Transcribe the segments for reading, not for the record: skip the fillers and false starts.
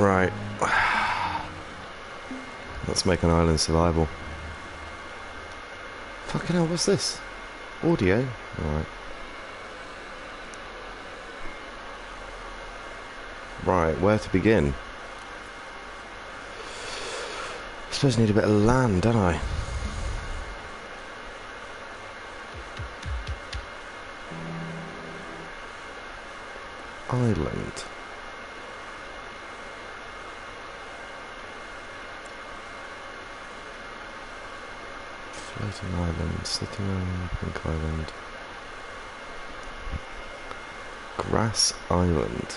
Right. Let's make an island survival. Fucking hell, what's this? Audio? Alright. Right, where to begin? I suppose I need a bit of land, don't I? Island. Floating island, sitting on Pink Island. Grass Island.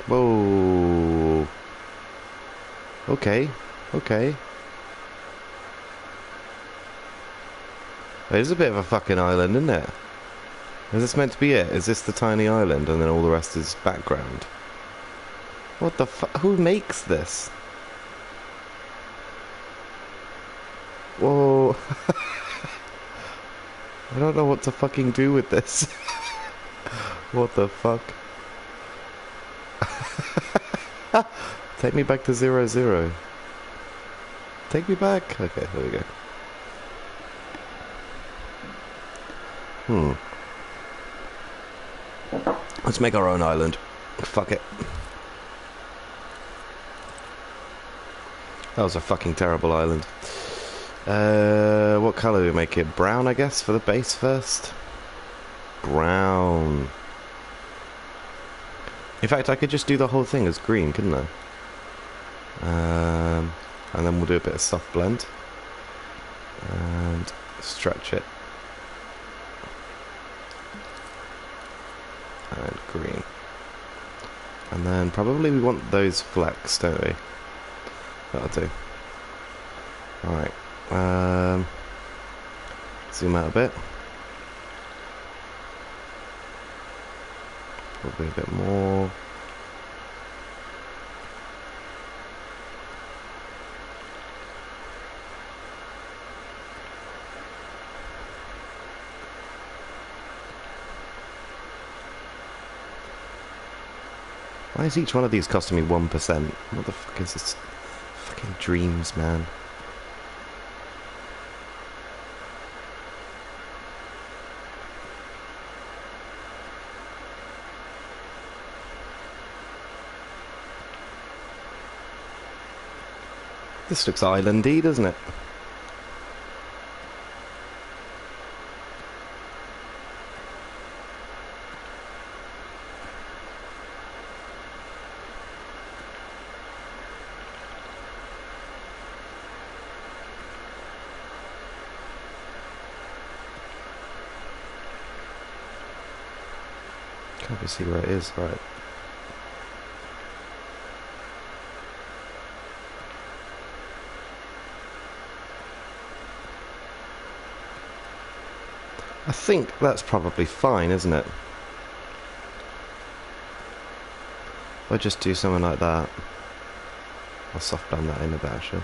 Whoa. Okay. Okay. It is a bit of a fucking island, isn't it? Is this meant to be it? Is this the tiny island and then all the rest is background? What the fuck? Who makes this? Whoa. I don't know what to fucking do with this. What the fuck? Take me back to 0, 0. Take me back. Okay, there we go. Let's make our own island. Fuck it. That was a fucking terrible island. What colour do we make it? Brown, I guess, for the base first? Brown. In fact, I could just do the whole thing as green, couldn't I? And then we'll do a bit of soft blend. And stretch it. And green. And then probably we want those flecks, don't we? That'll do. Alright. Zoom out a bit. Probably a bit more. Why is each one of these costing me 1%? What the fuck is this? Fucking dreams, man. This looks islandy, doesn't it? Can't really see where it is, right? I think that's probably fine, isn't it? If I just do something like that. I'll soft blend that in a bit, actually.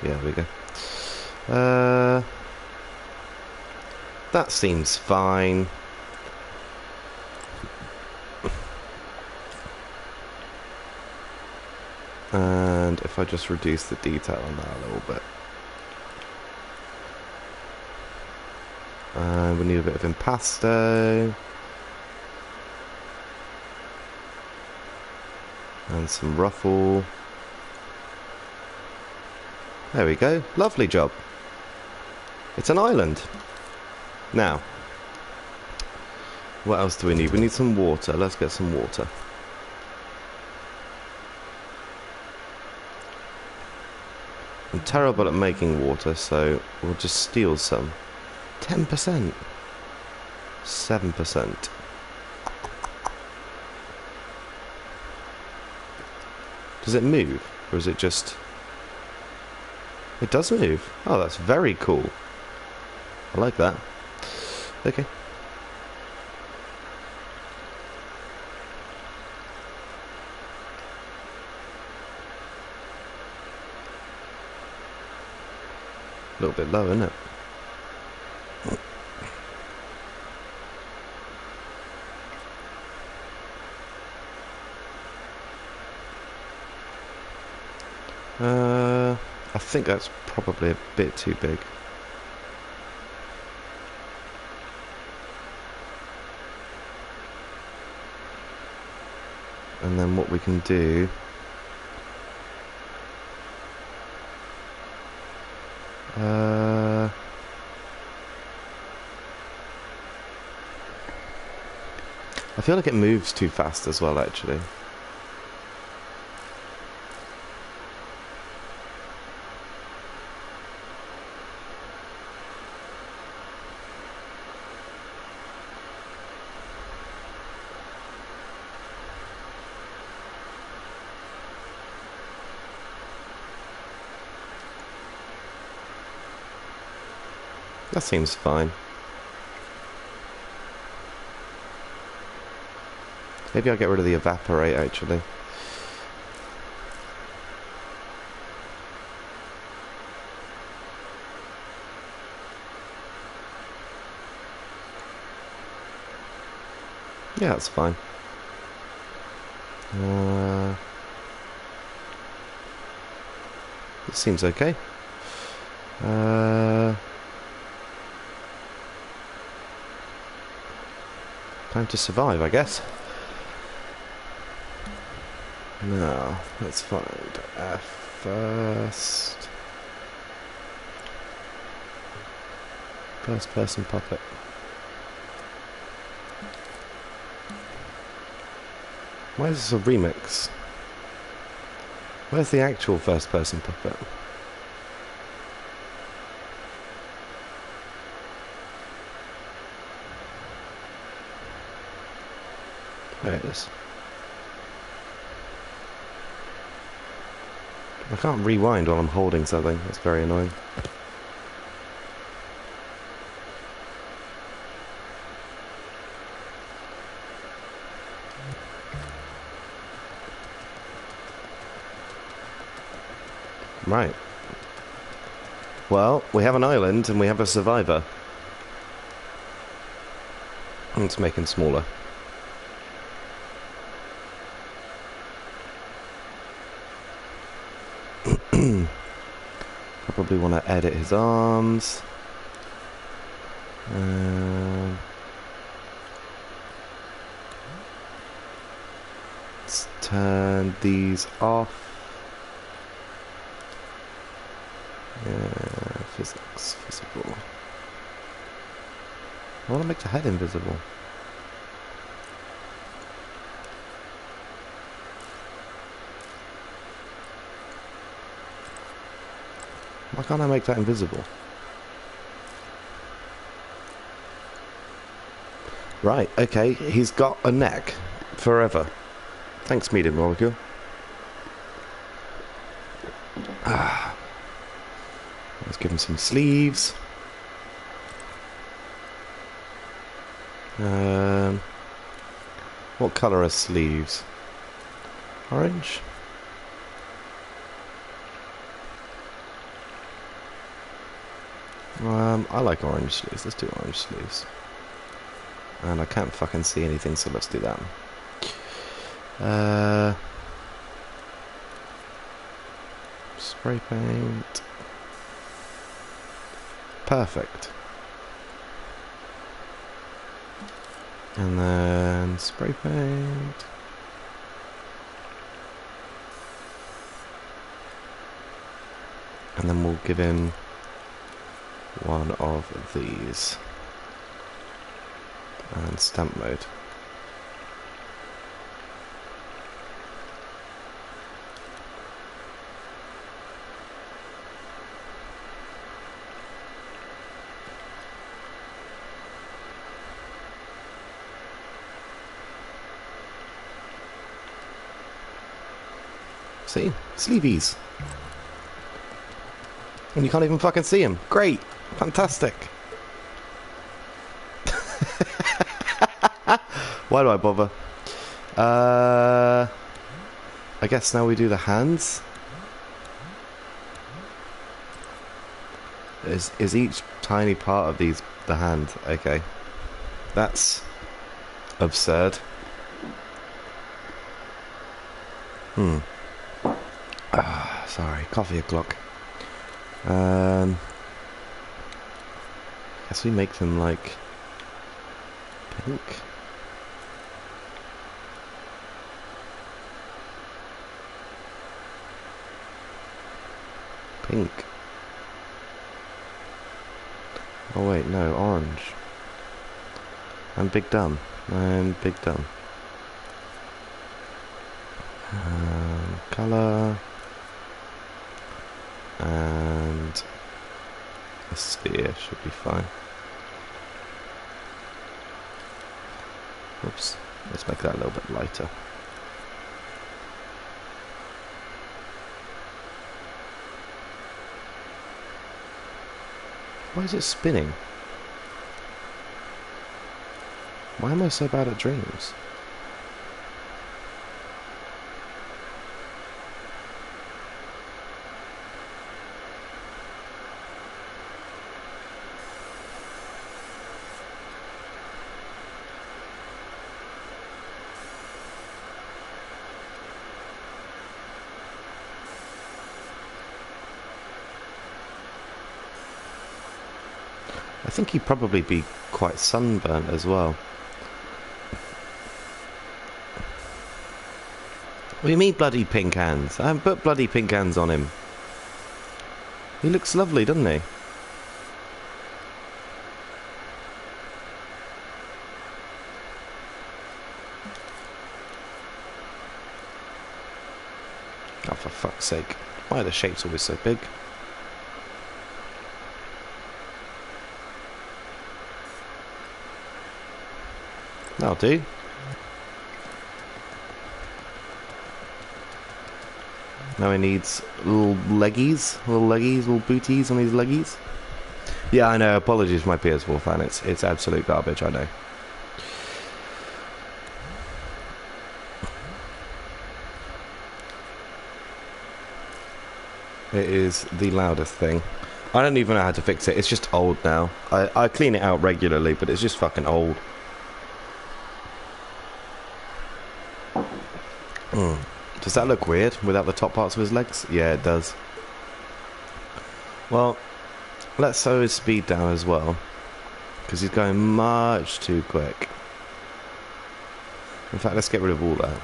Yeah, there we go. That seems fine. And if I just reduce the detail on that a little bit. And we need a bit of impasto. And some ruffle. There we go. Lovely job. It's an island. Now, what else do we need? We need some water. Let's get some water. I'm terrible at making water, so we'll just steal some. 10%. 7%. Does it move? Or is it just... It does move. Oh, that's very cool. I like that. Okay. A little bit low, isn't it? I think that's probably a bit too big. And then what we can do... I feel like it moves too fast as well, actually. That seems fine. Maybe I'll get rid of the evaporate, actually. Yeah, that's fine. It seems okay. Time to survive, I guess. Now, let's find our first person puppet. Why is this a remix? Where's the actual first person puppet? There it is. I can't rewind while I'm holding something. That's very annoying. Right. Well, we have an island and we have a survivor. Let's make him smaller. Probably want to edit his arms. Let's turn these off. Physics, visible. I want to make the head invisible. Why can't I make that invisible? Right, okay, he's got a neck forever. Thanks, Medium Molecule. Let's give him some sleeves. What colour are sleeves? Orange? I like orange sleeves. Let's do orange sleeves. And I can't fucking see anything, so let's do that. Spray paint. Perfect. And then spray paint. And then we'll give him one of these. And stamp mode. See? Sleevies. And you can't even fucking see him. Great. Fantastic. Why do I bother? I guess now we do the hands. is each tiny part of these the hand? Okay. That's absurd. Sorry, coffee o'clock. Guess we make them like pink. Pink. Oh wait, no, orange. I'm big dumb. I'm big dumb. Colour. And a sphere should be fine. Oops. Let's make that a little bit lighter. Why is it spinning? Why am I so bad at dreams? I think he'd probably be quite sunburnt as well. What do you mean bloody pink hands? I haven't put bloody pink hands on him. He looks lovely, doesn't he? Oh, for fuck's sake. Why are the shapes always so big? That'll do. Now he needs little leggies, little booties on his leggies. Yeah, I know, apologies for my PS4 fan, it's absolute garbage, I know. It is the loudest thing. I don't even know how to fix it, it's just old now. I clean it out regularly, but it's just fucking old. Does that look weird without the top parts of his legs? Yeah, it does. Well, let's slow his speed down as well, because he's going much too quick. In fact, let's get rid of all that.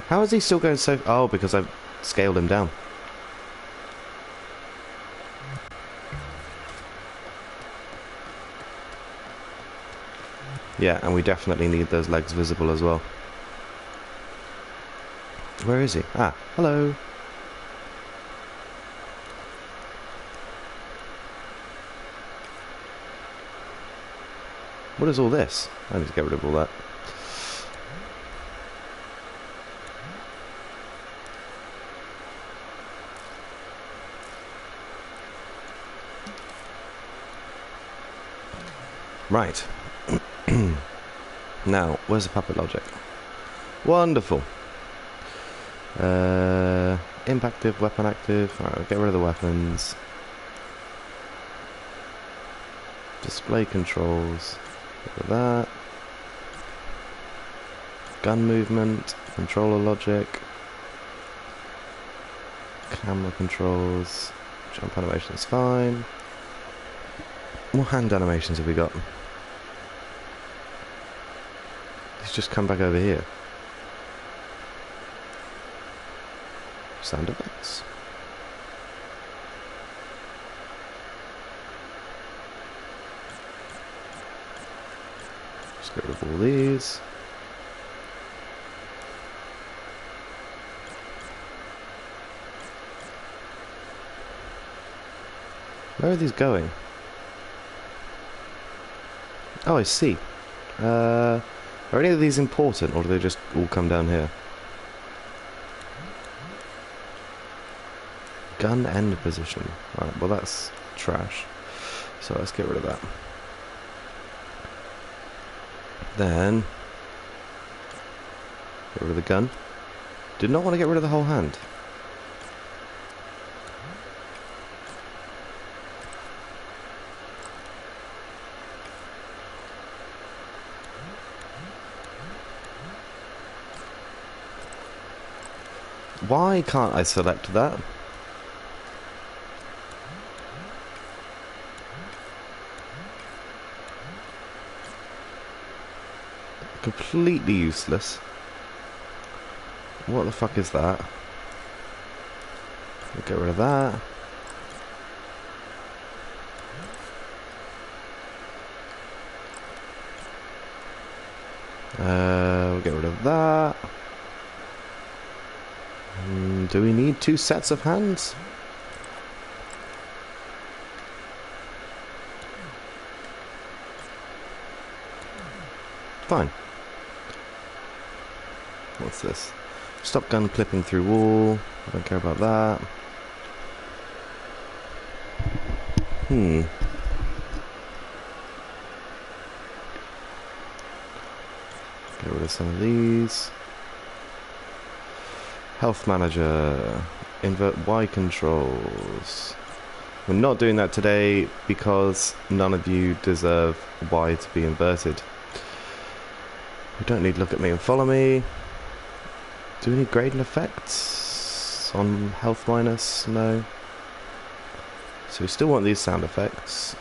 How is he still going so... Oh, because I've scaled him down. Yeah, and we definitely need those legs visible as well. Where is he? Ah, hello. What is all this? I need to get rid of all that. Right. Now, where's the puppet logic? Wonderful. Impactive, weapon active. Alright, we'll get rid of the weapons. Display controls. Get rid of that. Gun movement. Controller logic. Camera controls. Jump animation's fine. What hand animations have we got? He's just come back over here. Sound effects. Just get rid of all these. Where are these going? Oh, I see. Are any of these important, or do they just all come down here? Gun end position. Right, well that's trash. So let's get rid of that. Then get rid of the gun. Did not want to get rid of the whole hand. Why can't I select that? Completely useless. What the fuck is that? We'll get rid of that. We'll get rid of that. Do we need 2 sets of hands? Fine. What's this? Stop gun clipping through wall. I don't care about that. Get rid of some of these. Health manager. Invert Y controls. We're not doing that today because none of you deserve Y to be inverted. We don't need look at me and follow me. Do we need gradient effects on health minus? No. So we still want these sound effects.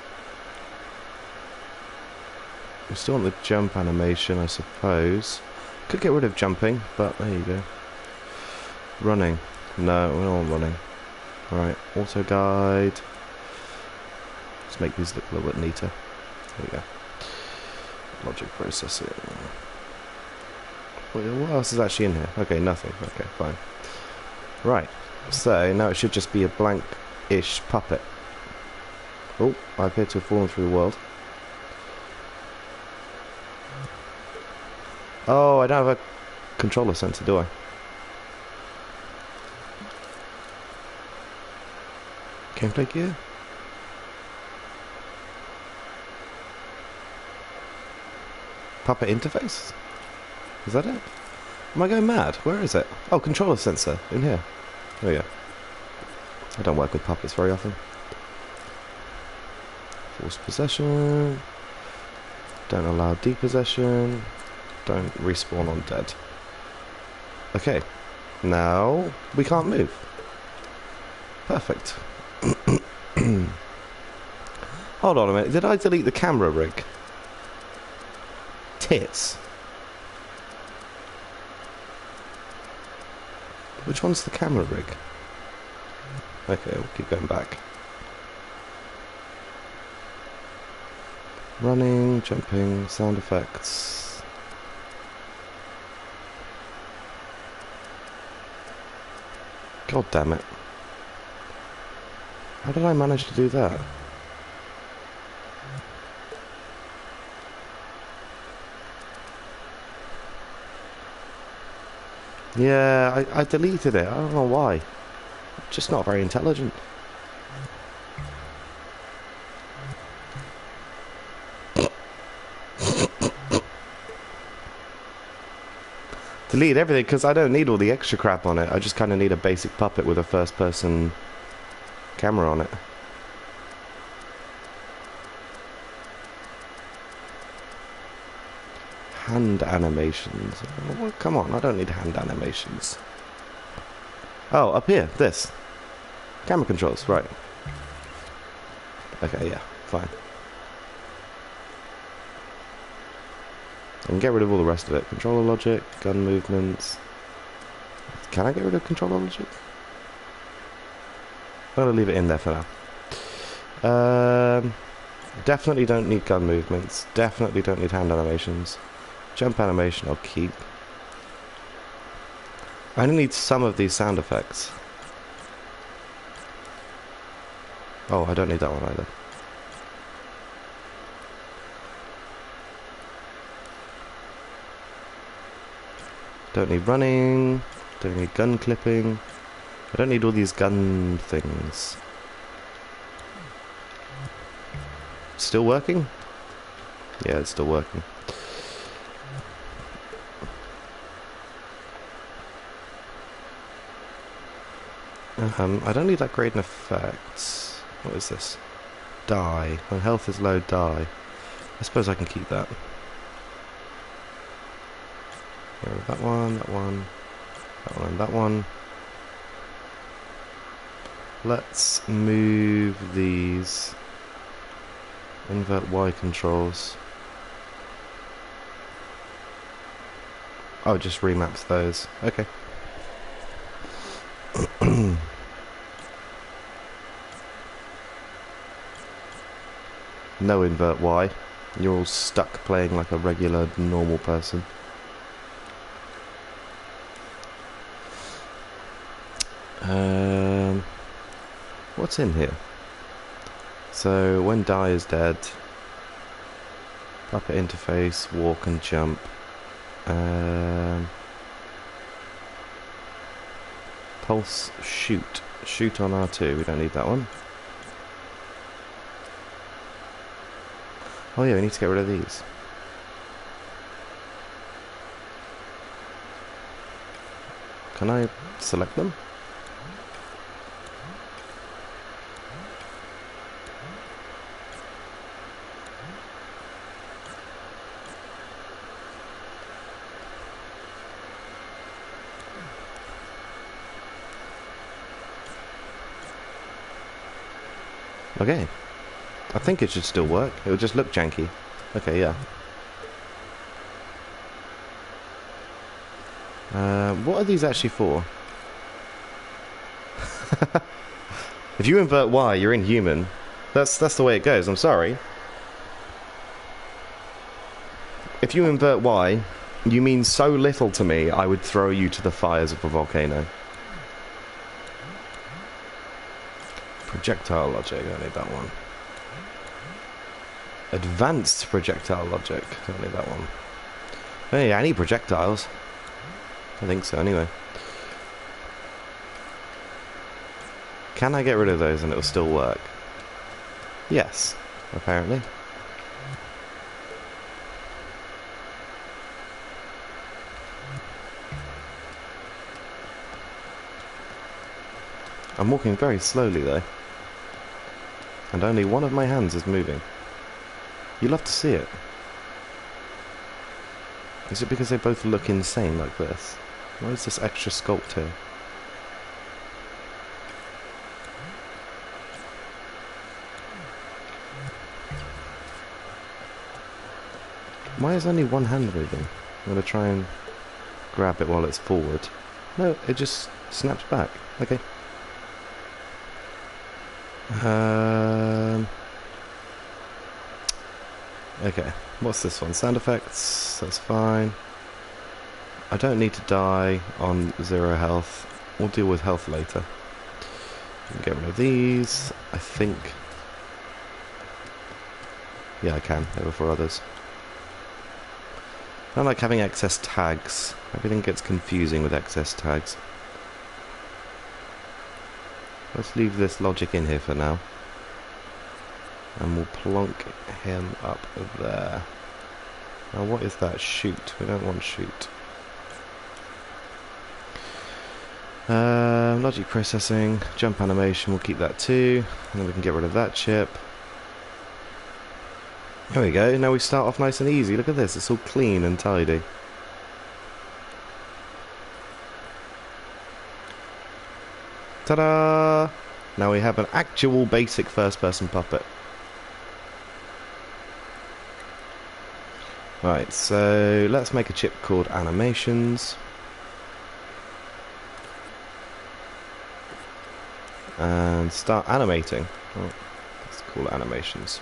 We still want the jump animation, I suppose. Could get rid of jumping, but there you go. Running. No, we don't want running. Alright, auto guide. Let's make these look a little bit neater. There we go. Logic processing. Wait, what else is actually in here? Okay, nothing. Okay, fine. Right, so now it should just be a blank-ish puppet. Oh, I appear to have fallen through the world. Oh, I don't have a controller sensor, do I? Gameplay gear? Puppet interface? Is that it? Am I going mad? Where is it? Oh, controller sensor. In here. There we go. I don't work with puppets very often. Forced possession. Don't allow depossession. Don't respawn on dead. Okay. Now we can't move. Perfect. Hold on a minute. Did I delete the camera rig? Tits. Which one's the camera rig? Okay, we'll keep going back. Running, jumping, sound effects. God damn it. How did I manage to do that? Yeah, I deleted it. I don't know why. Just not very intelligent. Delete everything because I don't need all the extra crap on it. I just kind of need a basic puppet with a first-person camera on it. Hand animations. Oh, come on, I don't need hand animations. Oh, up here, this. Camera controls, right. Okay, yeah, fine. I can get rid of all the rest of it. Controller logic, gun movements. Can I get rid of controller logic? I'm gonna leave it in there for now. Definitely don't need gun movements. Definitely don't need hand animations. Jump animation I'll keep. I only need some of these sound effects. Oh, I don't need that one either. Don't need running. Don't need gun clipping. I don't need all these gun things. Still working? Yeah, it's still working. I don't need that gradient effects. What is this? Die. When health is low, die. I suppose I can keep that. That one, that one, that one, and that one. Let's move these. Invert Y controls. Oh, it just remaps those. Okay. No invert Y. You're all stuck playing like a regular, normal person. What's in here? So, when Die is dead, puppet interface, walk and jump. Pulse, shoot. Shoot on R2, we don't need that one. Oh yeah, we need to get rid of these. Can I select them? Okay. I think it should still work. It would just look janky. Okay, yeah. What are these actually for? If you invert Y, you're inhuman. That's the way it goes, I'm sorry. If you invert Y, you mean so little to me, I would throw you to the fires of a volcano. Projectile logic, I need that one. Advanced projectile logic, I need that one. Oh yeah, I need projectiles. I think so, anyway. Can I get rid of those and it'll still work? Yes, apparently. I'm walking very slowly though. And only one of my hands is moving. You'll have to see it. Is it because they both look insane like this? Why is this extra sculpt here? Why is only one hand moving? I'm going to try and grab it while it's forward. No, it just snaps back. Okay. Okay, what's this one? Sound effects, that's fine. I don't need to die on 0 health. We'll deal with health later. Get rid of these, I think. Yeah, I can. They were for others. I don't like having excess tags. Everything gets confusing with excess tags. Let's leave this logic in here for now. And we'll plonk him up there. Now what is that? Shoot. We don't want shoot. Logic processing, jump animation, we'll keep that too. And then we can get rid of that chip. There we go, now we start off nice and easy. Look at this, it's all clean and tidy. Ta-da! Now we have an actual basic first-person puppet. Right, so let's make a chip called animations. And start animating. Oh, let's call it animations.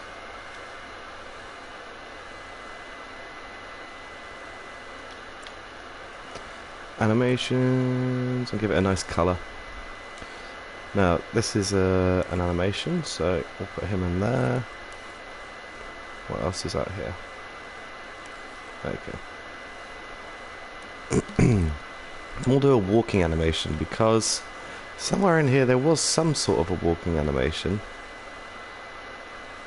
Animations, and give it a nice colour. Now, this is an animation, so we'll put him in there. What else is out here? Okay. We'll do a walking animation because somewhere in here there was some sort of a walking animation.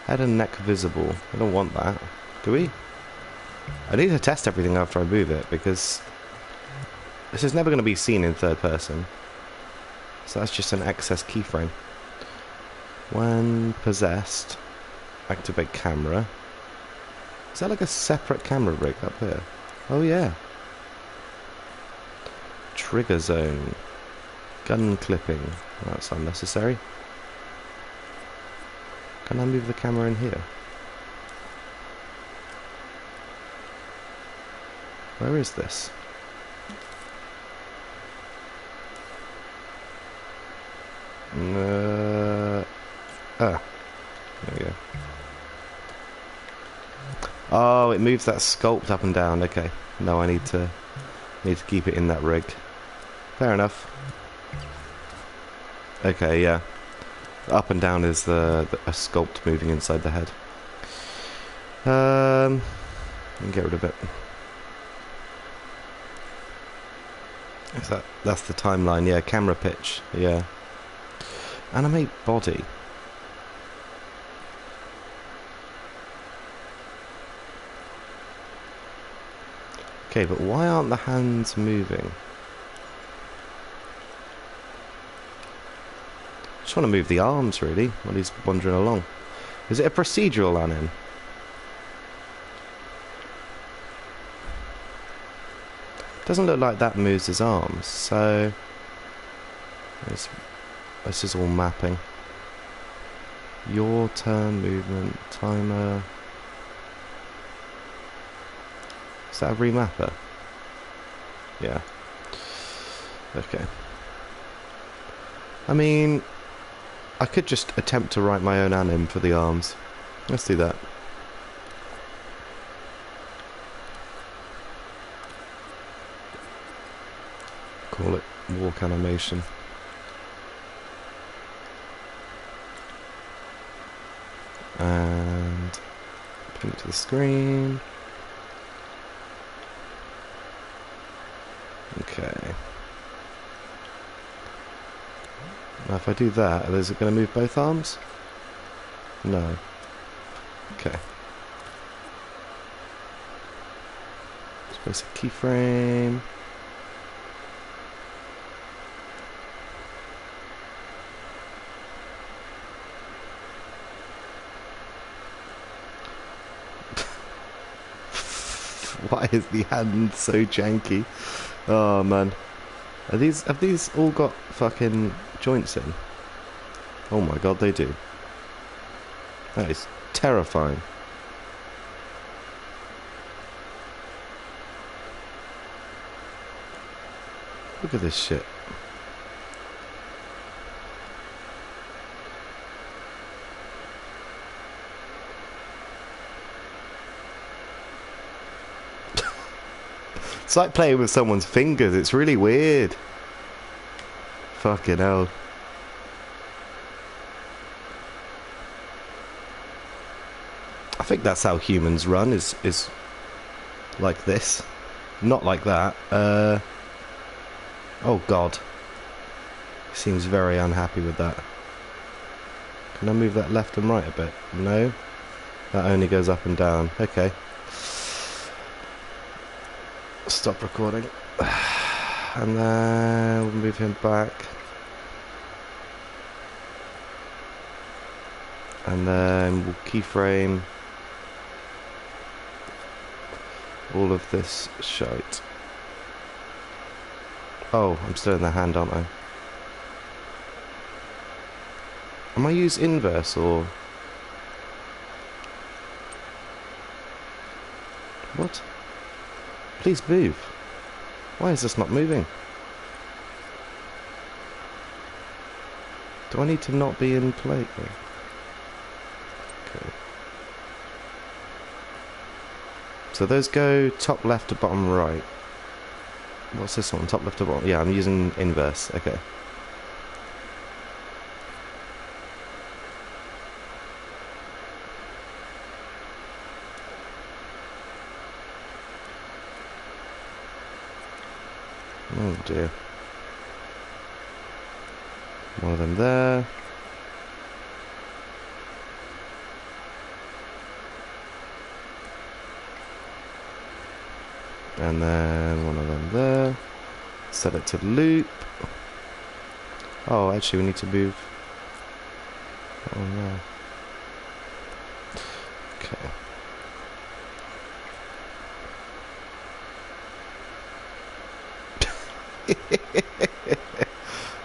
Head and neck visible. I don't want that. Do we? I need to test everything after I move it because this is never going to be seen in third person. So that's just an excess keyframe. When possessed, activate camera. Is that like a separate camera rig up here? Oh yeah. Trigger zone. Gun clipping. That's unnecessary. Can I move the camera in here? Where is this? There we go. Oh, it moves that sculpt up and down. Okay. No, I need to keep it in that rig. Fair enough. Okay, yeah. Up and down is a sculpt moving inside the head. Get rid of it. That's the timeline, yeah. Camera pitch, yeah. Animate body. Okay, but why aren't the hands moving? Just want to move the arms, really, while he's wandering along. Is it a procedural anim? Doesn't look like that moves his arms, so... This is all mapping. Your turn, movement, timer... Is that a remapper? Yeah. Okay. I mean... I could just attempt to write my own anim for the arms. Let's do that. Call it walk animation. And pin it to the screen. Okay. Now if I do that, is it going to move both arms? No. Okay. Just place a keyframe. Why is the hand so janky? Oh man. Have these all got fucking joints in? Oh my god, they do. That is terrifying. Look at this shit. It's like playing with someone's fingers. It's really weird. Fucking hell. I think that's how humans run, is like this. Not like that. Oh god. He seems very unhappy with that. Can I move that left and right a bit? No. That only goes up and down. Okay. Stop recording. And then we'll move him back. And then we'll keyframe all of this shite. Oh, I'm still in the hand, aren't I? Am I use inverse or... What? Please move. Why is this not moving? Do I need to not be in play? Okay. So those go top left to bottom right. What's this one? Top left to bottom? Yeah, I'm using inverse. Okay. Oh dear. One of them there. And then one of them there. Set it to loop. Oh, actually we need to move. Oh no. Okay.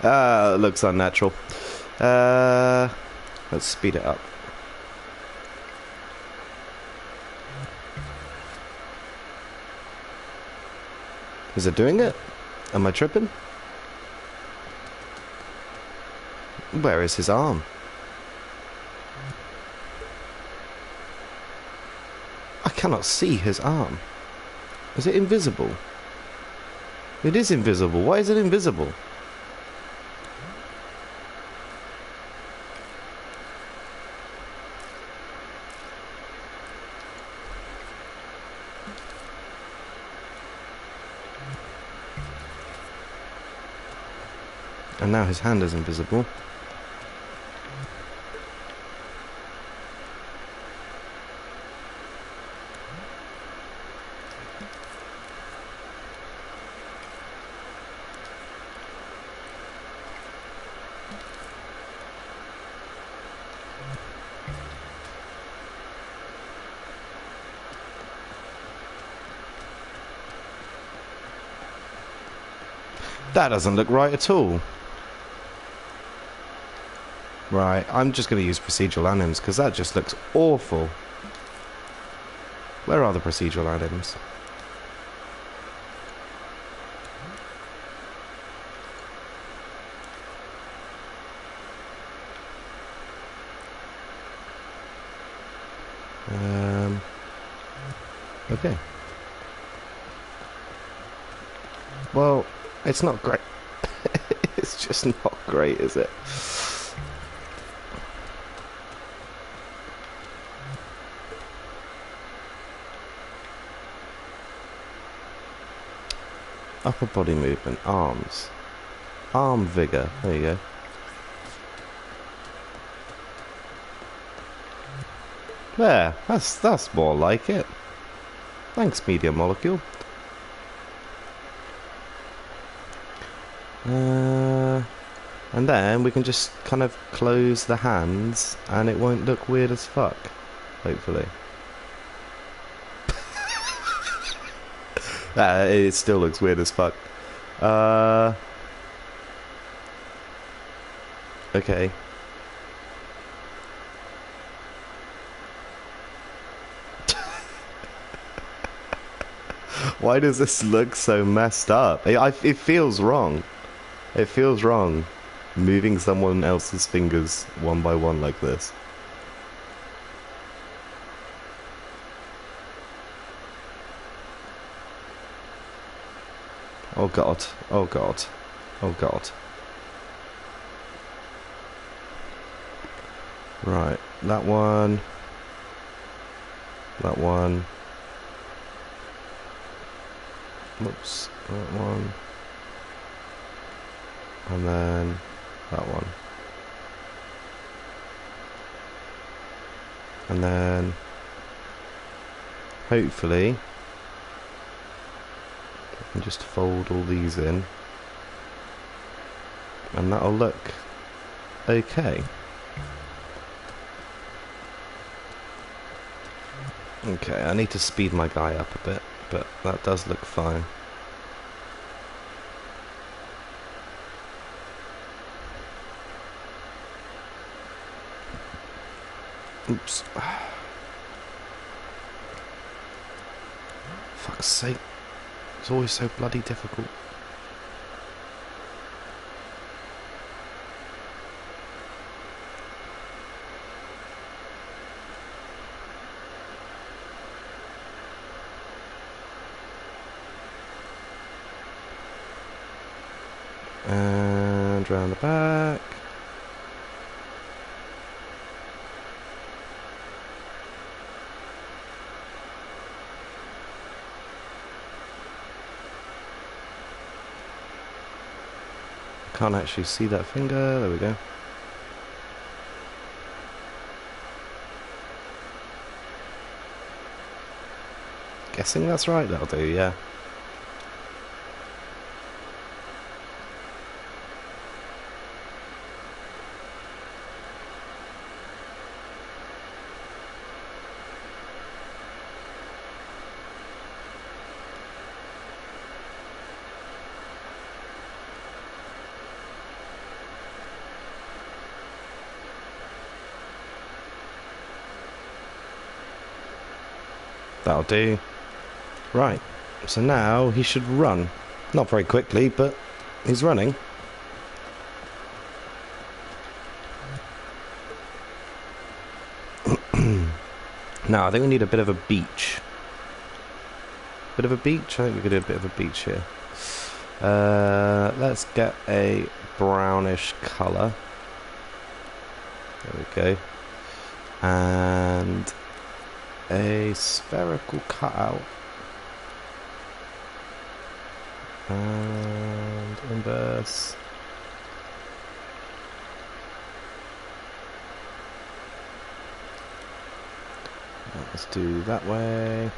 It looks unnatural. Let's speed it up. Is it doing it? Am I tripping? Where is his arm? I cannot see his arm. Is it invisible? It is invisible. Why is it invisible? And now his hand is invisible. That doesn't look right at all. Right, I'm just going to use procedural anims because that just looks awful. Where are the procedural anims? Okay. Well, it's not great. It's just not great, is it? Upper body movement, arms. Arm vigor, there you go. There, that's more like it. Thanks, Media Molecule. And then we can just kind of close the hands and it won't look weird as fuck, hopefully. It still looks weird as fuck. Okay. Why does this look so messed up? It feels wrong. It feels wrong moving someone else's fingers one by one like this. Oh god. Oh god. Oh god. Right. That one. That one. Whoops. That one. And then that one. And then hopefully I can just fold all these in and that'll look okay. Okay, I need to speed my guy up a bit, but that does look fine. Oops. Fuck's sake. It's always so bloody difficult. And round the back. Can't actually see that finger. There we go. Guessing that's right. That'll do, yeah. That'll do. Right, so now he should run. Not very quickly, but he's running. Now, I think we need a bit of a beach. Bit of a beach? I think we could do a bit of a beach here. Let's get a brownish colour. There we go. And a spherical cutout. And inverse. Let's do that way.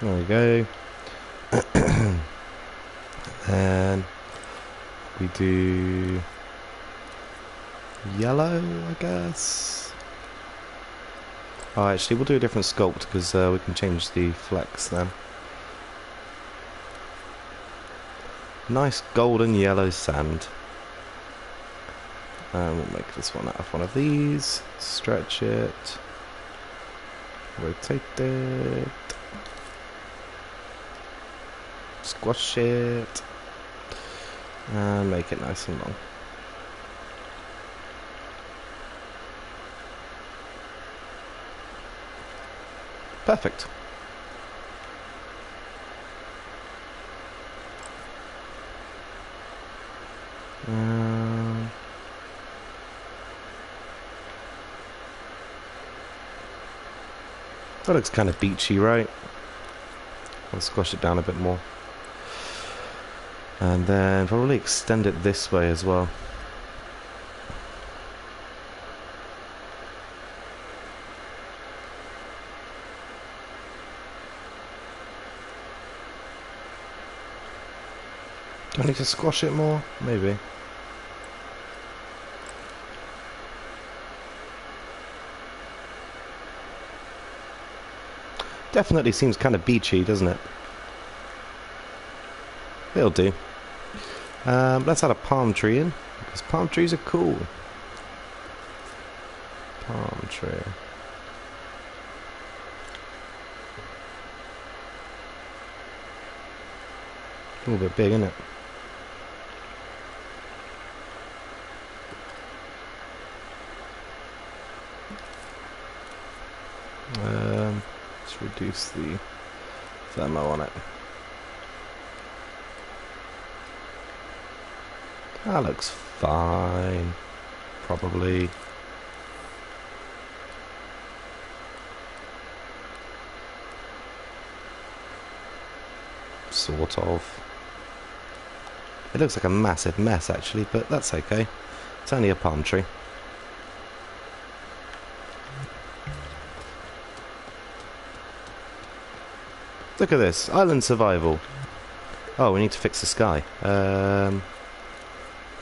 There we go. And we do yellow, I guess. Oh, actually, we'll do a different sculpt because we can change the flex then. Nice golden yellow sand. And we'll make this one out of one of these. Stretch it. Rotate it. Squash it. And make it nice and long. Perfect. That looks kind of beachy, right? I'll squash it down a bit more. And then probably extend it this way as well. Do I need to squash it more? Maybe. Definitely seems kind of beachy, doesn't it? It'll do. Let's add a palm tree in, because palm trees are cool. Palm tree. A little bit big, isn't it? Let's reduce the thermo on it. That looks fine. Probably. Sort of. It looks like a massive mess actually, but that's okay. It's only a palm tree. Look at this. Island survival. Oh, we need to fix the sky.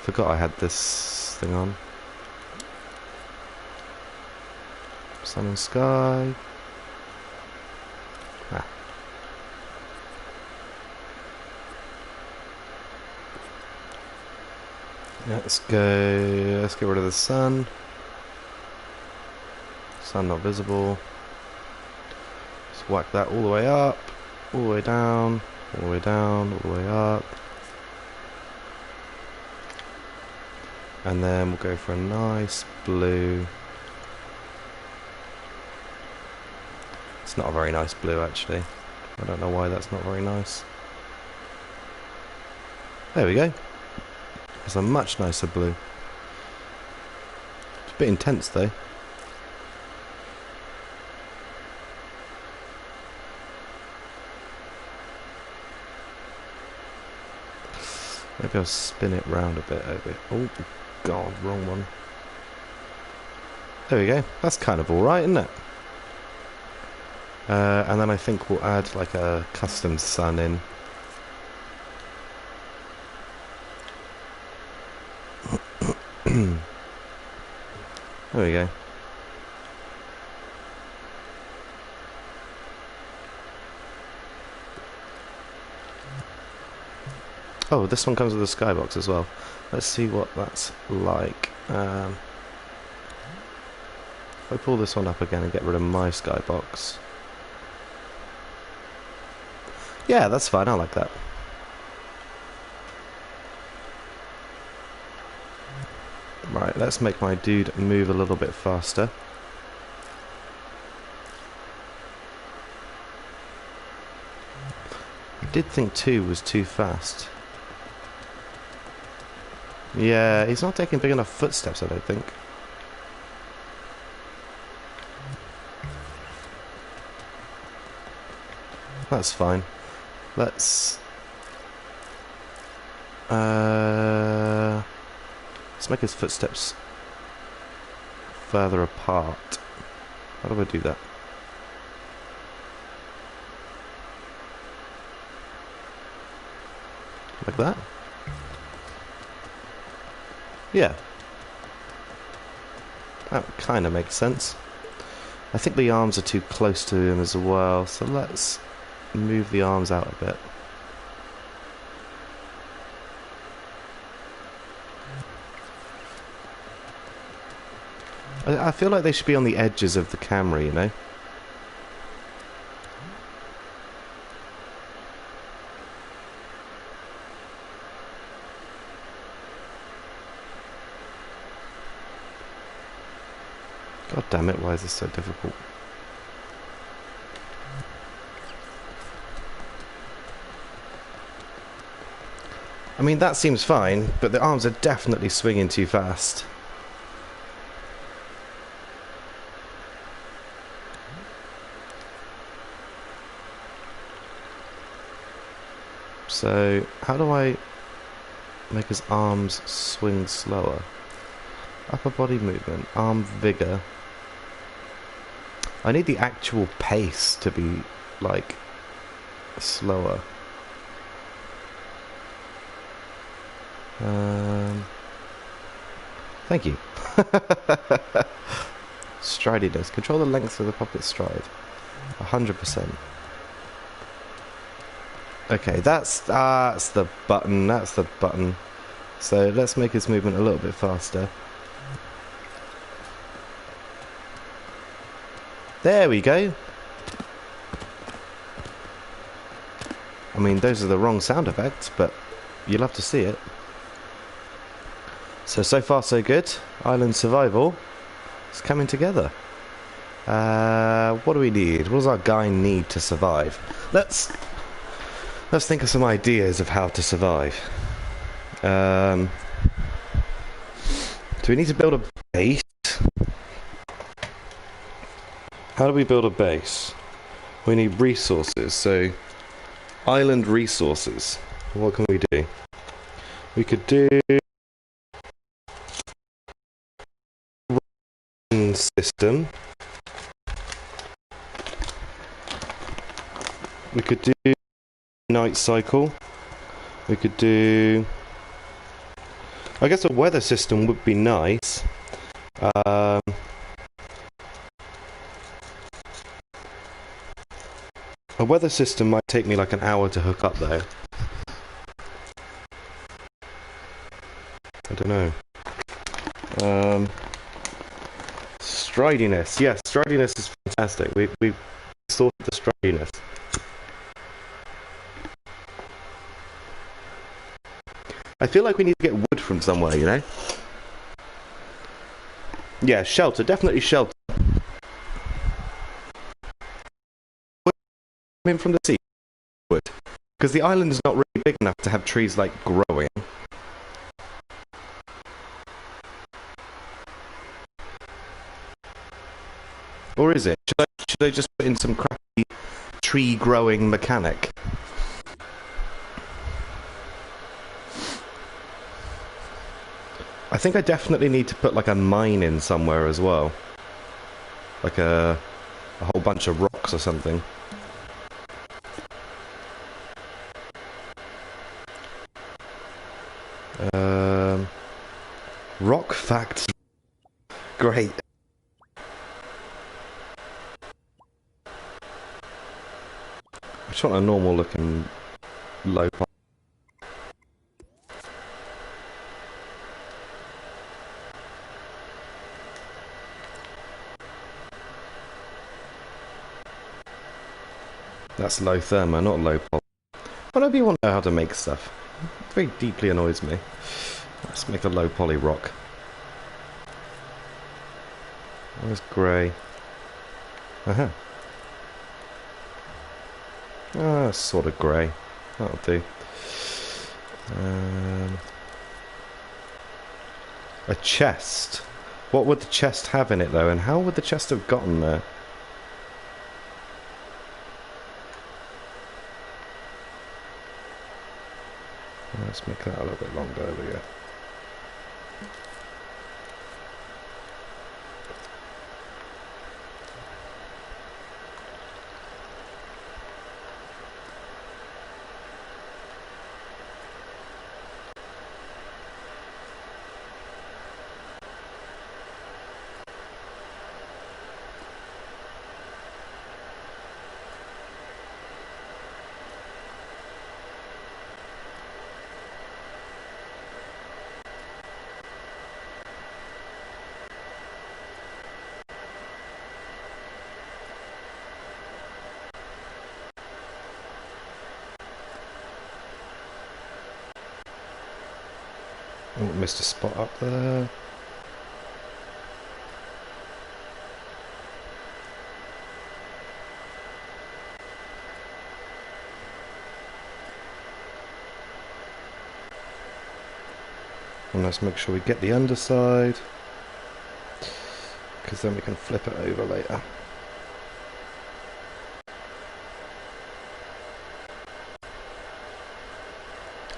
Forgot I had this thing on. Sun and sky. Ah. Let's get rid of the sun. Sun not visible. Just whack that all the way up, all the way down, all the way down, all the way up. And then we'll go for a nice blue. It's not a very nice blue actually. I don't know why that's not very nice. There we go. It's a much nicer blue. It's a bit intense though. Maybe I'll spin it round a bit over. Oh god, wrong one. There we go. That's kind of alright, isn't it? And then I think we'll add like a custom sun in. There we go. Oh, this one comes with a skybox as well. Let's see what that's like. If I pull this one up again and get rid of my skybox. Yeah, that's fine. I like that. Right, let's make my dude move a little bit faster. I did think 2 was too fast. Yeah, he's not taking big enough footsteps, I don't think. That's fine. Let's make his footsteps further apart. How do I do that? Like that? Yeah. That kind of makes sense. I think the arms are too close to him as well, so let's move the arms out a bit. I feel like they should be on the edges of the camera, you know? God damn it, why is this so difficult? I mean, that seems fine, but the arms are definitely swinging too fast. So, how do I make his arms swing slower? Upper body movement, arm vigor. I need the actual pace to be, like, slower. Thank you. Stridiness. Control the length of the puppet's stride. 100%. Okay, that's the button. That's the button. So let's make his movement a little bit faster. There we go. I mean, those are the wrong sound effects, but you'll have to see it. So far so good. Island survival is coming together. What do we need? What does our guy need to survive? Let's think of some ideas of how to survive. Do we need to build a base? How do we build a base? We need resources, so island resources. What can we do? We could do system. We could do night cycle. We could do, I guess a weather system would be nice. A weather system might take me like an hour to hook up though. I don't know. Stridiness. Yes, stridiness is fantastic. We sorted the stridiness. I feel like we need to get wood from somewhere, you know? Yeah, shelter. Definitely shelter. Wood in from the sea. Wood. Because the island is not really big enough to have trees, like, growing. Or is it? Should I just put in some crappy tree-growing mechanic? I think I definitely need to put like a mine in somewhere as well. Like a whole bunch of rocks or something. Rock facts. Great. I just want a normal looking low. That's low thermo, not low poly. Whenever you want to know how to make stuff, it very deeply annoys me. Let's make a low poly rock. Where's grey? Uh-huh. Ah, sort of grey. That'll do. A chest. What would the chest have in it, though? And how would the chest have gotten there? Let's make that a little bit longer. There we go. Oh, missed a spot up there. And let's make sure we get the underside, because then we can flip it over later.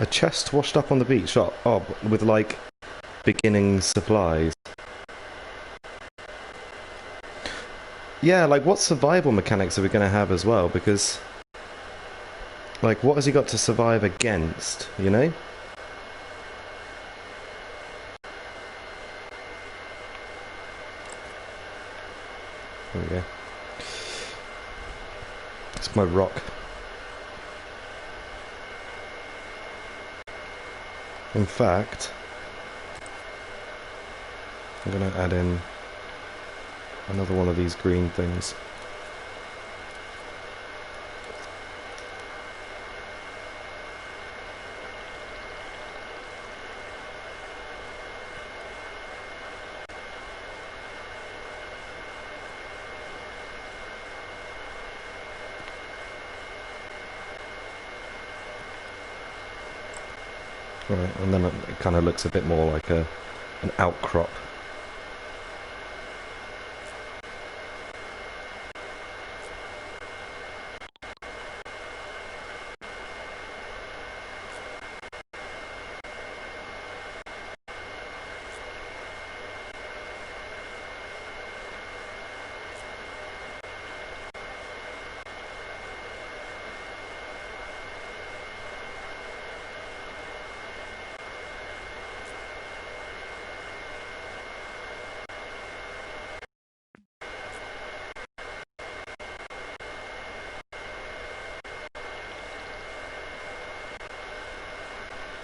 A chest washed up on the beach, oh, with like beginning supplies. Yeah, like what survival mechanics are we going to have as well? Because, like, what has he got to survive against, you know? There we go. It's my rock. In fact, I'm going to add in another one of these green things. Right, and then it kind of looks a bit more like an outcrop.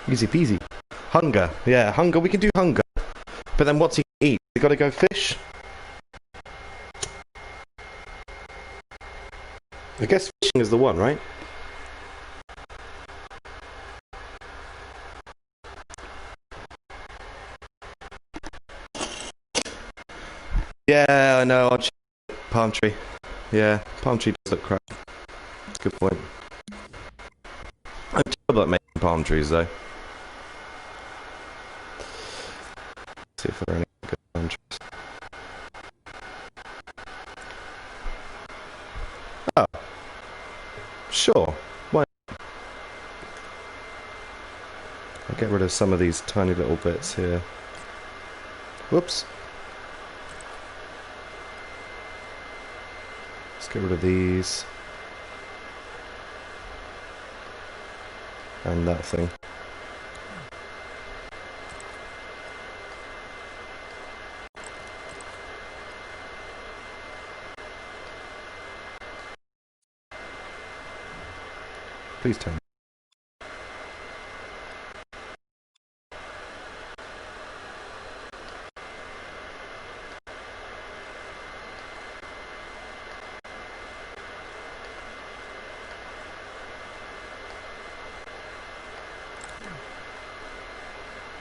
Easy peasy. Hunger. Yeah, hunger. We can do hunger. But then what's he gonna eat? We gotta go fish? I guess fishing is the one, right? Yeah, I know. I'll check palm tree. Yeah, palm tree does look crap. That's a good point. I'm terrible at making palm trees, though. Let's see if there are any good palm trees. Oh. Sure. Why not? I'll get rid of some of these tiny little bits here. Whoops. Let's get rid of these. And that thing. Please tell me.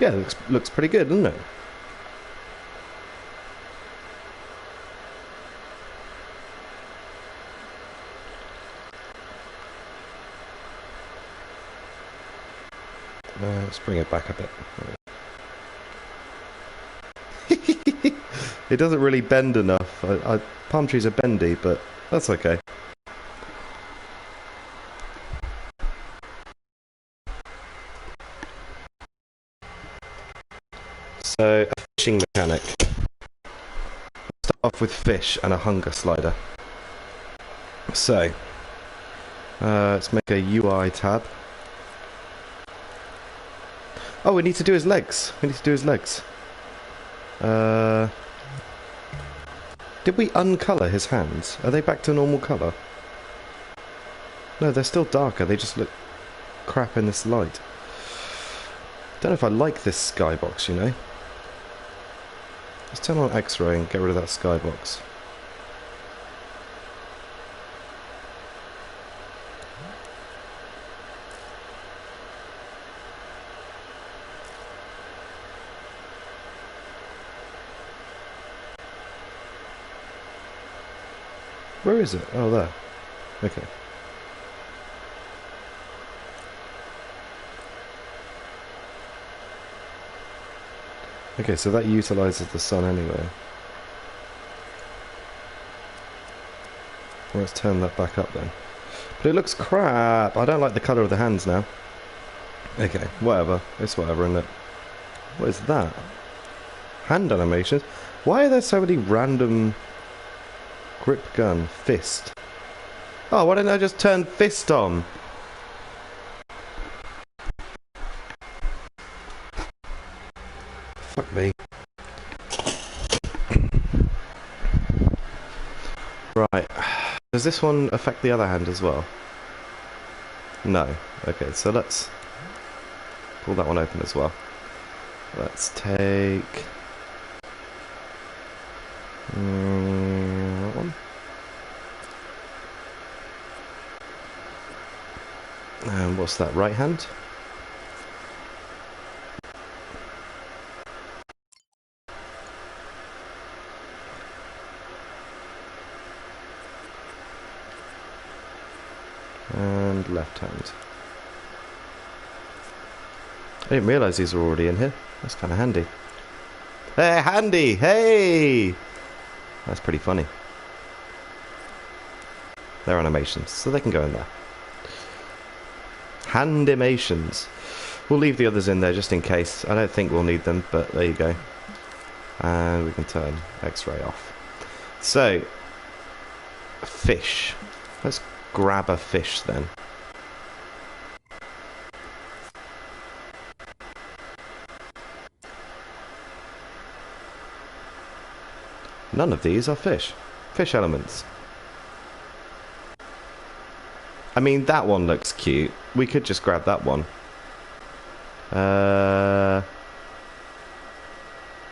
Yeah, it looks pretty good, doesn't it? Let's bring it back a bit. It doesn't really bend enough. Palm trees are bendy, but that's okay. So, a fishing mechanic. Start off with fish and a hunger slider. So, let's make a UI tab. Oh, we need to do his legs. We need to do his legs. Did we uncolour his hands? Are they back to normal colour? No, they're still darker. They just look crap in this light. Don't know if I like this skybox, you know. Let's turn on X-ray and get rid of that skybox. Where is it? Oh, there. Okay. Okay, so that utilises the sun anyway. Well, let's turn that back up then. But it looks crap. I don't like the colour of the hands now. Okay, whatever. It's whatever, isn't it? What is that? Hand animations? Why are there so many random... Grip gun, fist. Oh, why didn't I just turn fist on? Fuck me. Right. Does this one affect the other hand as well? No. Okay, so let's pull that one open as well. Let's take... that one. And what's that, right hand? And left hand. I didn't realise these were already in here. That's kind of handy. Hey, handy! Hey! That's pretty funny. They're animations, so they can go in there. Handimations. We'll leave the others in there just in case. I don't think we'll need them, but there you go. And we can turn X-ray off. So, fish. Let's grab a fish then. None of these are fish. Fish elements. I mean, that one looks cute. We could just grab that one.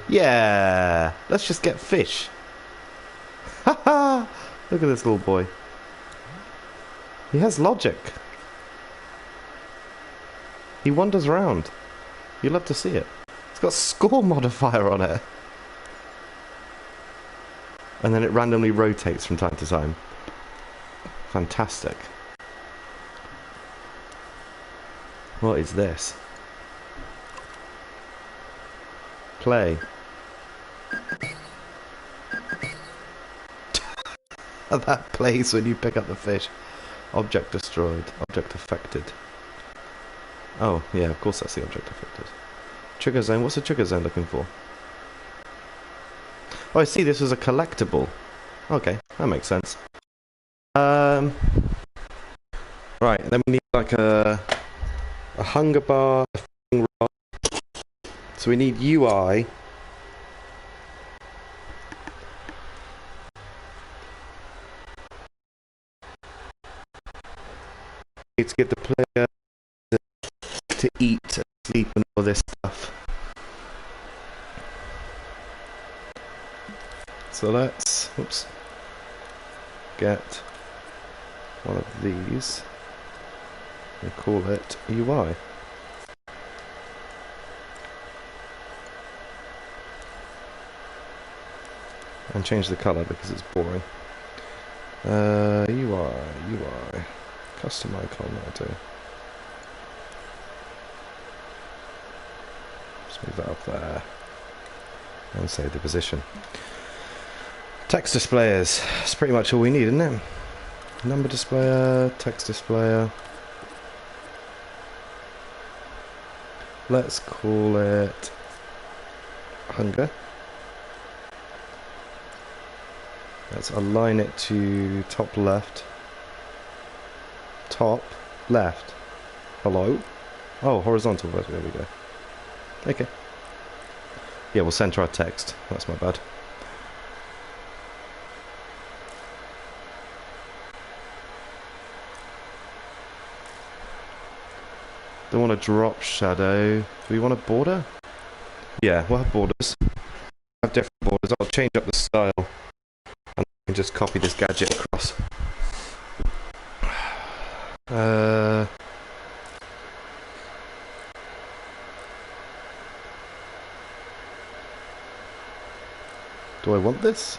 Yeah. Let's just get fish. Haha. Look at this little boy. He has logic. He wanders around. You love to see it. It's got score modifier on it. And then it randomly rotates from time to time. Fantastic. What is this? Play. That plays when you pick up the fish. Object destroyed. Object affected. Oh, yeah, of course that's the object affected. Trigger zone. What's the trigger zone looking for? Oh, I see, this was a collectible. Okay, that makes sense. Right, then we need like a hunger bar, a fishing rod. So we need UI. We need to get the player to eat and sleep and all this stuff. So let's, oops, get one of these and call it UI. And change the colour because it's boring. UI. Custom icon, that'll do. Just move that up there. And save the position. Text displayers. That's pretty much all we need, isn't it? Number displayer, text displayer. Let's call it hunger. Let's align it to top left. Top left. Hello? Oh, horizontal. There we go. Okay. Yeah, we'll center our text. That's my bad. Don't want a drop shadow. Do we want a border? Yeah, we'll have borders. We'll have different borders. I'll change up the style. And I can just copy this gadget across. Do I want this?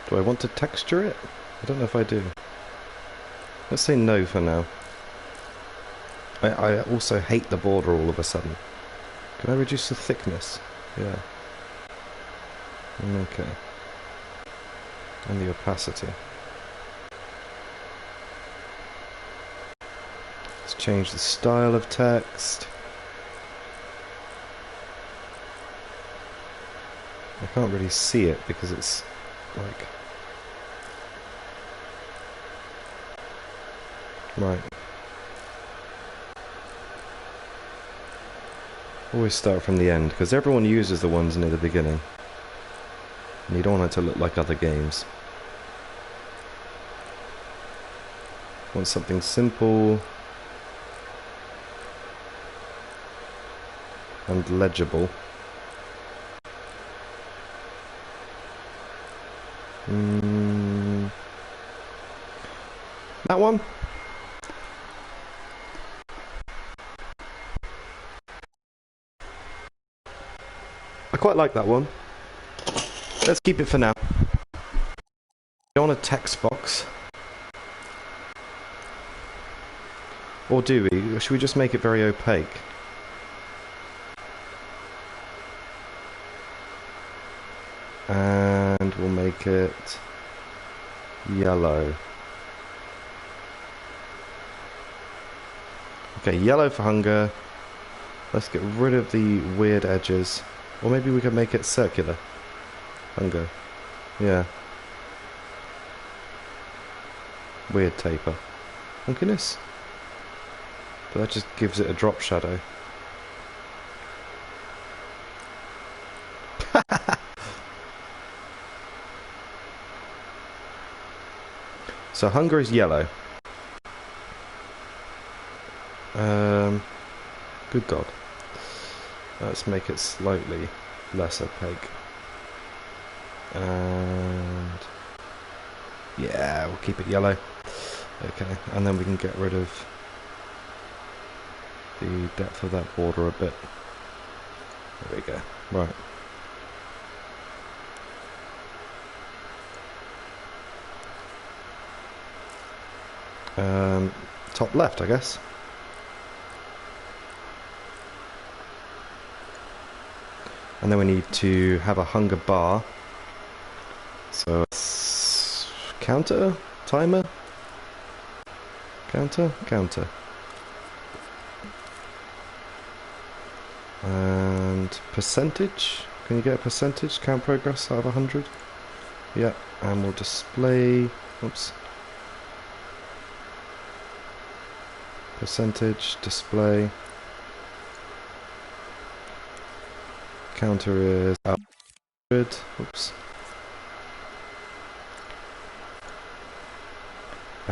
Do I want to texture it? I don't know if I do. Let's say no for now. I also hate the border all of a sudden. Can I reduce the thickness? Yeah. Okay. And the opacity. Let's change the style of text. I can't really see it because it's like... Right. Always start from the end, because everyone uses the ones near the beginning. And you don't want it to look like other games. Want something simple and legible. That one? I quite like that one. Let's keep it for now. You want a text box? Or do we? Or should we just make it very opaque? And we'll make it yellow. Okay, yellow for hunger. Let's get rid of the weird edges. Or maybe we could make it circular. Hunger. Yeah. Weird taper. Hunkiness. But that just gives it a drop shadow. So hunger is yellow. Good God. Let's make it slightly less opaque. And yeah, we'll keep it yellow. Okay, and then we can get rid of the depth of that border a bit. There we go. Right. Top left, I guess. And then we need to have a hunger bar. So it's counter, timer, counter. And percentage. Can you get a percentage? Count progress out of 100. Yeah, and we'll display. Oops. Percentage display. Counter is 100. Oops.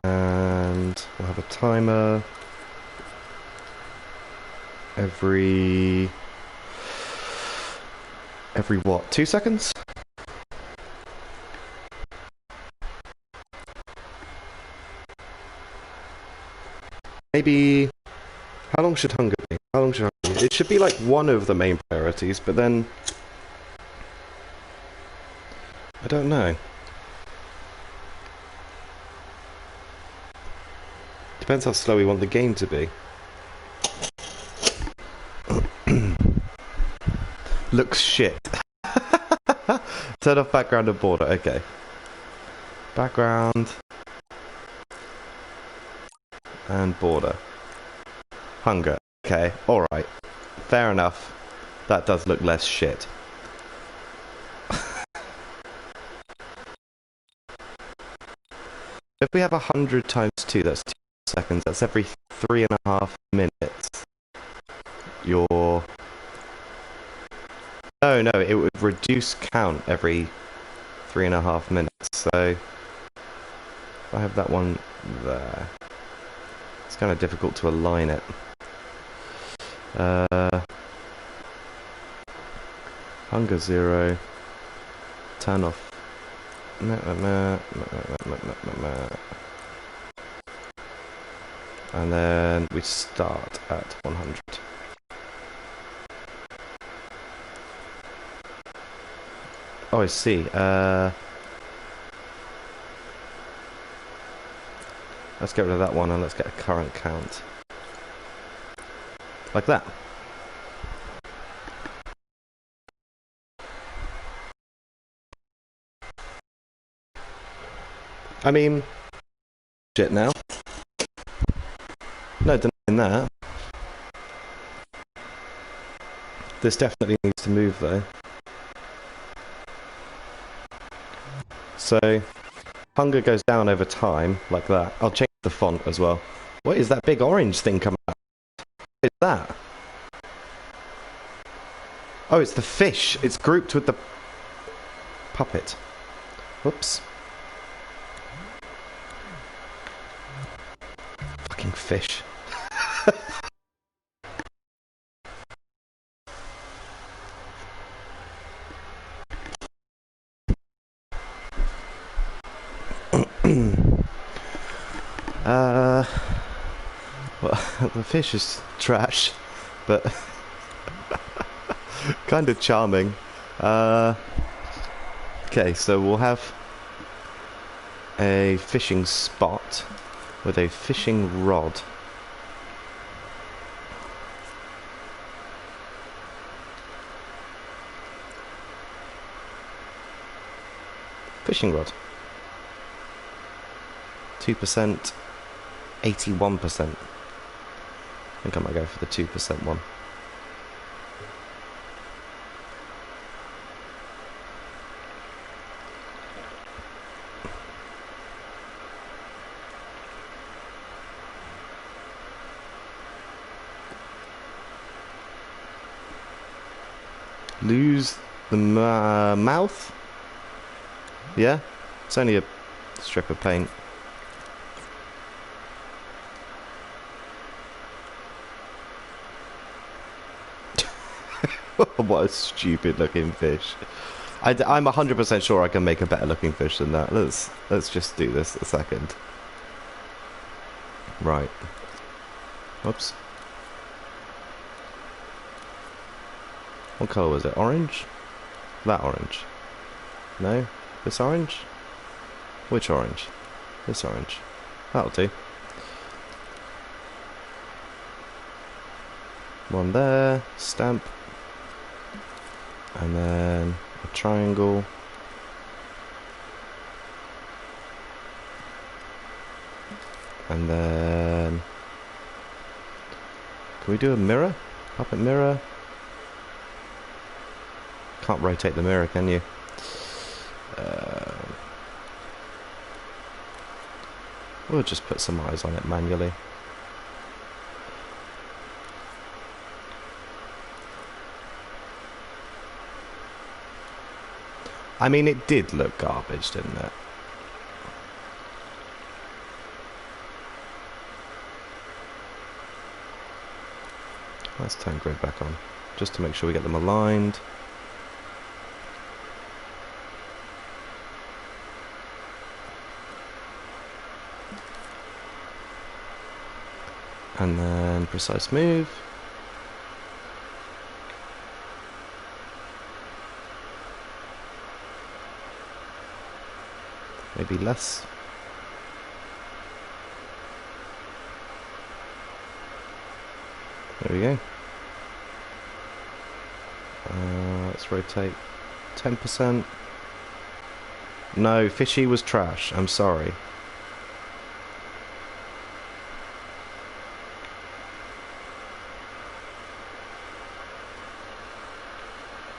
And we'll have a timer every what? 2 seconds? Maybe How long should hunger be? How long should hunger be? It should be like one of the main priorities, but then I don't know. Depends how slow we want the game to be. Looks shit. Turn off background and border. Okay. Background and border. Hunger. Okay. Alright. Fair enough. That does look less shit. If we have 100 times 2, that's 2 seconds. That's every 3.5 minutes. Your... No, it would reduce count every 3.5 minutes. So if I have that one there, it's kind of difficult to align it. Hunger 0. Turn off. And then we start at 100. Oh, I see. Let's get rid of that one and let's get a current count. Like that. I mean, shit now. No denying that. This definitely needs to move though. So, hunger goes down over time, like that. I'll change the font as well. What is that big orange thing coming out? What is that? Oh, it's the fish. It's grouped with the puppet. Whoops. Fucking fish. Well, the fish is trash, but kind of charming. Okay, so we'll have a fishing spot with a fishing rod. Fishing rod. 2%, 81%. I think I might go for the 2% one. Lose the mouth? Yeah? It's only a strip of paint. What a stupid looking fish. I'm 100% sure I can make a better looking fish than that. Let's just do this a second. Right. Whoops. What colour was it? Orange? That orange. No? This orange? Which orange? This orange. That'll do. One there. Stamp. And then a triangle. And then... Can we do a mirror? Puppet mirror? Can't rotate the mirror, can you? We'll just put some eyes on it manually. I mean, it did look garbage, didn't it? Let's turn grid back on, just to make sure we get them aligned. And then precise move. Maybe less. There we go. Let's rotate 10%. No, fishy was trash. I'm sorry.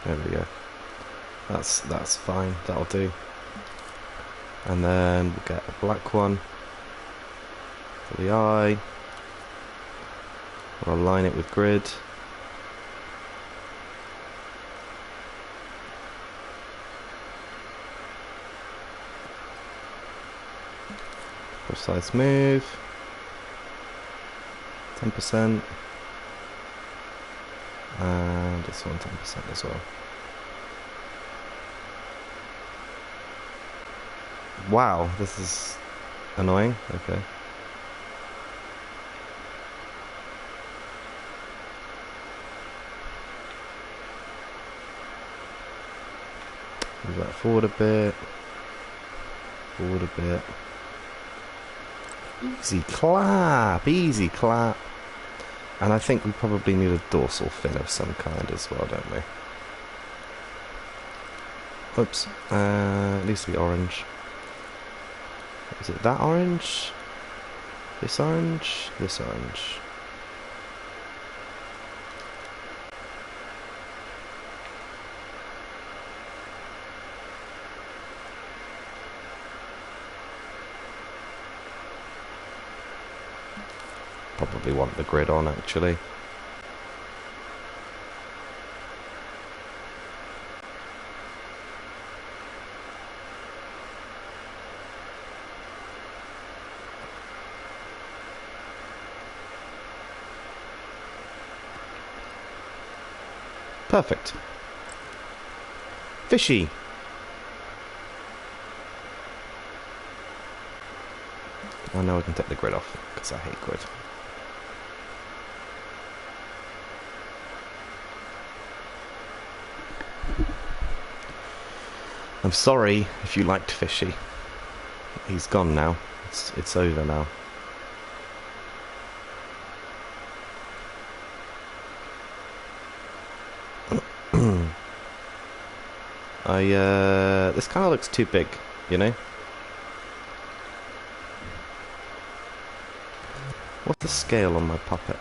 There we go. That's fine. That'll do. And then we'll get a black one for the eye. We'll align it with grid. Precise move. 10%. And this one 10% as well. Wow, this is annoying. Okay. Move that forward a bit. Forward a bit. Easy clap, easy clap. And I think we probably need a dorsal fin of some kind as well, don't we? Oops. It needs to be orange. Is it that orange? This orange? This orange. Probably want the grid on, actually. Perfect. Fishy. I know I can take the grid off, because I hate grid. I'm sorry if you liked Fishy. He's gone now. It's over now. This kind of looks too big, you know? What's the scale on my puppet?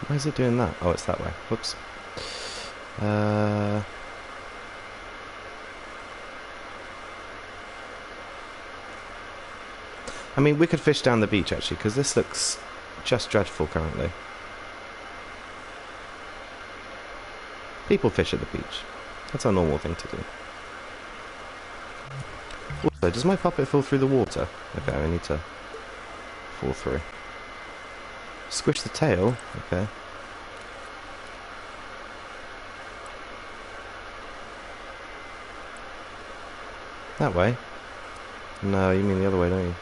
Why is it doing that? Oh, it's that way. Whoops. I mean, we could fish down the beach, actually, because this looks just dreadful currently. People fish at the beach. That's a normal thing to do. Also, does my puppet fall through the water? Okay, I need to fall through. Squish the tail? Okay. That way? No, you mean the other way, don't you?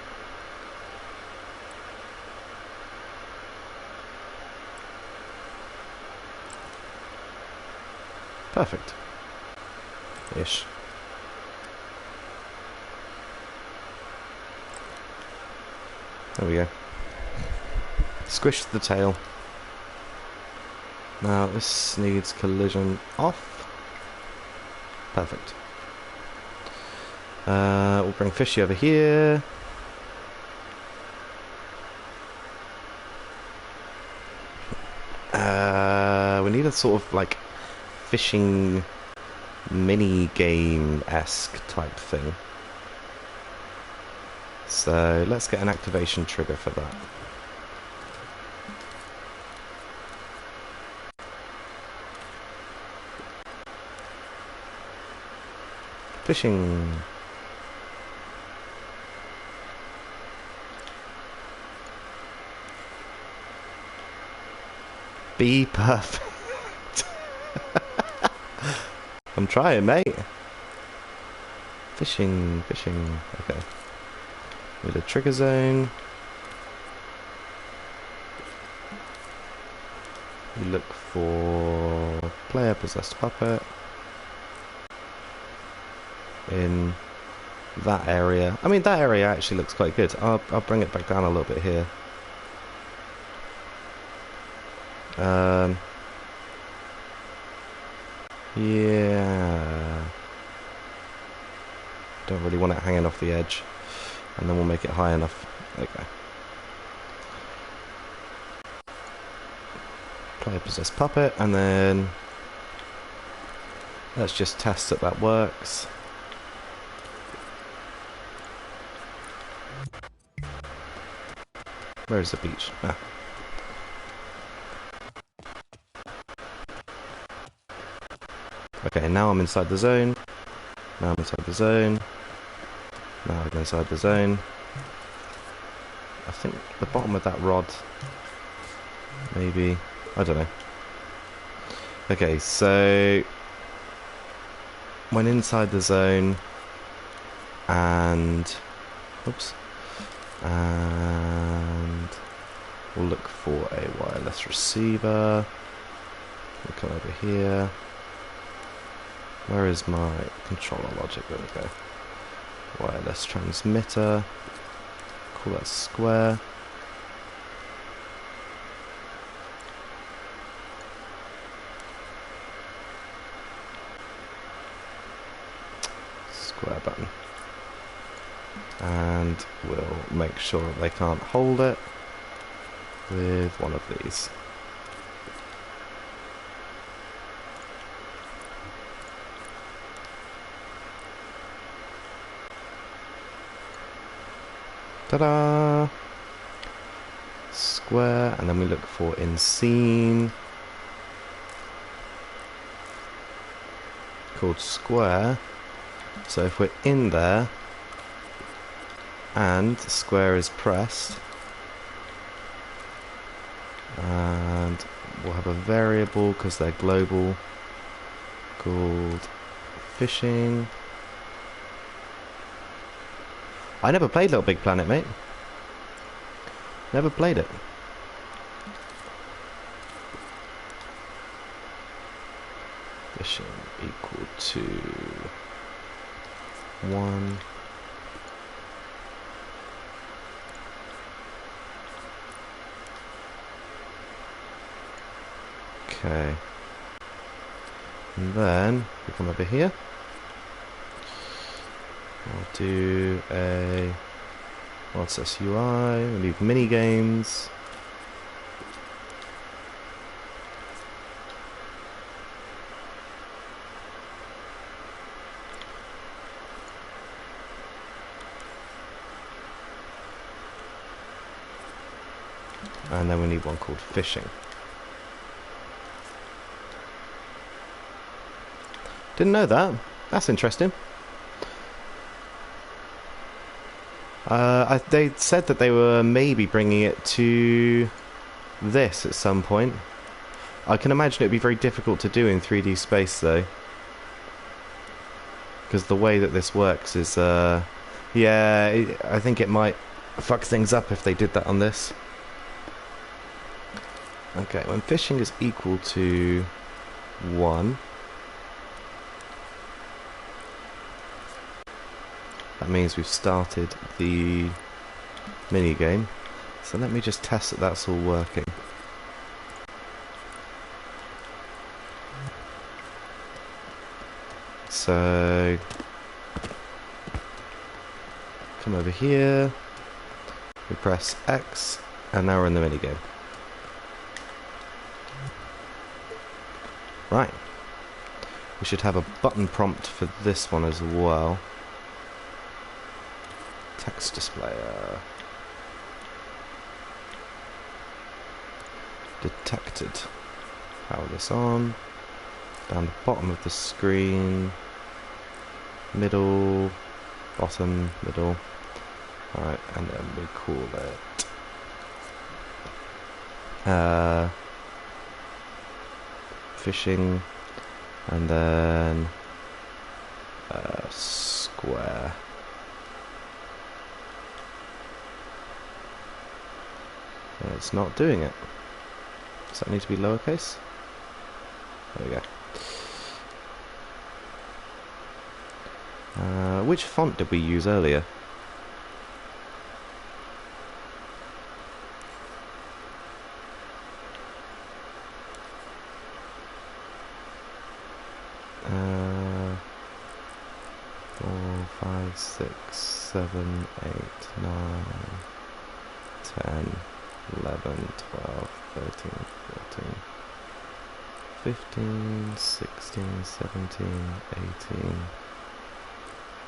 Perfect. Ish. There we go. Squish the tail. Now this needs collision off. Perfect. We'll bring Fishy over here. We need a sort of like fishing mini game-esque type thing. So let's get an activation trigger for that. Fishing. Be perfect. I'm trying, mate. Fishing, fishing. Okay. With a trigger zone. We look for player possessed puppet in that area. I mean, that area actually looks quite good. I'll bring it back down a little bit here. Yeah. Don't really want it hanging off the edge. And then we'll make it high enough. Okay. Player possessed puppet, and then let's just test that that works. Where is the beach? Ah. Okay, now I'm inside the zone. Now I'm inside the zone. Now I'm inside the zone. I think the bottom of that rod, maybe, I don't know. Okay, so when inside the zone, and oops, and we'll look for a wireless receiver. We'll come over here. Where is my controller logic? There we go. Wireless transmitter. Call that square. Square button. And we'll make sure that they can't hold it with one of these. Ta-da! Square, and then we look for in scene. Called square. So if we're in there, and square is pressed, and we'll have a variable because they're global called fishing. I never played Little Big Planet, mate. Never played it. Fishing equal to 1. Okay. And then we come over here. I'll do a, what's this, UI, we'll leave mini games. And then we need one called fishing. Didn't know that. That's interesting. They said that they were maybe bringing it to this at some point. I can imagine it'd be very difficult to do in 3D space though, because the way that this works is, yeah, I think it might fuck things up if they did that on this. Okay, when fishing is equal to 1, that means we've started the mini game. So let me just test that that's all working. So come over here, we press X, and now we're in the mini game. Right. We should have a button prompt for this one as well. Text displayer. Detected. Power this on. Down the bottom of the screen. Middle. Bottom. Middle. Alright, and then we call it fishing, and then square. It's not doing it. Does that need to be lowercase? There we go. Which font did we use earlier? Four, 5, 6, 7, 8, 9, 10, 11, 12, 13, 14, 15, 16, 17, 18,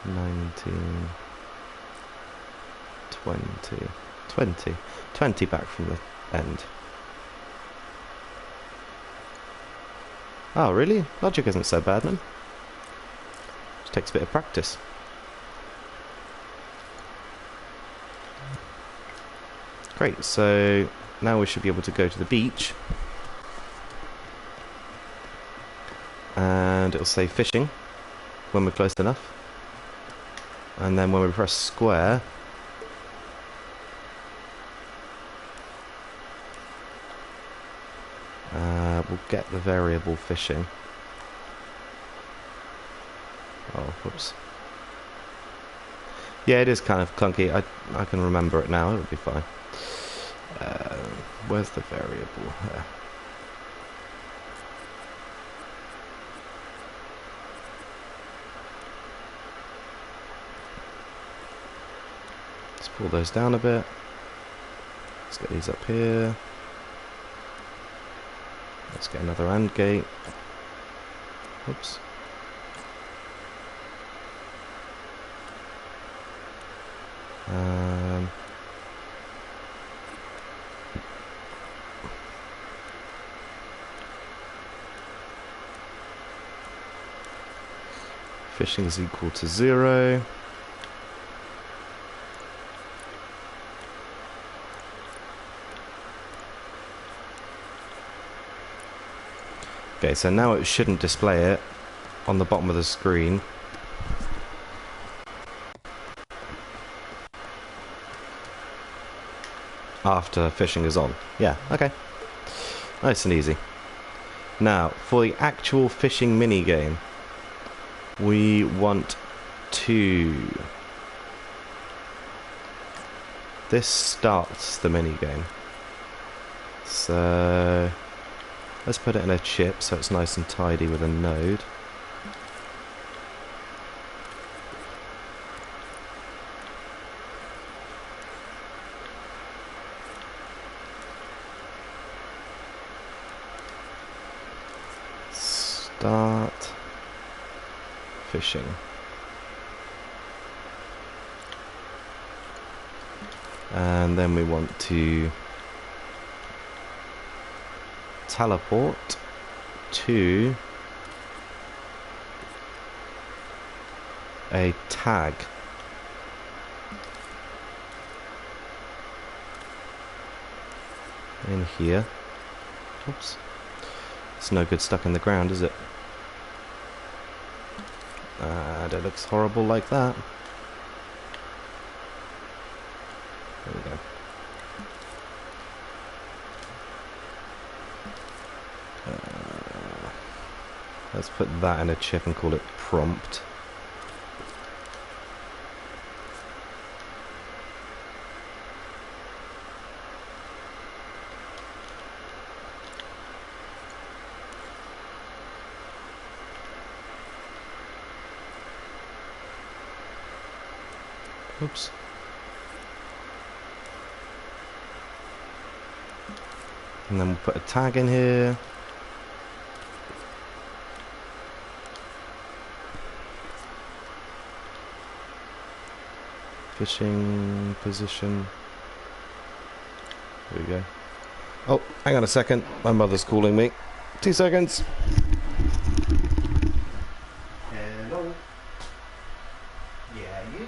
19, 20 back from the end. Oh, really? Logic isn't so bad, man. Just takes a bit of practice. Great, so now we should be able to go to the beach. And it'll say fishing when we're close enough. And then when we press square, we'll get the variable fishing. Oh, whoops. Yeah, it is kind of clunky. I can remember it now. It'll be fine. Where's the variable? There. Let's pull those down a bit. Let's get these up here. Let's get another AND gate. Oops. Fishing is equal to 0. Okay, so now it shouldn't display it on the bottom of the screen. After fishing is on. Yeah, okay. Nice and easy. Now, for the actual fishing mini game, we want to... This starts the mini game. So... let's put it in a chip so it's nice and tidy with a node. Start fishing. And then we want to teleport to a tag. In here. Oops. It's no good stuck in the ground, is it? And it looks horrible like that. There we go. Let's put that in a chip and call it prompt. Oops. And then we'll put a tag in here. Fishing position. There we go. Oh, hang on a second. My mother's calling me. 2 seconds. Hello. Yeah, you?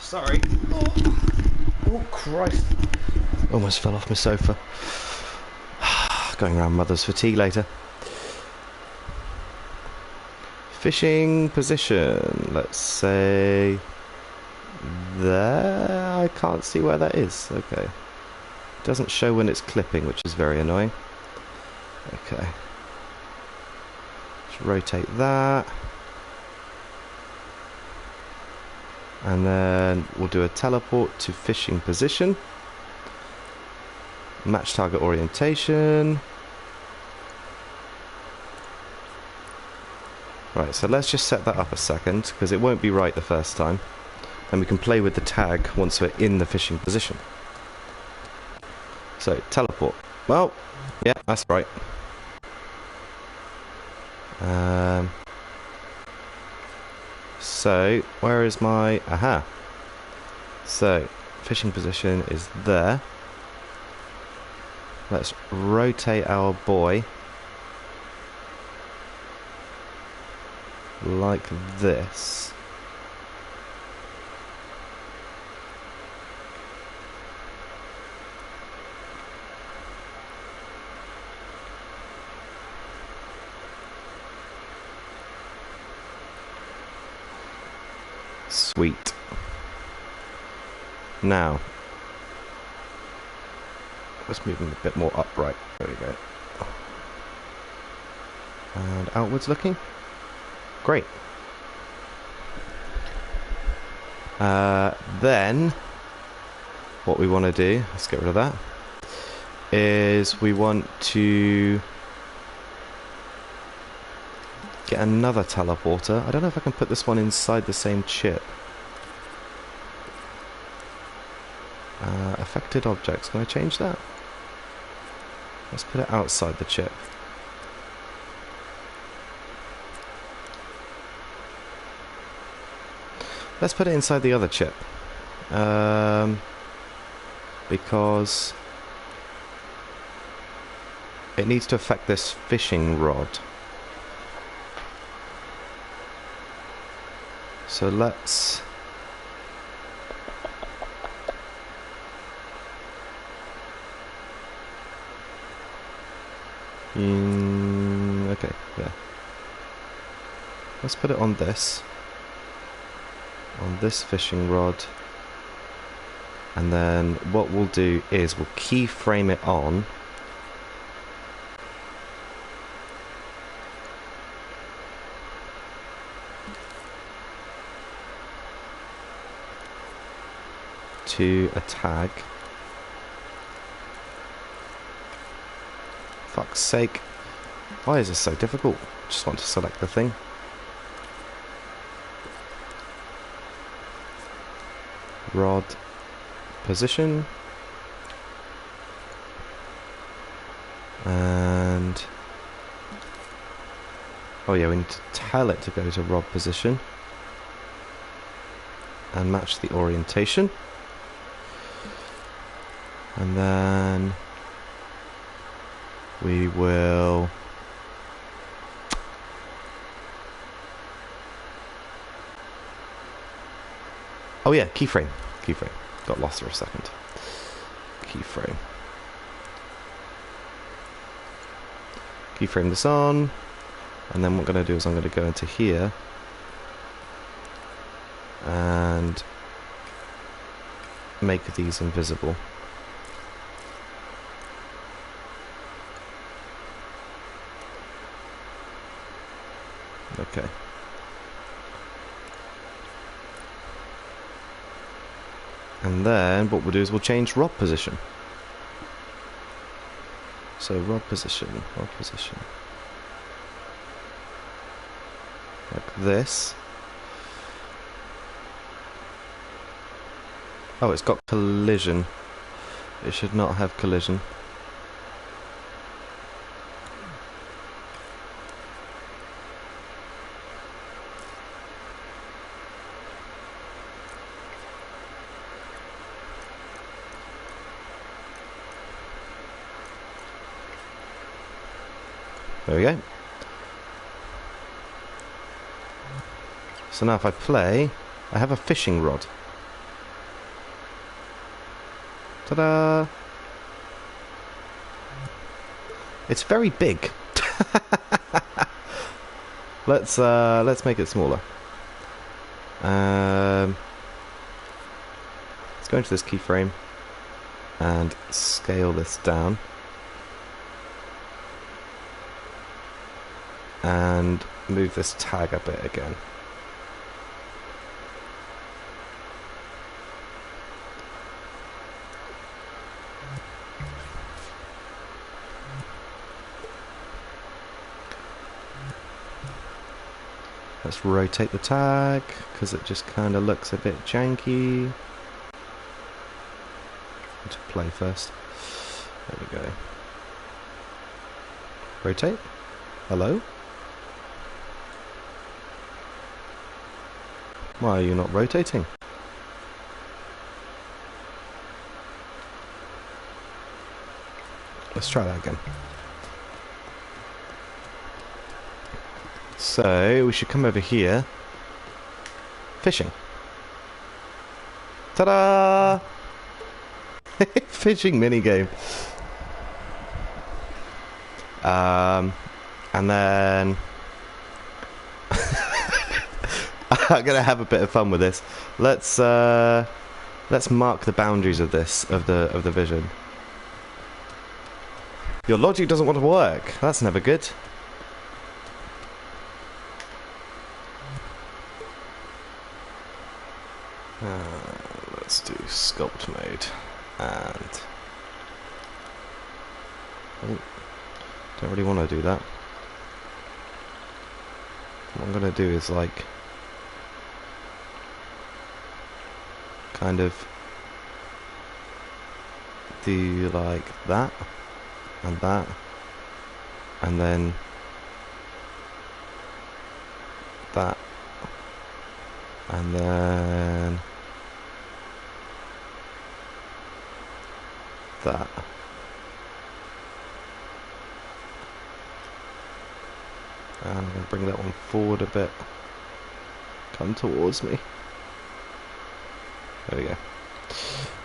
Sorry. Oh, Christ. Almost fell off my sofa. Going around Mother's for tea later. Fishing position. Let's say... there? I can't see where that is. Okay. It doesn't show when it's clipping, which is very annoying. Okay. Let's rotate that. And then we'll do a teleport to fishing position. Match target orientation. Right, so let's just set that up a second, because it won't be right the first time. And we can play with the tag once we're in the fishing position. So, teleport. Well, yeah, that's right. So, where is my... aha. So, fishing position is there. Let's rotate our boy. Like this. Sweet. Now, let's move him a bit more upright. There we go. And outwards looking. Great. Then, what we want to do, let's get rid of that, is we want to get another teleporter. I don't know if I can put this one inside the same chip. Affected objects, can I change that? Let's put it outside the chip. Let's put it inside the other chip. Because it needs to affect this fishing rod. So let's... okay, yeah. Let's put it on this. On this fishing rod. And then what we'll do is we'll keyframe it on. To a tag. Fuck's sake. Why is this so difficult? Just want to select the thing. Rod position. And oh yeah, we need to tell it to go to rod position. And match the orientation. And then we will oh yeah, keyframe. Keyframe. Got lost for a second. Keyframe. Keyframe this on. And then what I'm going to do is I'm going to go into here. And make these invisible. Okay. And then what we'll do is we'll change rod position. So rod position. Like this. Oh, it's got collision. It should not have collision. There we go. So now if I play, I have a fishing rod. Ta-da! It's very big. Let's make it smaller. Let's go into this keyframe and scale this down. And move this tag a bit again. Let's rotate the tag because it just kind of looks a bit janky. To play first. There we go. Rotate. Hello? Why are you not rotating? Let's try that again. So, we should come over here. Fishing. Ta-da! Fishing minigame. And then... I'm gonna have a bit of fun with this. Let's mark the boundaries of this, of the vision. Your logic doesn't want to work. That's never good. Let's do sculpt mode and don't really want to do that. What I'm gonna do is like kind of do like that and that and then that and then that. And I'm going to bring that one forward a bit. Come towards me. There we go.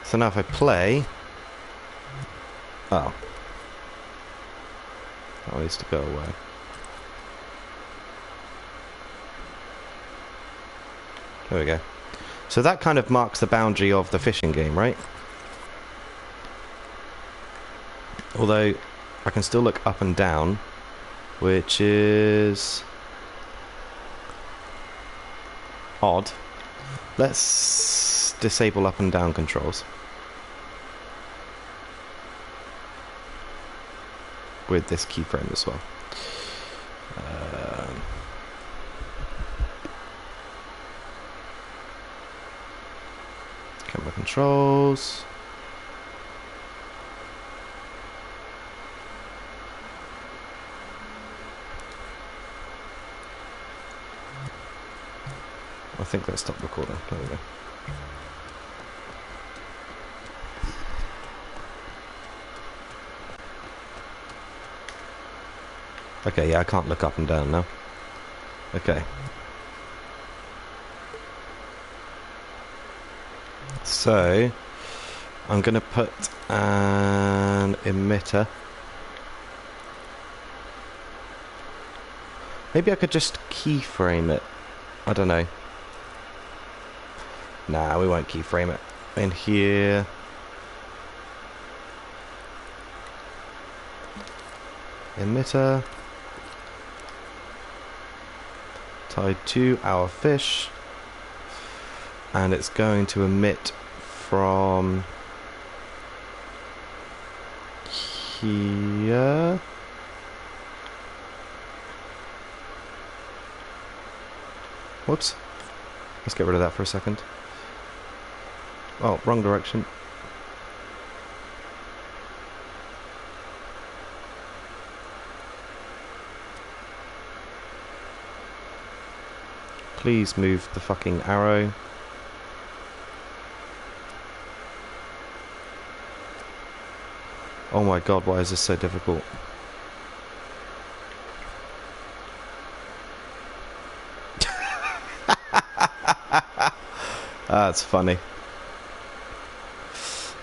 So now if I play... Oh. That needs to go away. There we go. So that kind of marks the boundary of the fishing game, right? Although I can still look up and down, which is odd. Let's disable up and down controls with this keyframe as well. Camera controls. I think that stopped recording. There we go. Okay, yeah, I can't look up and down now. Okay. So, I'm going to put an emitter. Maybe I could just keyframe it. I don't know. Nah, we won't keyframe it. In here. Emitter. Tied to our fish. And it's going to emit from here. Whoops. Let's get rid of that for a second. Oh, wrong direction. Please move the fucking arrow. Oh my god, why is this so difficult? That's funny.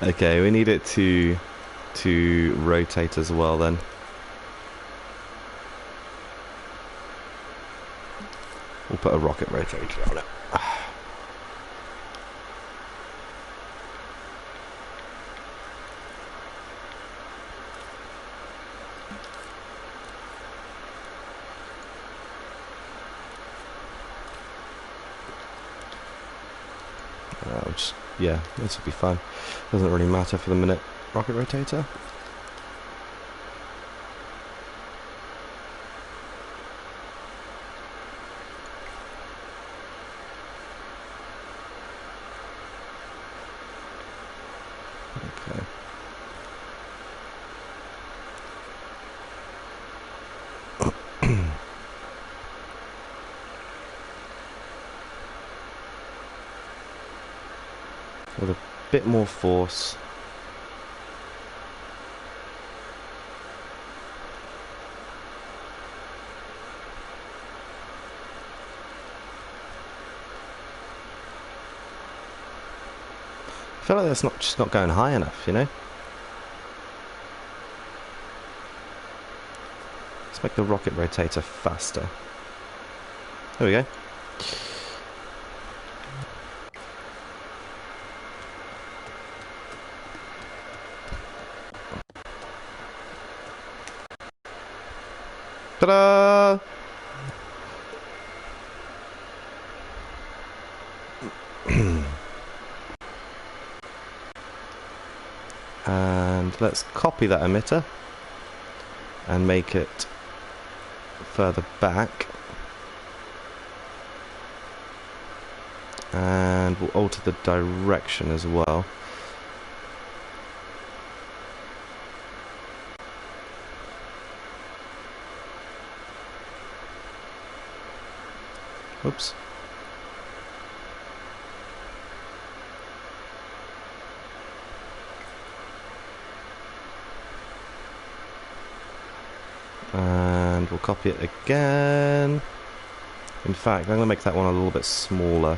Okay, we need it to rotate as well then. We'll put a rocket rotator on it. Yeah, this will be fun. Doesn't really matter for the minute. Rocket rotator. Okay. With a bit more force. I feel like that's just not going high enough, you know? Let's make the rocket rotator faster. There we go. Ta-da! And let's copy that emitter and make it further back. And we'll alter the direction as well. Oops. And we'll copy it again. In fact, I'm going to make that one a little bit smaller,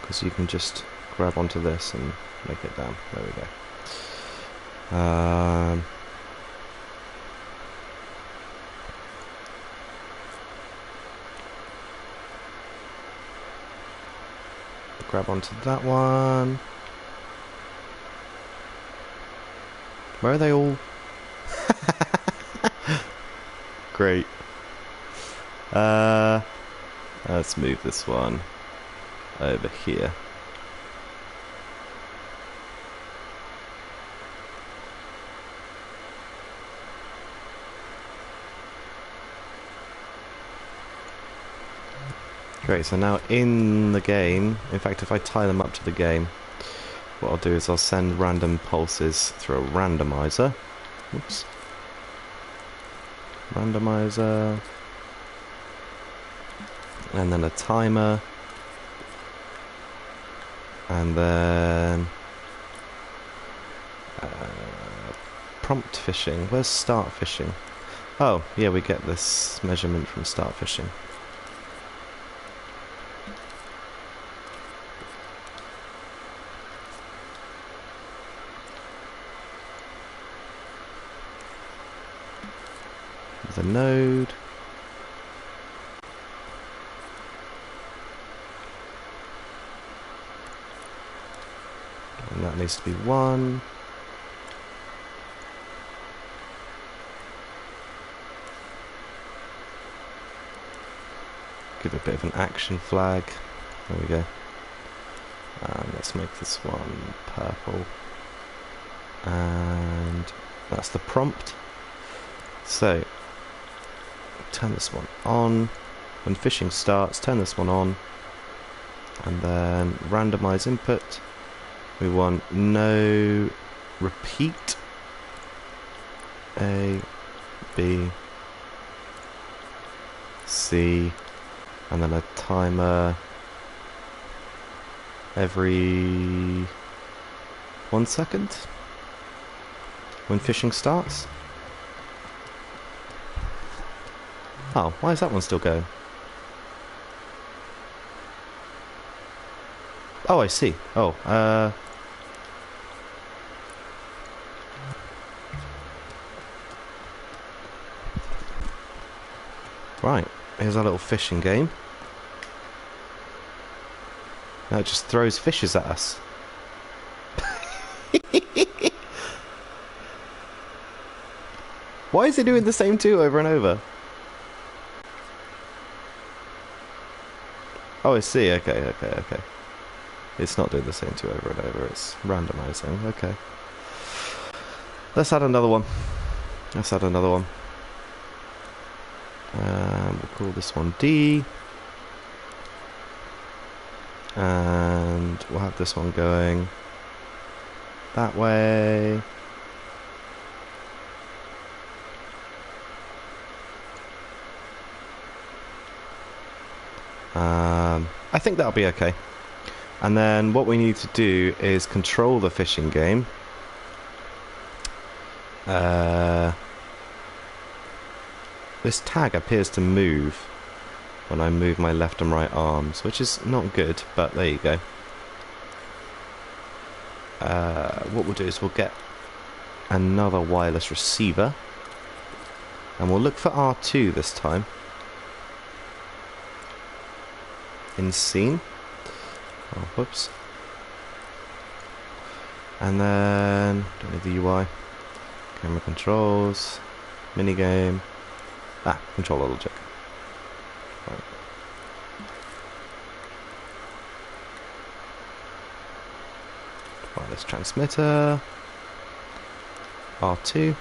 because you can just grab onto this and make it down. There we go. Grab onto that one. Where are they all? Great. Let's move this one over here. Great, so now in the game, in fact if I tie them up to the game, what I'll do is I'll send random pulses through a randomizer. Oops. Randomizer. And then a timer. And then prompt fishing. Where's start fishing? Oh, yeah, we get this measurement from start fishing. The node. And that needs to be 1. Give it a bit of an action flag. There we go. And let's make this one purple. And that's the prompt. So turn this one on. When fishing starts, turn this one on. And then randomize input. We want no repeat. A, B, C, and then a timer every 1 second when fishing starts. Oh, why is that one still going? Oh, I see. Oh, Right, here's our little fishing game. Now it just throws fishes at us. Why is it doing the same two over and over? Oh, I see. Okay. It's not doing the same two over and over. It's randomizing. Okay. Let's add another one. We'll call this one D. And we'll have this one going that way. I think that'll be okay. And then what we need to do is control the fishing game. This tag appears to move when I move my left and right arms, which is not good, but there you go. What we'll do is we'll get another wireless receiver, and we'll look for R2 this time. In scene. Oh, whoops. And then don't need the UI. Camera controls. Minigame. Controller logic. Right. Wireless transmitter. R2.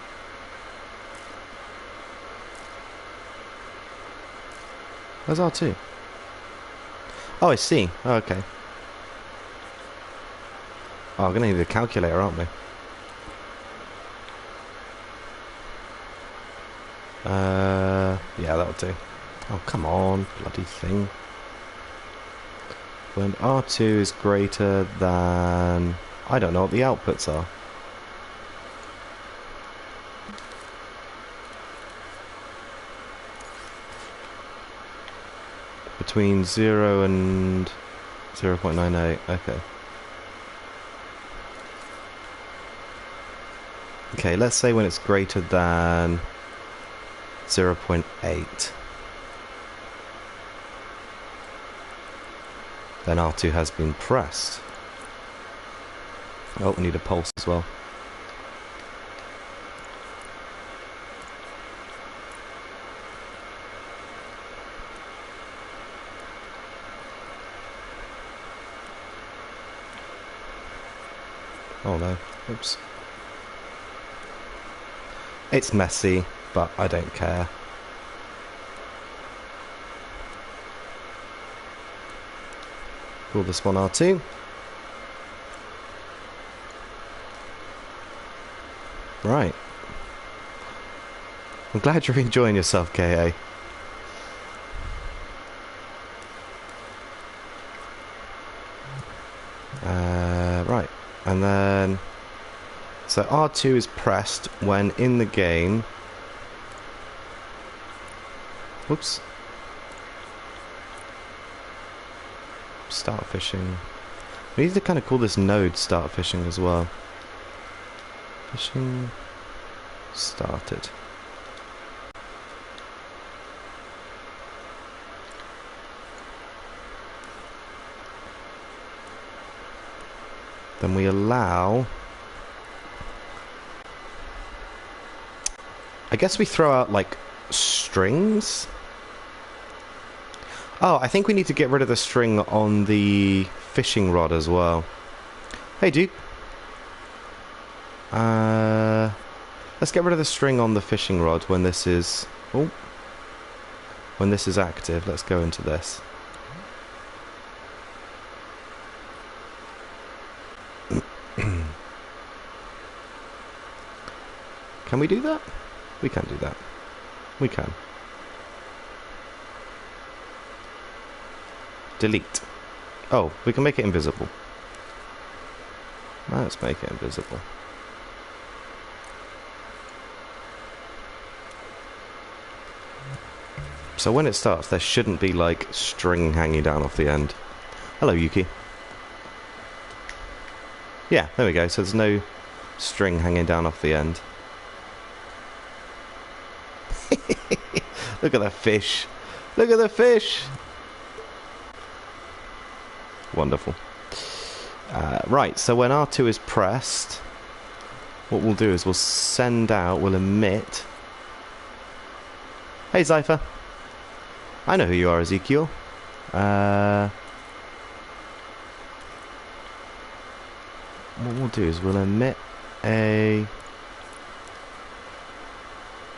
Where's R2? Oh, I see. Oh, okay. Oh, we're going to need a calculator, aren't we? Yeah, that'll do. Oh, come on, bloody thing. When R2 is greater than... I don't know what the outputs are. Between 0 and 0.98, okay. Okay, let's say when it's greater than 0.8. Then R2 has been pressed. Oh, we need a pulse as well. Oh no, oops. It's messy, but I don't care. Call this one R2. Right. I'm glad you're enjoying yourself, KA. Right. And then... So R2 is pressed when in the game... Whoops. Start fishing. We need to kind of call this node start fishing as well. Fishing started. Then we allow... I guess we throw out like strings. Oh, I think we need to get rid of the string on the fishing rod as well. Hey, dude. Let's get rid of the string on the fishing rod when this is... Oh. When this is active. Let's go into this. Can we do that? We can do that. We can. Delete. Oh, we can make it invisible. Let's make it invisible. So when it starts, there shouldn't be like string hanging down off the end. Hello, Yuki. Yeah, there we go. So there's no string hanging down off the end. Look at that fish. Look at the fish. Wonderful. Right, so when R2 is pressed, what we'll do is we'll send out, we'll emit. Hey, Zypher. I know who you are, Ezekiel. What we'll do is we'll emit a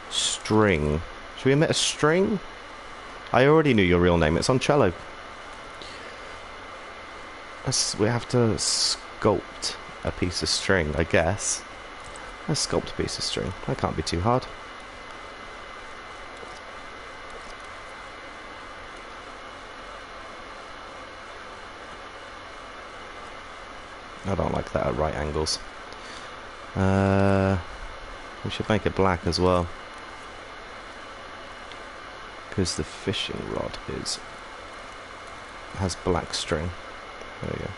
string. Should we emit a string? I already knew your real name. It's on cello. We have to sculpt a piece of string, I guess. Let's sculpt a piece of string. That can't be too hard. I don't like that at right angles. We should make it black as well, because the fishing rod has black string. There we go.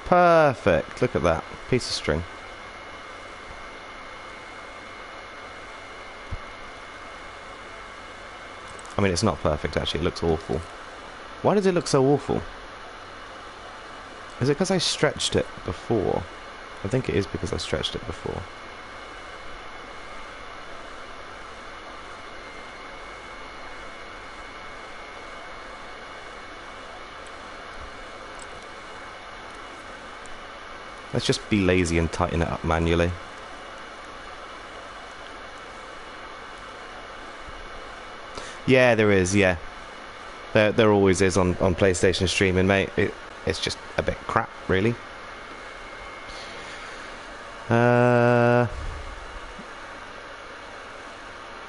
Perfect. Look at that piece of string. I mean, it's not perfect actually. It looks awful. Why does it look so awful? Is it because I stretched it before? I think it is because I stretched it before. Let's just be lazy and tighten it up manually. Yeah, there is, yeah. There always is on PlayStation streaming, mate. It's just a bit crap, really.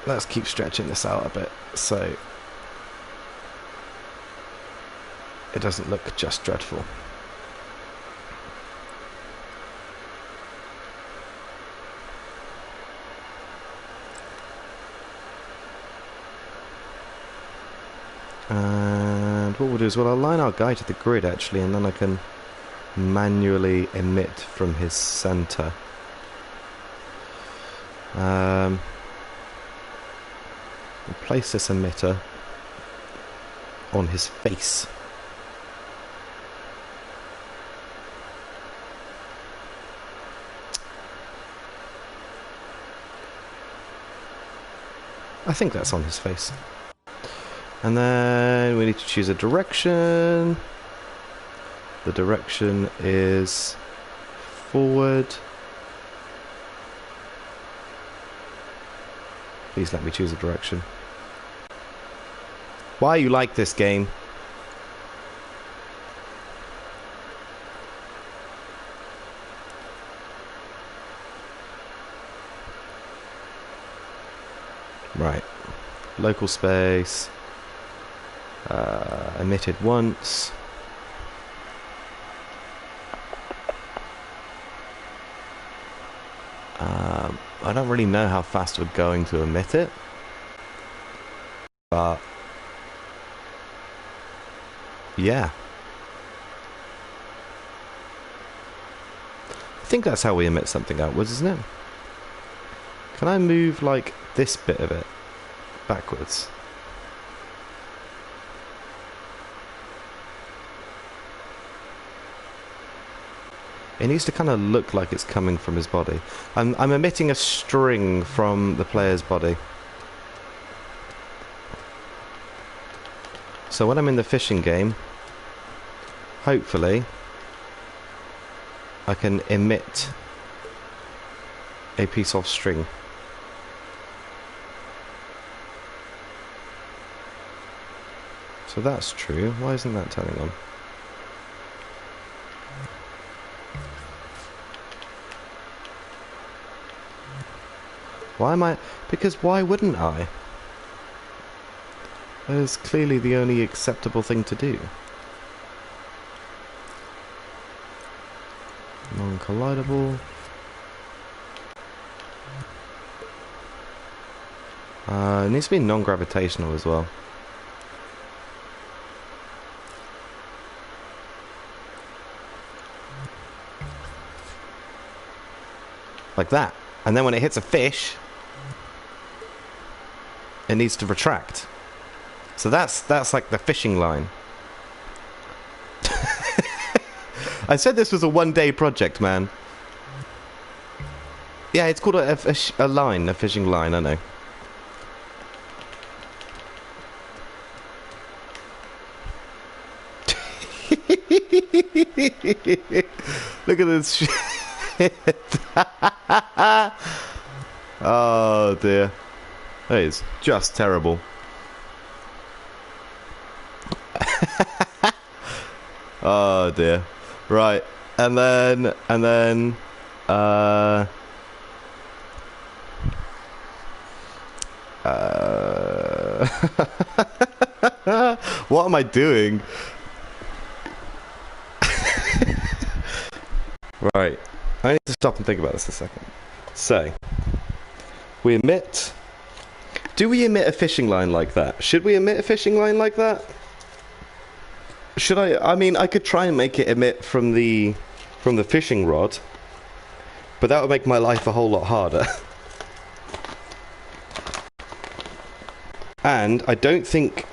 Let's keep stretching this out a bit so it doesn't look just dreadful. And what we'll do is we'll align our guy to the grid actually, and then I can manually emit from his center. We'll place this emitter on his face. I think that's on his face. And then we need to choose a direction. The direction is forward. Please let me choose a direction. Why you like this game? Right. Local space. Emitted once. I don't really know how fast we're going to emit it, but yeah, I think that's how we emit something outwards, isn't it? Can I move like this bit of it backwards? It needs to kind of look like it's coming from his body. I'm emitting a string from the player's body. So when I'm in the fishing game, hopefully, I can emit a piece of string. So that's true. Why isn't that turning on? Why am I? Because why wouldn't I? That is clearly the only acceptable thing to do. Non-collidable. It needs to be non-gravitational as well. like that. And then when it hits a fish, it needs to retract. So that's like the fishing line. I said this was a one-day project, man. Yeah, it's called a line, a fishing line, I know. Look at this shit. Oh dear. That is just terrible. Oh dear. Right. And then what am I doing? Right. I need to stop and think about this a second. So, we emit... Do we emit a fishing line like that? Should we emit a fishing line like that? Should I mean, I could try and make it emit from the fishing rod, but that would make my life a whole lot harder. And I don't think...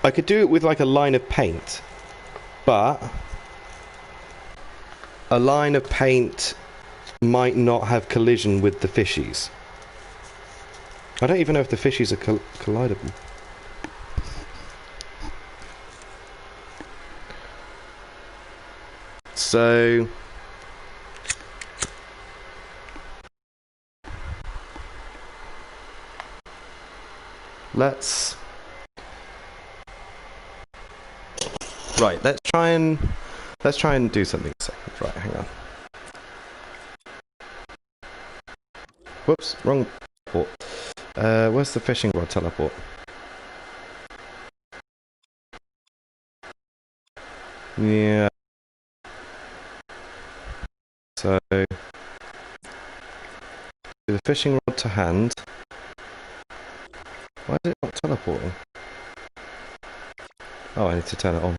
I could do it with like a line of paint, but a line of paint might not have collision with the fishies. I don't even know if the fishies are collidable. So... let's try and do something a second. Right, hang on. Whoops, wrong port. Where's the fishing rod teleport? Yeah. So do the fishing rod to hand. Why is it not teleporting? Oh, I need to turn it on.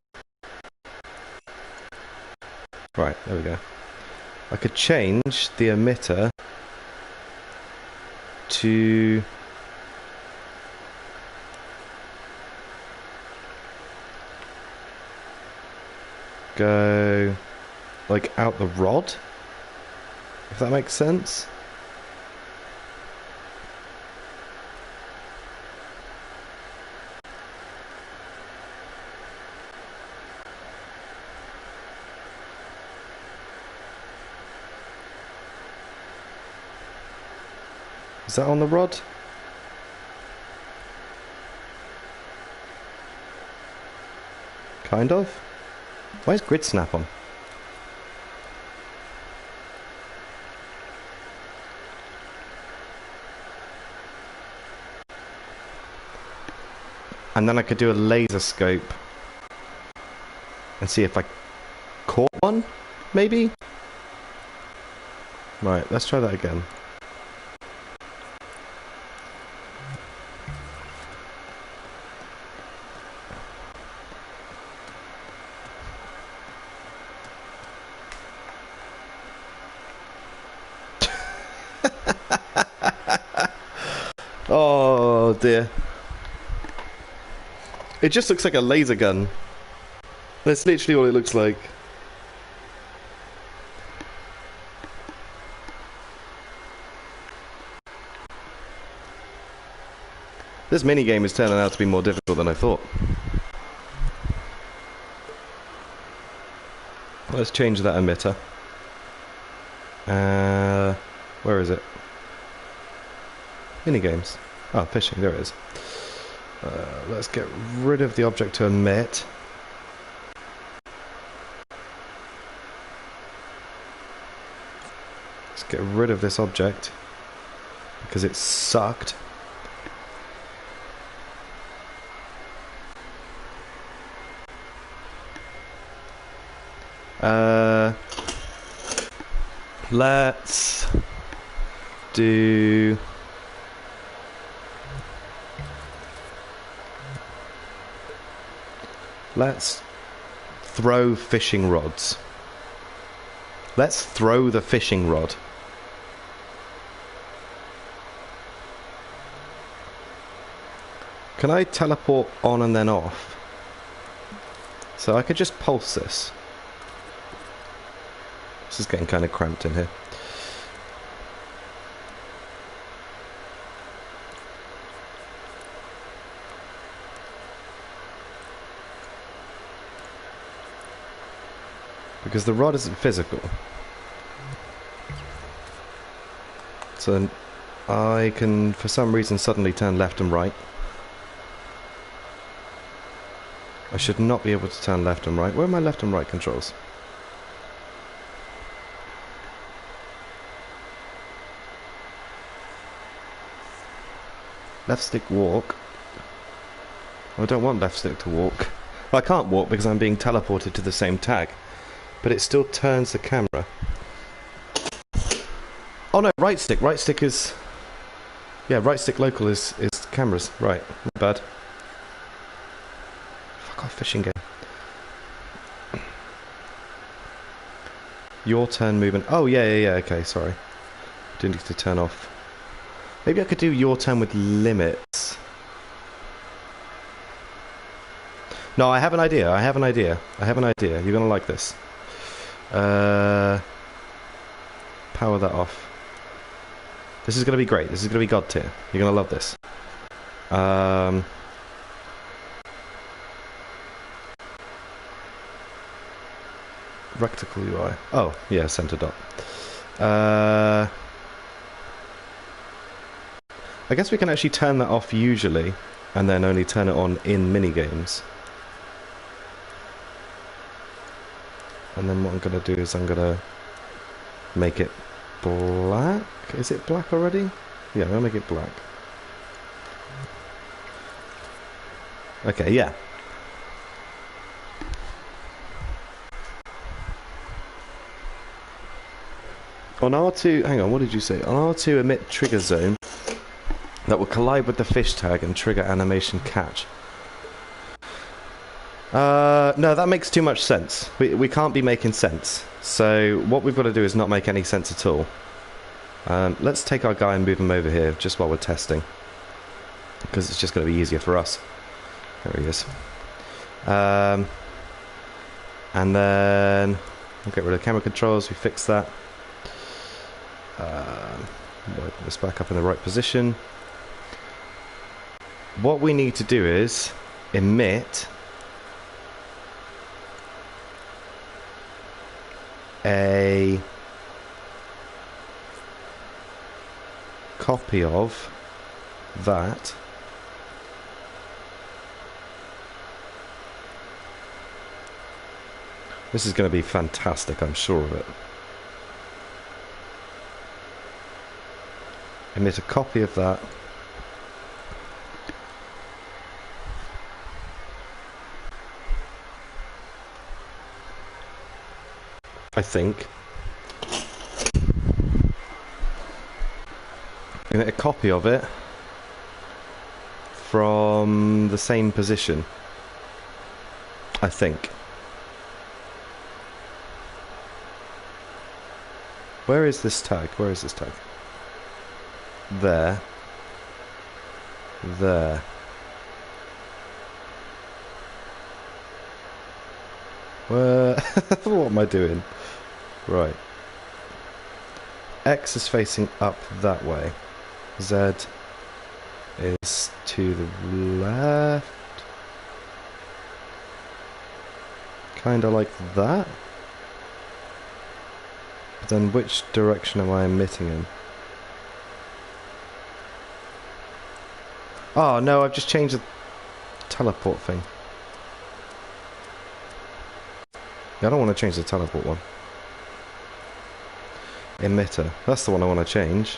Right, there we go. I could change the emitter to... go... like out the rod? If that makes sense? Is that on the rod? Kind of. Why is grid snap on? And then I could do a laser scope and see if I caught one, maybe? Right, let's try that again. Oh dear. It just looks like a laser gun. That's literally what it looks like. This minigame is turning out to be more difficult than I thought. Let's change that emitter. Where is it? Minigames. Oh, fishing, there it is. Let's get rid of the object to emit. Let's get rid of this object because it sucked. Let's do... let's throw fishing rods. Let's throw the fishing rod. Can I teleport on and then off? So I could just pulse this. This is getting kind of cramped in here. Because the rod isn't physical. So I can, for some reason, suddenly turn left and right. I should not be able to turn left and right. Where are my left and right controls? Left stick walk. I don't want left stick to walk. I can't walk because I'm being teleported to the same tag. But it still turns the camera. Oh no, right stick. Right stick is... Yeah, right stick local is cameras. Right, not bad. Fuck off, fishing game. Your turn movement. Oh, yeah, okay, sorry. Do need to turn off. Maybe I could do your turn with limits. No, I have an idea. You're gonna like this. Power that off. This is gonna be great. This is gonna be god tier. You're gonna love this. Rectical UI. Oh, yeah, center dot. I guess we can actually turn that off usually, and then only turn it on in minigames. And then what I'm going to do is I'm going to make it black. Is it black already? Yeah, I'm going to make it black. Okay, yeah. On R2, hang on, what did you say? On R2 emit trigger zone that will collide with the fish tag and trigger animation catch. No, that makes too much sense. We can't be making sense. So what we've got to do is not make any sense at all. Let's take our guy and move him over here just while we're testing. Because it's just going to be easier for us. There he is. And then we'll get rid of camera controls. We fix that. Put this back up in the right position. What we need to do is emit a copy of that this is going to be fantastic, I'm sure of it. Emit a copy of that. I think. Emit a copy of it from the same position. I think. Where is this tag? Where is this tag? There. There. Where? What am I doing? Right. X is facing up that way. Z is to the left. Kinda like that. But then which direction am I emitting in? Oh no, I've just changed the teleport thing. Yeah, I don't want to change the teleport one. Emitter. That's the one I want to change.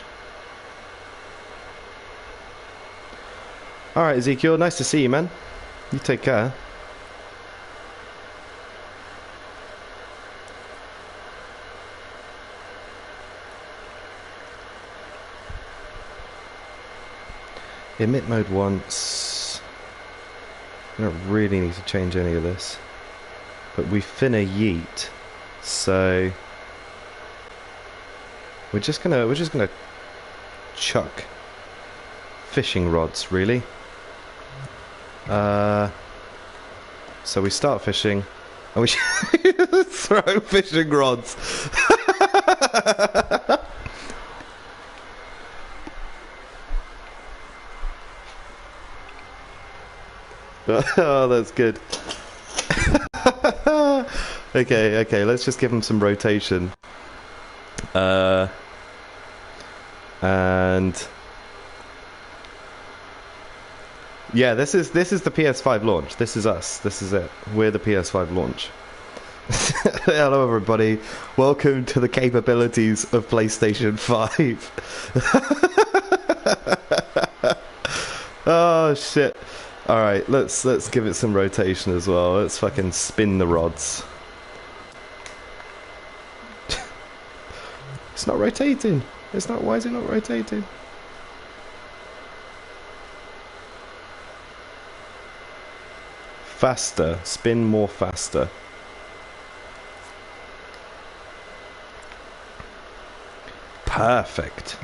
Alright, Ezekiel, nice to see you, man. You take care. Emit mode once. I don't really need to change any of this. But we finna yeet. So we're just gonna chuck fishing rods, really. So we start fishing, and we throw fishing rods. Oh, that's good. Okay, let's just give him some rotation. And yeah, this is the PS5 launch. This is us. This is it. We're the PS5 launch. Hello everybody. Welcome to the capabilities of PlayStation 5. Oh shit. Alright, let's give it some rotation as well. Let's fucking spin the rods. It's not rotating. It's not. Why is it not rotating? Faster. Spin more faster. Perfect.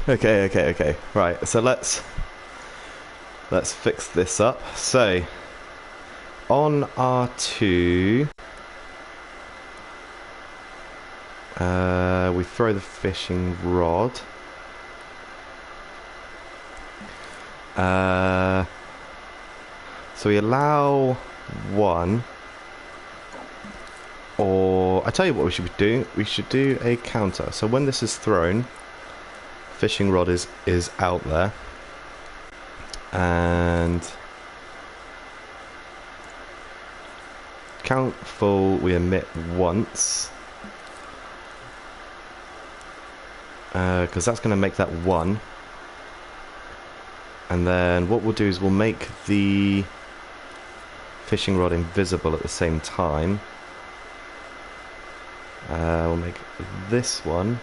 Okay. Right, so let's fix this up. So on R2, we throw the fishing rod. So we allow one, or I tell you what we should be doing. We should do a counter. So when this is thrown, fishing rod is out there, and count full. We emit once, because that's going to make that one. And then what we'll do is we'll make the fishing rod invisible at the same time. We'll make this one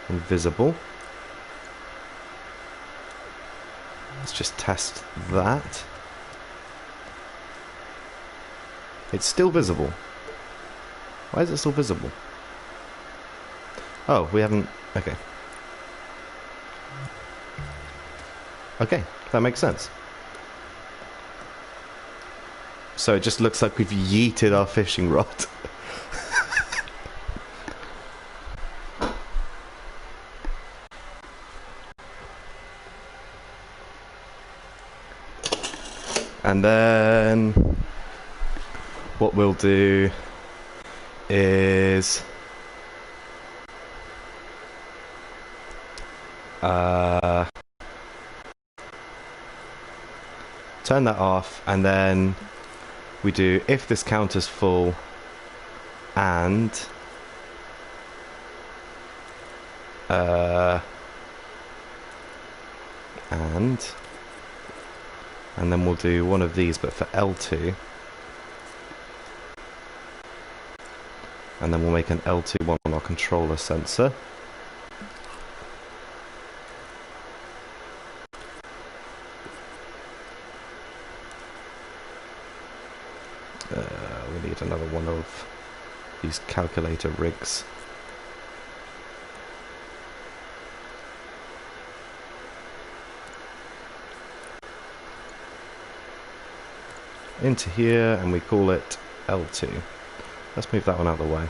invisible. Let's just test that. It's still visible. Why is it still visible? Oh, we haven't... Okay. Okay, that makes sense. So it just looks like we've yeeted our fishing rod. And then what we'll do is turn that off, and then we do if this counter's full and then we'll do one of these but for L2, and then we'll make an L2 one on our controller sensor. We need another one of these calculator rigs. Into here, and we call it L2. Let's move that one out of the way.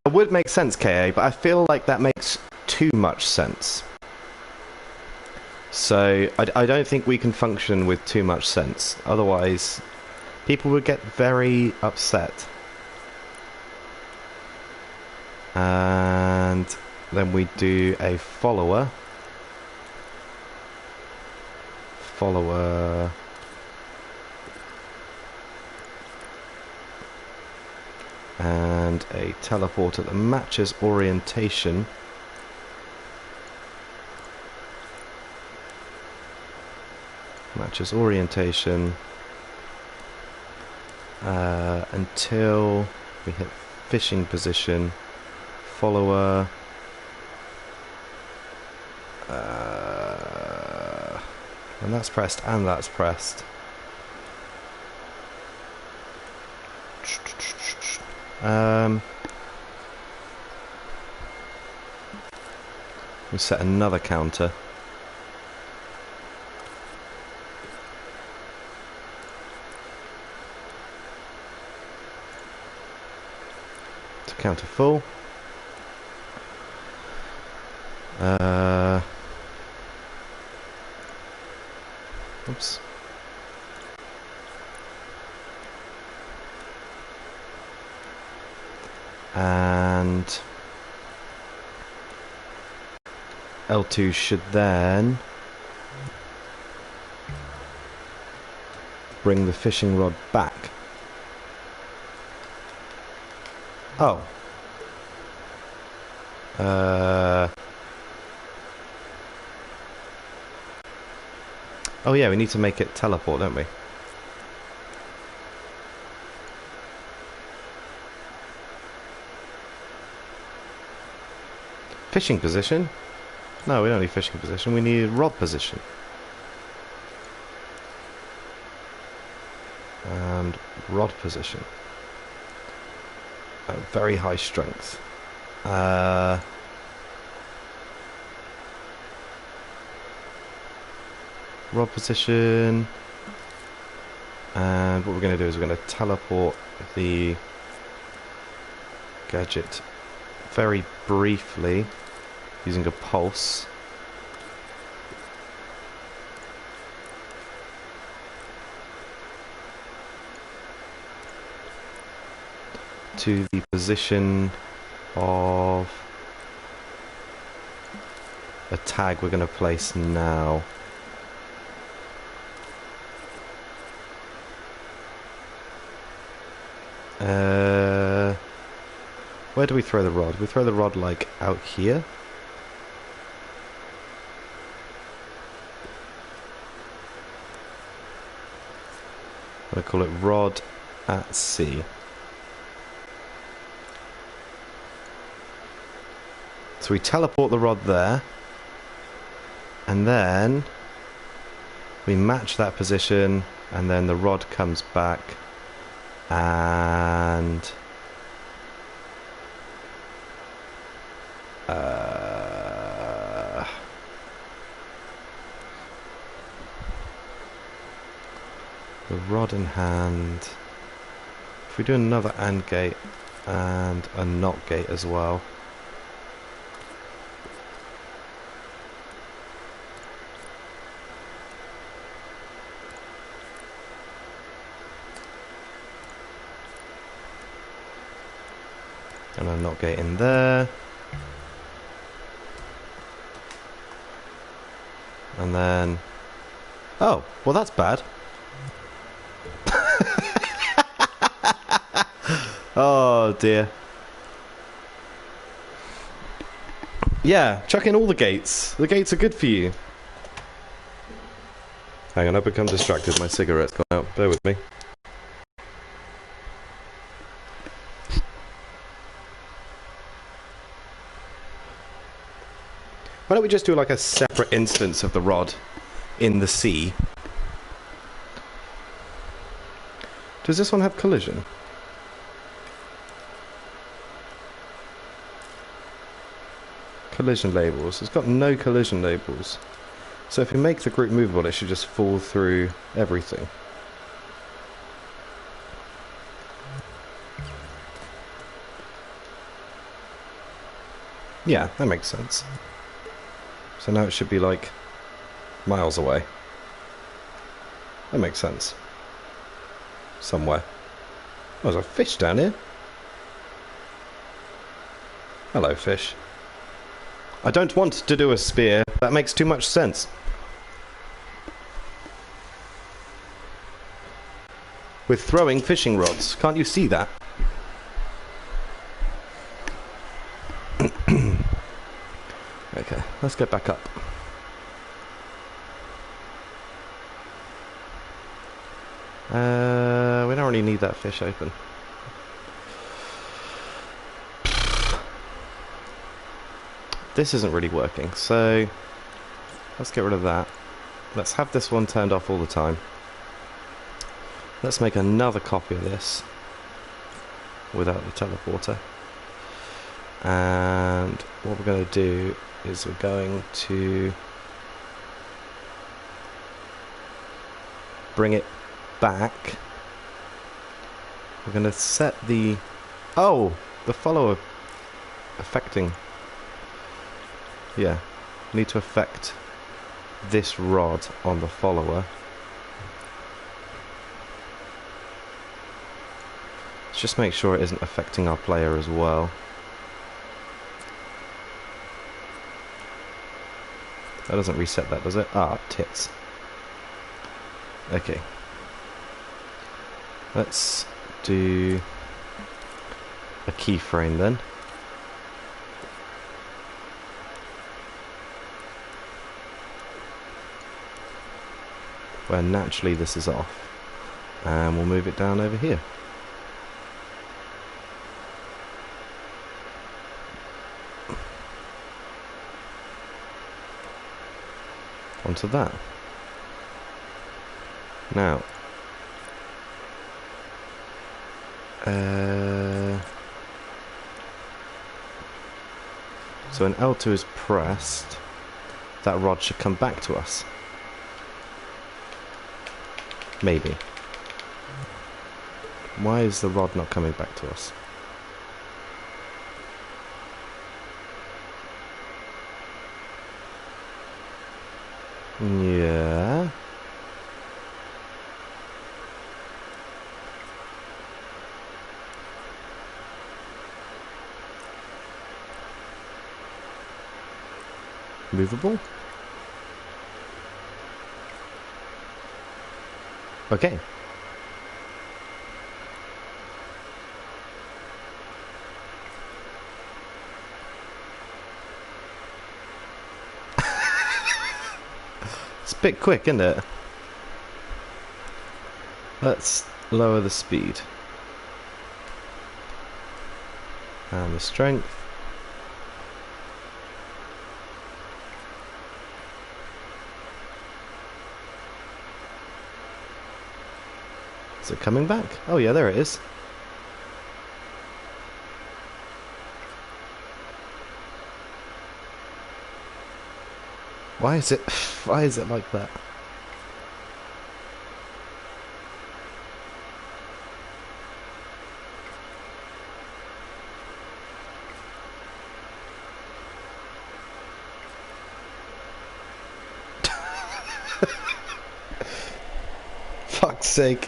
It would make sense, KA, but I feel like that makes too much sense. So I don't think we can function with too much sense. Otherwise, people would get very upset. And then we do a follower. And a teleporter that matches orientation. Matches orientation until we hit fishing position. Follower. And that's pressed, and that's pressed. We set another counter. To counter full. Oops. And L2 should then bring the fishing rod back. Oh. Oh yeah, we need to make it teleport, don't we? Fishing position? No, we don't need fishing position. We need rod position. And rod position. Very high strength. Rod position. And what we're going to do is we're going to teleport the gadget very briefly using a pulse. To the position of a tag we're going to place now. Where do we throw the rod? We throw the rod like out here. I'm going to call it rod at sea. So we teleport the rod there, and then we match that position, and then the rod comes back, and the rod in hand. If we do another AND gate and a NOT gate as well. And a NOT gate in there. And then... oh, well that's bad. Oh dear. Yeah, chuck in all the gates. The gates are good for you. Hang on, I've become distracted. My cigarette's gone out. Bear with me. Why don't we just do like a separate instance of the rod in the sea? Does this one have collision? Collision labels. It's got no collision labels. So if we make the group movable, it should just fall through everything. Yeah, that makes sense. So now it should be like miles away. That makes sense. Somewhere. Oh, there's a fish down here. Hello, fish. I don't want to do a spear. That makes too much sense. With throwing fishing rods. Can't you see that? let's get back up. We don't really need that fish open. This isn't really working, so let's get rid of that. Let's have this one turned off all the time. Let's make another copy of this without the teleporter. And what we're going to do is we're going to bring it back. We're going to set the... Oh! The follower affecting... Yeah. We need to affect this rod on the follower. Let's just make sure it isn't affecting our player as well. That doesn't reset that, does it? Ah, tits. Okay. Let's do a keyframe then. Where naturally this is off. And we'll move it down over here. Onto that. Now, so when L2 is pressed, that rod should come back to us. Maybe. Why is the rod not coming back to us? Yeah. Movable? Okay. It's a bit quick, isn't it? Let's lower the speed. And the strength. Is it coming back? Oh yeah, there it is. Why is it like that? Fuck's sake.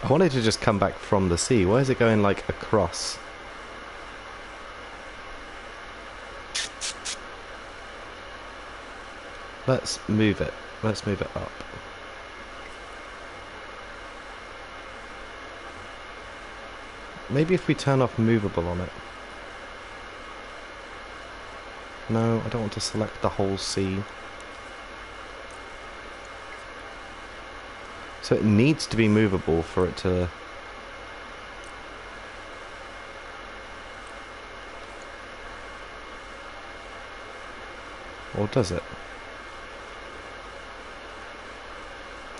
I wanted to just come back from the sea. Why is it going like across? Let's move it. Let's move it up. Maybe if we turn off movable on it. No, I don't want to select the whole sea. So it needs to be movable for it to... Or does it?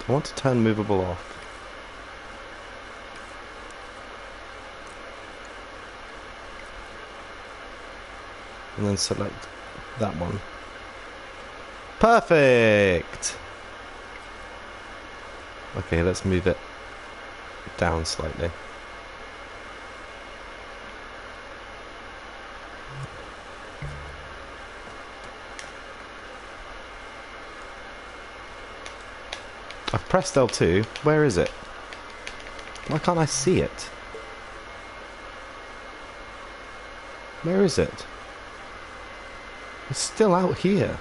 I want to turn movable off. And then select that one. Perfect! Okay, let's move it down slightly. I've pressed L2. Where is it? Why can't I see it? Where is it? It's still out here.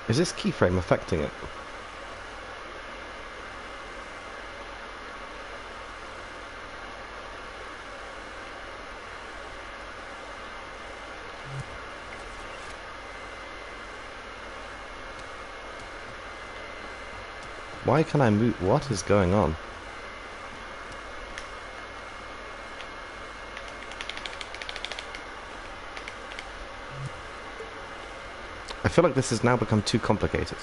Is this keyframe affecting it? Why can I move? What is going on? I feel like this has now become too complicated.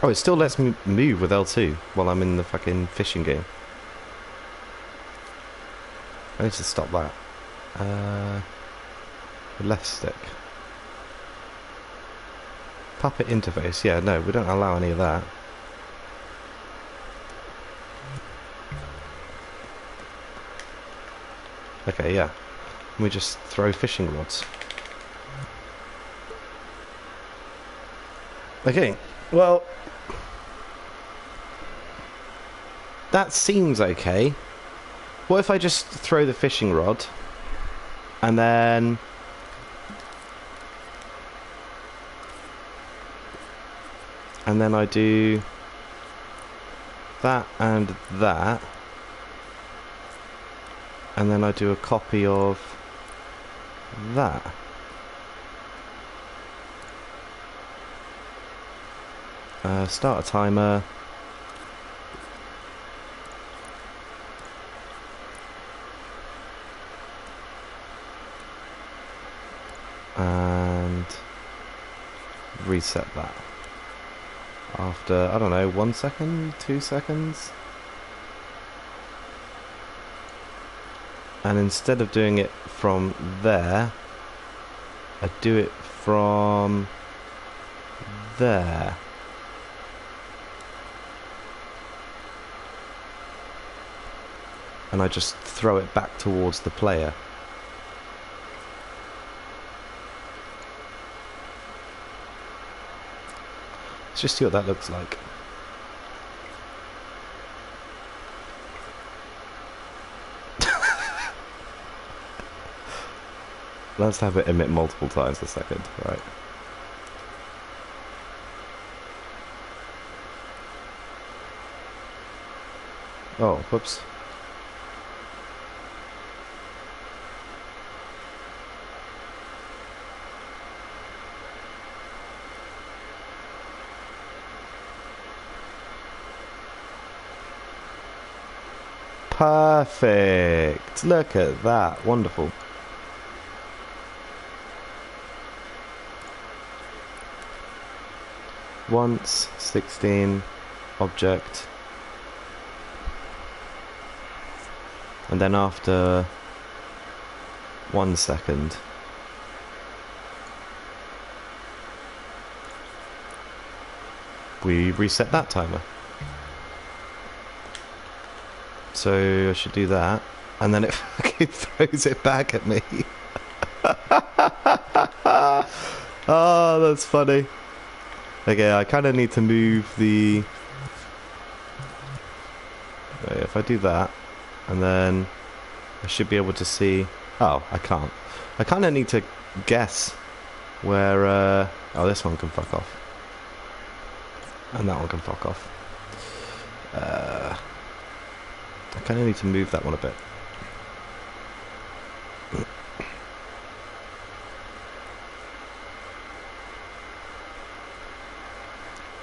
Oh, it still lets me move with L2 while I'm in the fucking fishing game. I need to stop that. The left stick. Puppet interface. Yeah, no, we don't allow any of that. Okay, yeah. We just throw fishing rods. Okay, well... that seems okay. What if I just throw the fishing rod and then I do that and that, and then I do a copy of that. Start a timer. And reset that after, I don't know, 1 second, 2 seconds. And instead of doing it from there, I do it from there. And I just throw it back towards the player. Let's just see what that looks like. Let's have it emit multiple times a second, right? Oh, whoops. Perfect. Look at that. Wonderful. Once, 16, object. And then after 1 second, we reset that timer. So I should do that, and then it fucking throws it back at me. Oh, that's funny. Okay, I kind of need to move the... if I do that, and then I should be able to see... Oh, I can't. I kind of need to guess where... oh, this one can fuck off. And that one can fuck off. I kind of need to move that one a bit.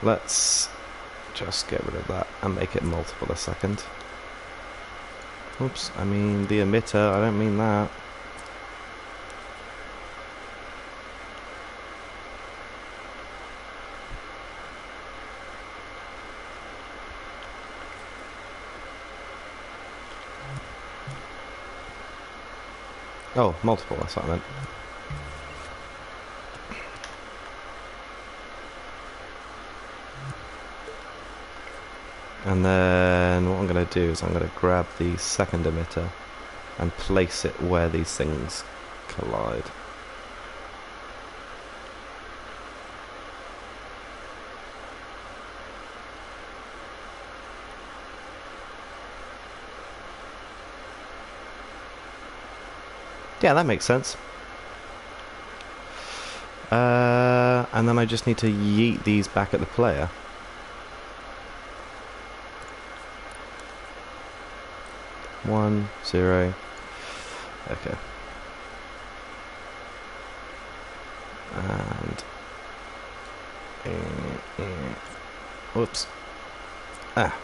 Let's just get rid of that and make it multiple a second. Oops, I mean the emitter, I don't mean that. Oh, multiple, that's what I meant. And then what I'm going to do is I'm going to grab the second emitter and place it where these things collide. Yeah, that makes sense. And then I just need to yeet these back at the player. One, zero. Okay. And... Whoops. Ah.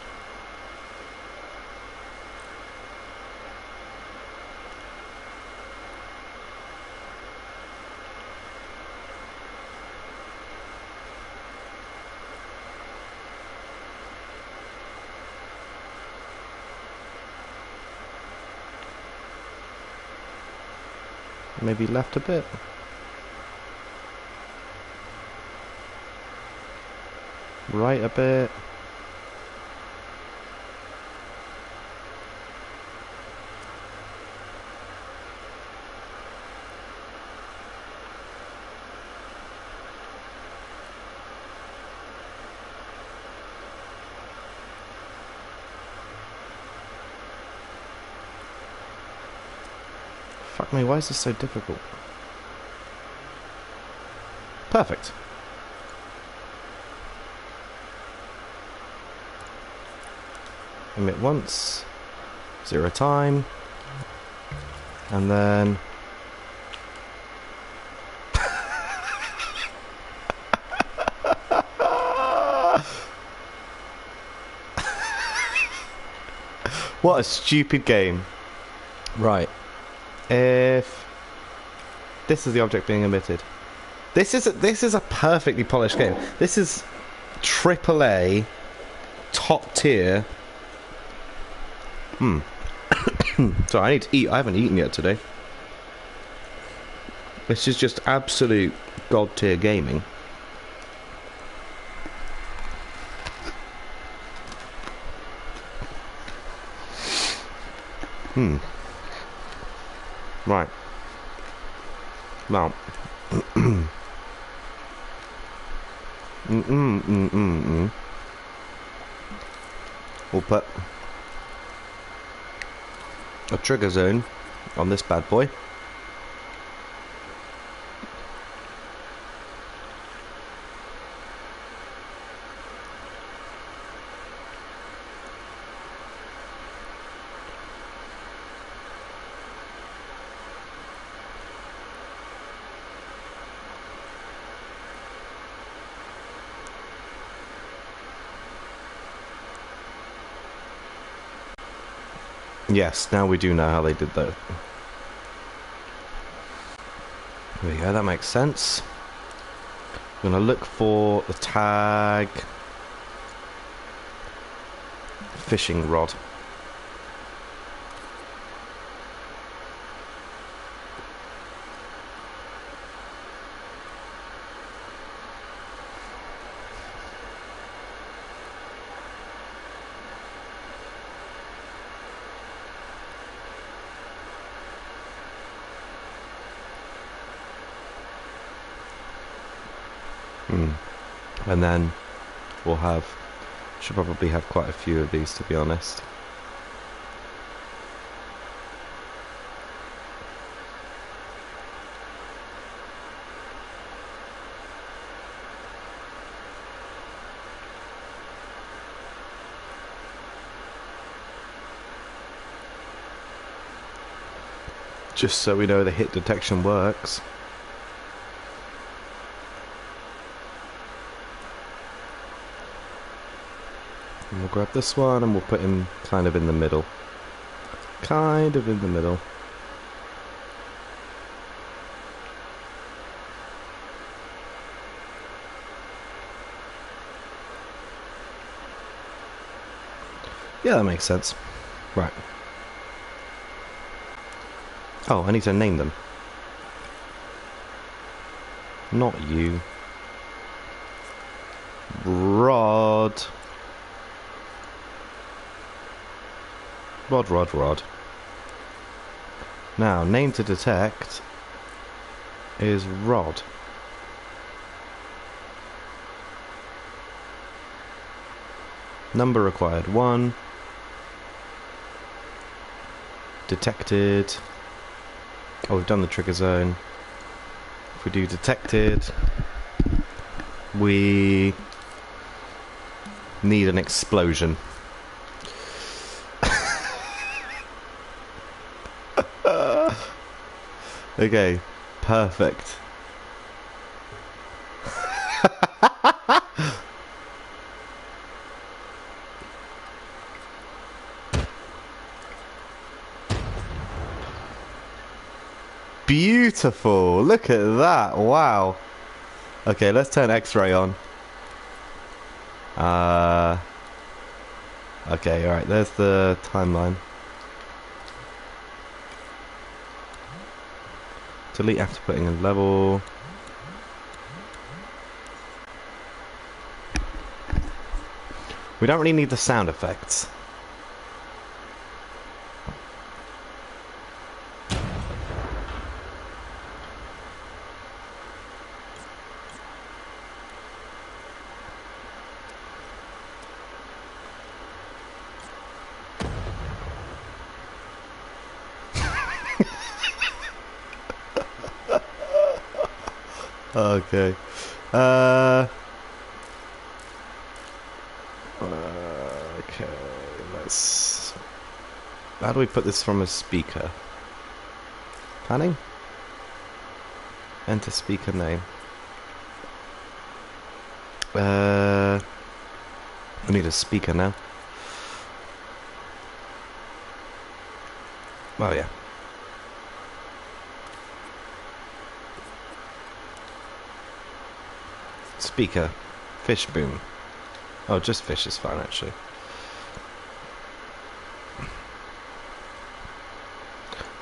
Maybe left a bit. Right a bit. Fuck me, why is this so difficult? Perfect. Emit once, 0 time, and then... What a stupid game. Right. If this is the object being emitted, this is a perfectly polished game. This is AAA, top tier. Sorry, I need to eat. I haven't eaten yet today. This is just absolute god tier gaming. Right. Now. We'll put a trigger zone on this bad boy. Yes, now we do know how they did that. There we go, that makes sense. I'm gonna look for the tag fishing rod. And then we'll have, should probably have quite a few of these, to be honest. Just so we know the hit detection works. And we'll grab this one and we'll put him kind of in the middle. Kind of in the middle. Yeah, that makes sense. Right. Oh, I need to name them. Not you. Rod. Rod. Now, name to detect is Rod. Number required 1. Detected Oh, we've done the trigger zone. If we do detected, we need an explosion. Okay, perfect. Beautiful! Look at that! Wow! Okay, let's turn X-ray on. Okay, alright, there's the timeline. Delete after putting in level. We don't really need the sound effects. Okay. Okay, let's... How do we put this from a speaker? Panning? Enter speaker name. I need a speaker now. Oh yeah. Speaker. Fish boom. Oh, just fish is fine actually.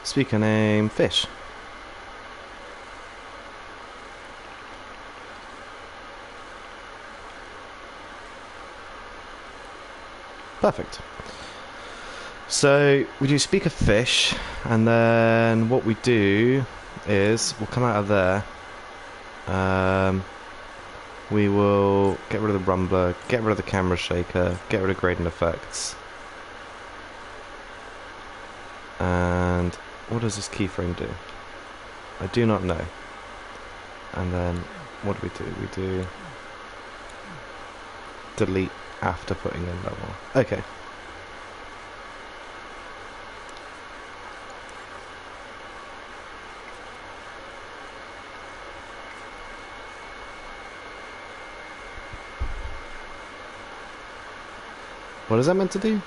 Speaker name, fish. Perfect. So we do speaker fish, and then what we do is we'll come out of there. We will get rid of the rumbler, get rid of the camera shaker, get rid of gradient effects. And what does this keyframe do? I do not know. And then what do? We do delete after putting in level. Okay. What is that meant to do?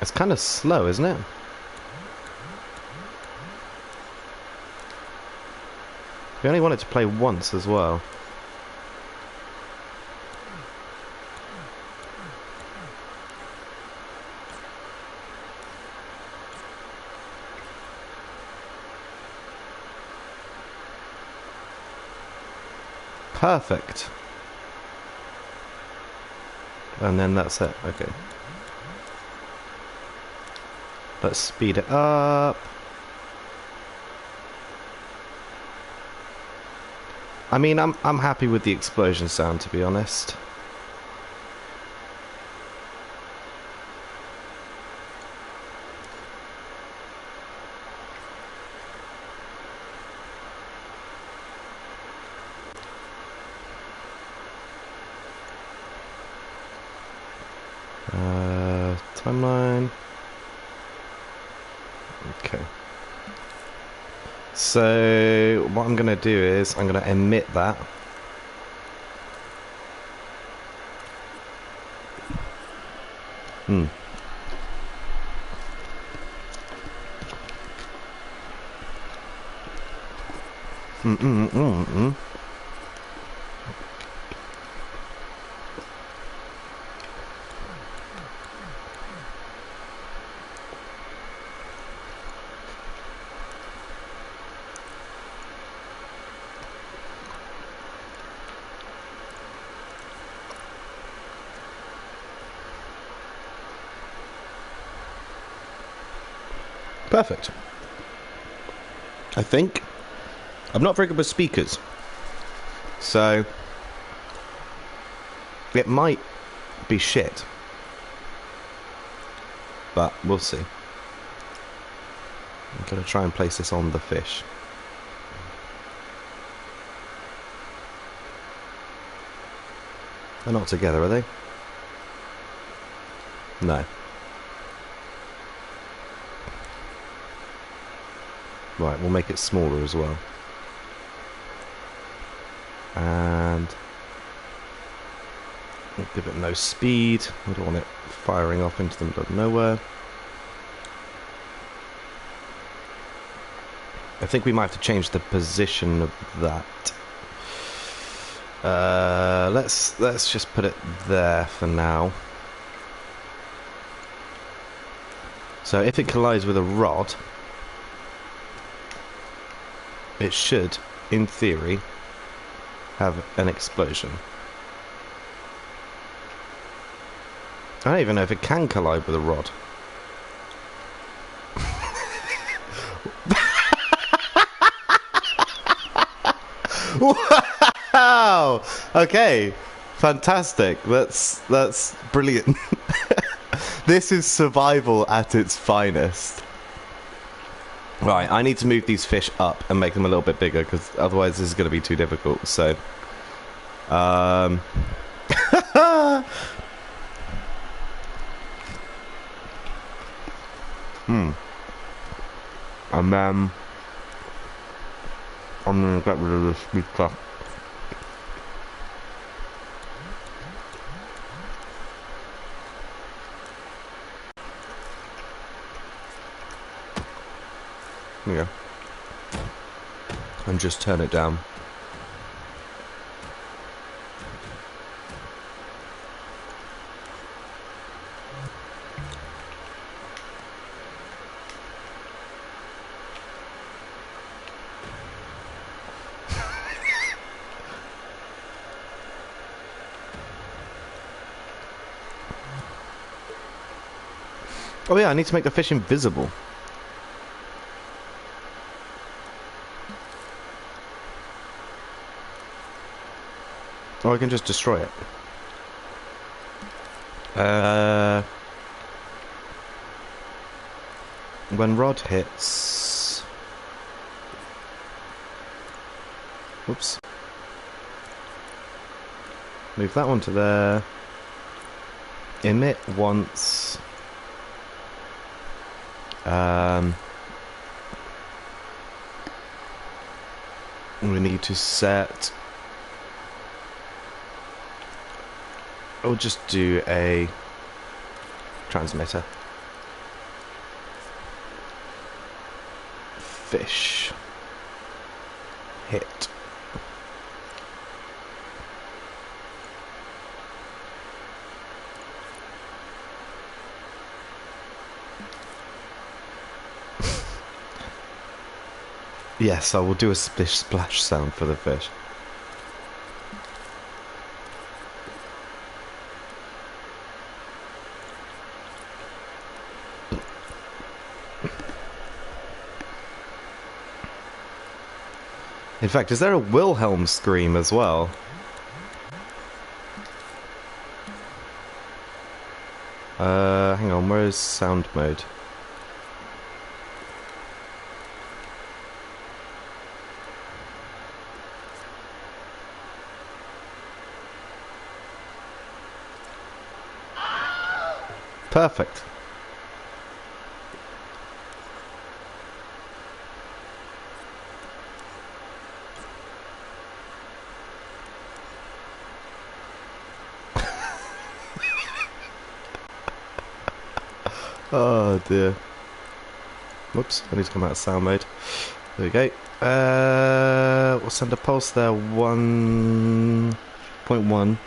It's kind of slow, isn't it? We only want it to play once as well. Perfect. And then that's it. Okay. Let's speed it up. I mean, I'm happy with the explosion sound, to be honest. Timeline. Okay. So what I'm going to do is I'm going to emit that. Perfect. I think. I'm not very good with speakers. So it might be shit, but we'll see. I'm going to try and place this on the fish. They're not together, are they? No. Right, we'll make it smaller as well. And we'll give it no speed. We don't want it firing off into the middle of nowhere. I think we might have to change the position of that. Let's just put it there for now. So if it collides with a rod, it should, in theory, have an explosion. I don't even know if it can collide with a rod. Wow! Okay, fantastic. That's brilliant. This is survival at its finest. Right, I need to move these fish up and make them a little bit bigger, because otherwise this is going to be too difficult. So, and then I'm going to get rid of this speaker. Yeah. And just turn it down. Oh yeah, I need to make the fish invisible. Or I can just destroy it. When rod hits... Whoops. Move that one to there. Emit once. We need to set... I'll just do a transmitter. Fish. Hit. Yes, I will do a splish splash sound for the fish. In fact, is there a Wilhelm scream as well? Hang on, where is sound mode? Perfect. Oh dear. Whoops, I need to come out of sound mode. There we go. We'll send a pulse there, 1.1.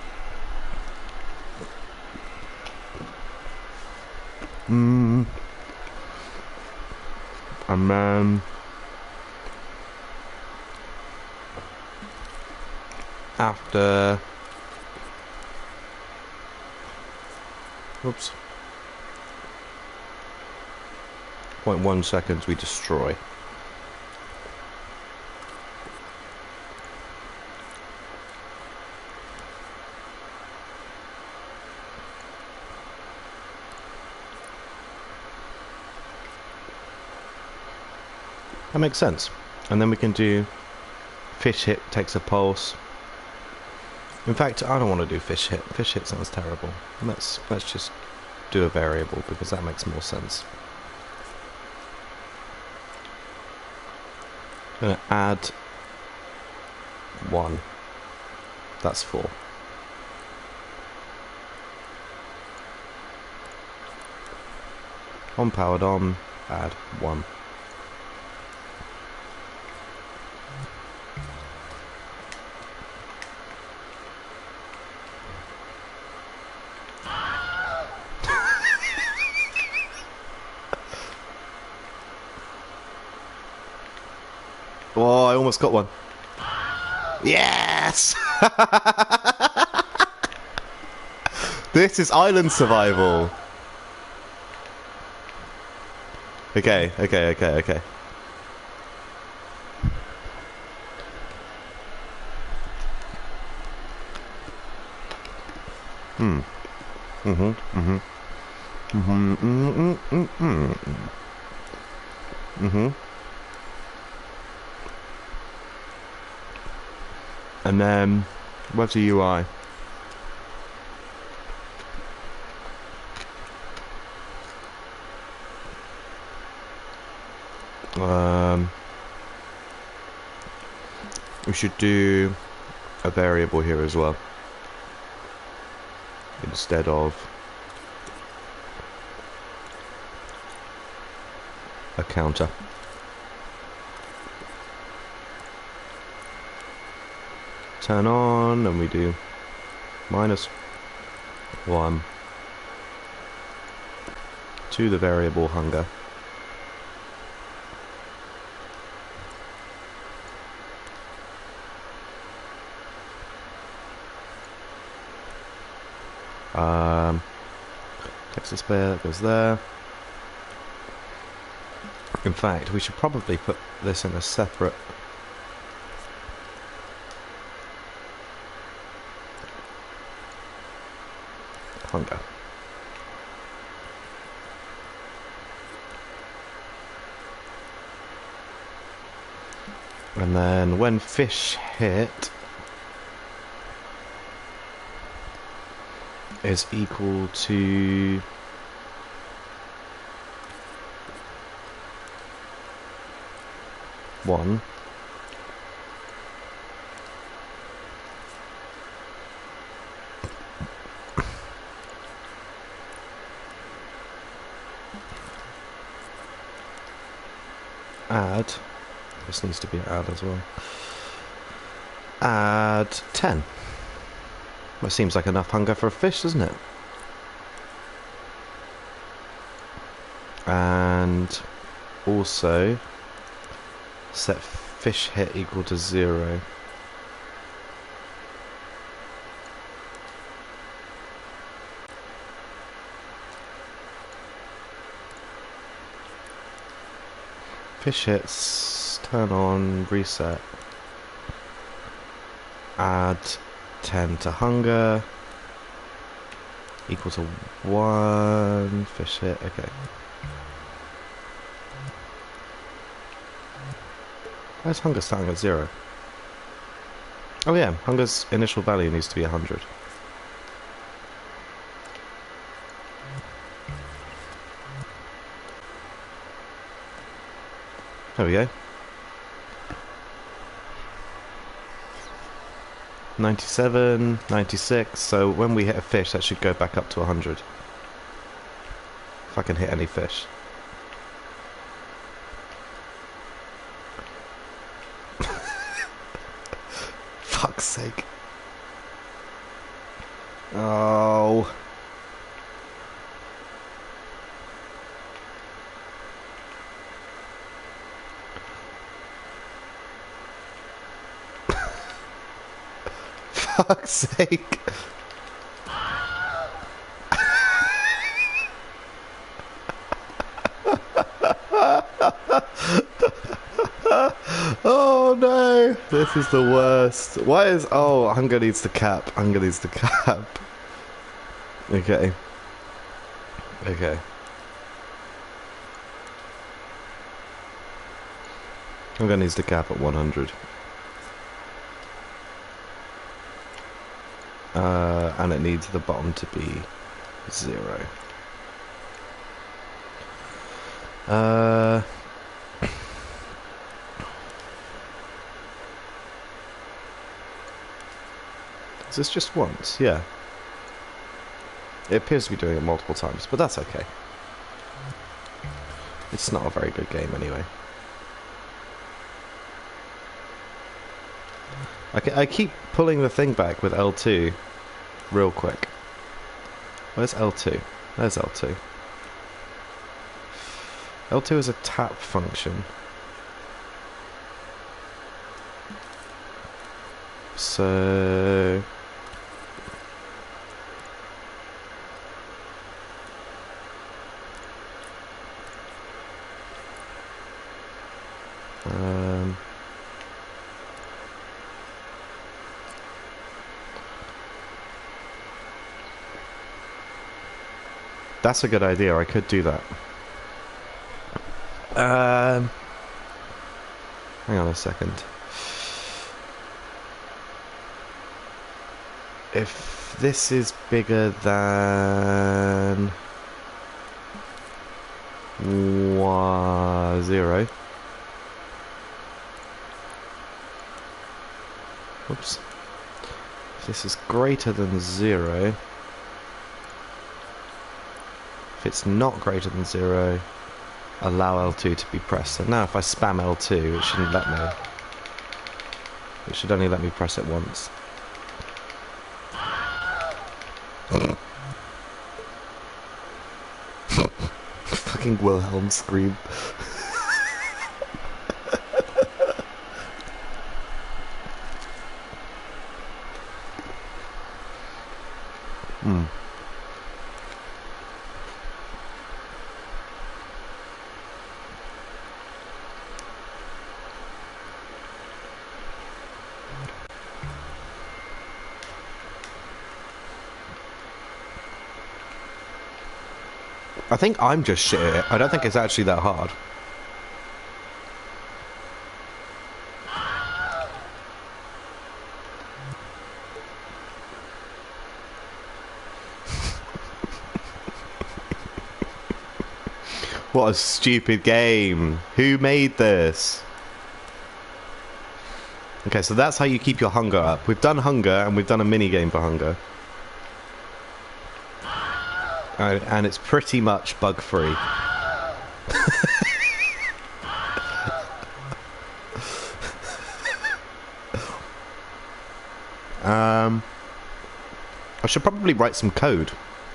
And then after, whoops, 0.1 seconds we destroy. That makes sense. And then we can do fish hit takes a pulse. In fact, I don't want to do fish hit. Fish hit sounds terrible. Let's just do a variable because that makes more sense. I'm going to add 1. That's 4. On powered on, add 1. Oh, I almost got one. Yes! This is island survival. Okay. And then, where's the UI? We should do a variable here as well, instead of a counter. Turn on, and we do -1 to the variable hunger. Text display, that goes there. In fact, we should probably put this in a separate hunger. And then when fish hit is equal to one, add, this needs to be add as well, add 10. That seems like enough hunger for a fish, doesn't it? And also set fish hit equal to 0. Fish hits, turn on, reset, add 10 to hunger, equal to 1, fish hit, okay. Why is hunger starting at 0? Oh yeah, hunger's initial value needs to be 100. There we go. 97, 96, so when we hit a fish that should go back up to 100. If I can hit any fish. Fuck's sake. Oh. Fuck's sake. Oh no, this is the worst. Why is, oh, hunger needs to cap. Hunger needs to cap. Okay. Okay. I'm going to use the cap at 100. And it needs the bottom to be 0. Is this just once? Yeah. It appears to be doing it multiple times, but that's okay. It's not a very good game anyway. I keep pulling the thing back with L2 real quick. Where's L2? There's L2. L2 is a tap function. So... That's a good idea, I could do that. Hang on a second. If this is bigger than 0. Oops. If this is greater than 0. If it's not greater than 0, allow L2 to be pressed. So now if I spam L2, it shouldn't let me. It should only let me press it once. Fucking Wilhelm scream. I think I'm just shit at it. I don't think it's actually that hard. What a stupid game. Who made this? Okay, so that's how you keep your hunger up. We've done hunger, and we've done a mini game for hunger. And it's pretty much bug-free. I should probably write some code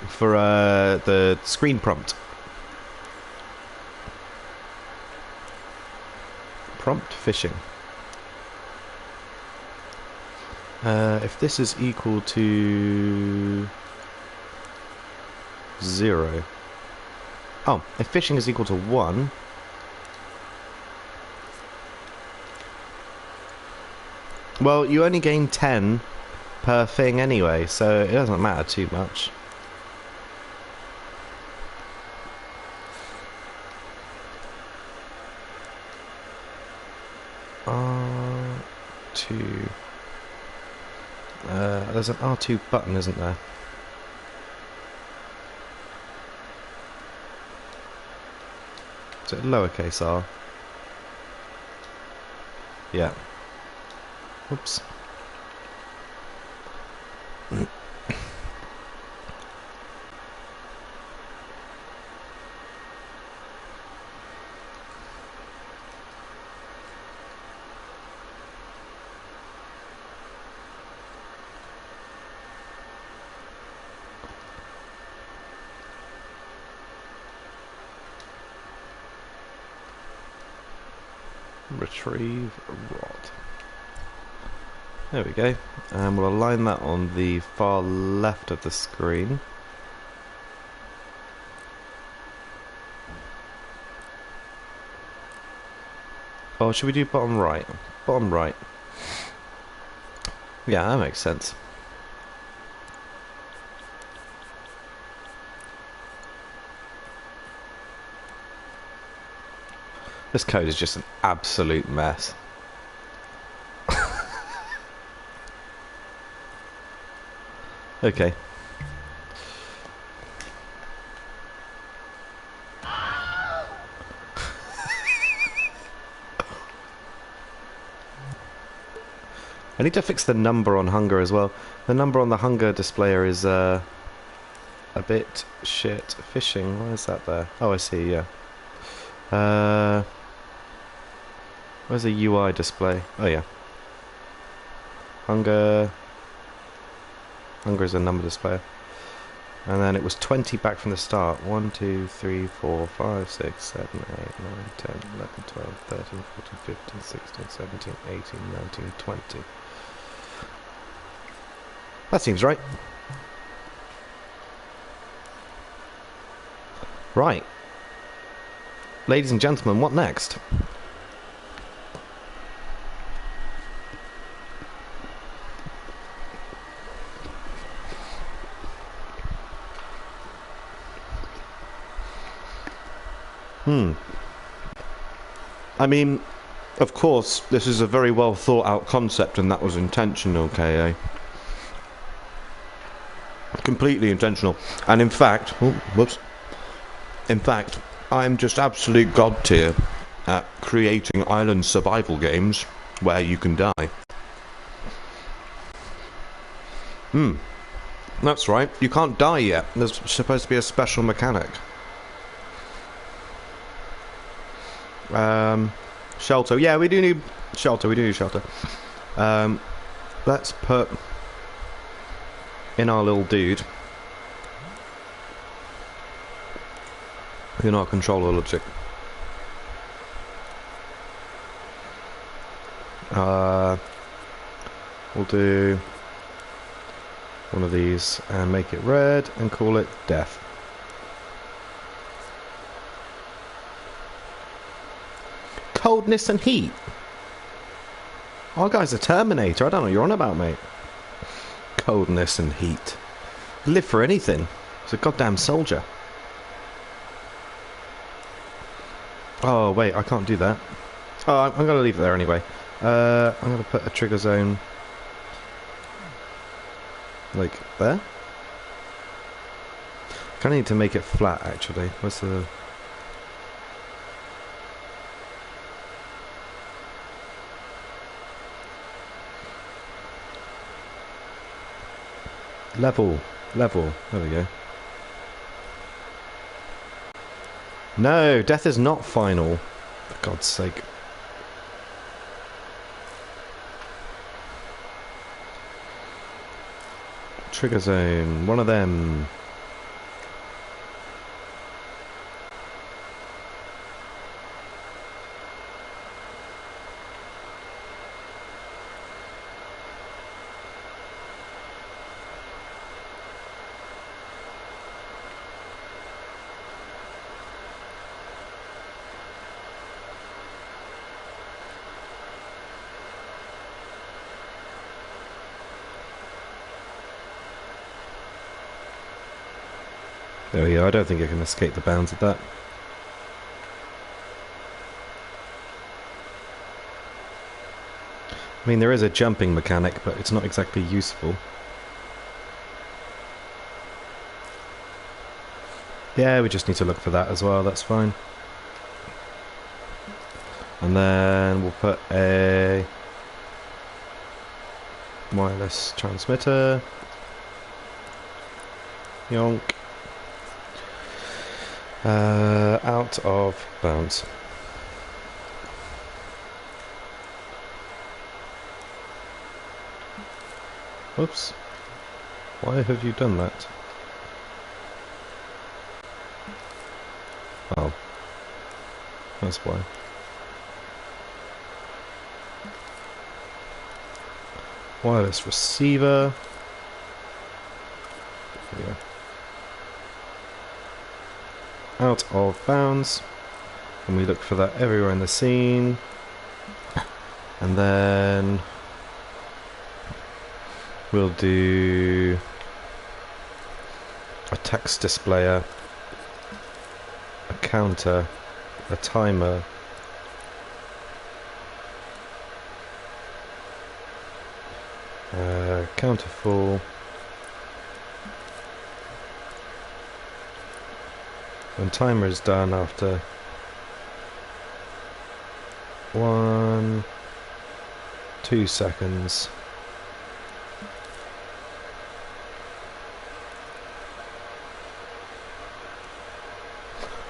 for the screen prompt. Prompt fishing. If this is equal to 0. Oh, if fishing is equal to 1. Well, you only gain 10 per thing anyway, so it doesn't matter too much. R2. There's an R2 button, isn't there? Is it lowercase r? Yeah. Oops. Retrieve rod. There we go. And we'll align that on the far left of the screen. Oh, should we do bottom right? Bottom right. Yeah, that makes sense. This code is just an absolute mess. Okay. I need to fix the number on hunger as well. The number on the hunger displayer is a bit shit. Fishing, why is that there? Oh, I see, yeah. Where's the UI display? Oh, yeah. Hunger. Hunger is a number displayer. And then it was 20 back from the start. 1, 2, 3, 4, 5, 6, 7, 8, 9, 10, 11, 12, 13, 14, 15, 16, 17, 18, 19, 20. That seems right. Right. Ladies and gentlemen, what next? I mean, of course, this is a very well thought out concept and that was intentional, KA. Completely intentional. And in fact, in fact, I'm just absolute god tier at creating island survival games where you can die. That's right, you can't die yet. There's supposed to be a special mechanic. Shelter. Yeah, we do need shelter. Let's put in our little dude. You're not controller logic. We'll do one of these and make it red and call it death. Coldness and heat. Our guy's a Terminator. I don't know what you're on about, mate. Coldness and heat. Live for anything. He's a goddamn soldier. Oh, wait, I can't do that. Oh, I'm going to leave it there anyway. I'm going to put a trigger zone like there. Kind of need to make it flat, actually. Where's the... Level. There we go. No, death is not final. For God's sake. Trigger zone. One of them. There we go, I don't think I can escape the bounds of that. I mean, there is a jumping mechanic, but it's not exactly useful. Yeah, we just need to look for that as well, that's fine. And then we'll put a wireless transmitter. Yonk. Out of bounds. Oops. Why have you done that? Oh. That's why. Wireless receiver. Yeah. Out of bounds, and we look for that everywhere in the scene, and then we'll do a text displayer, a counter, a timer, Counter full. When timer is done after 1, 2 seconds.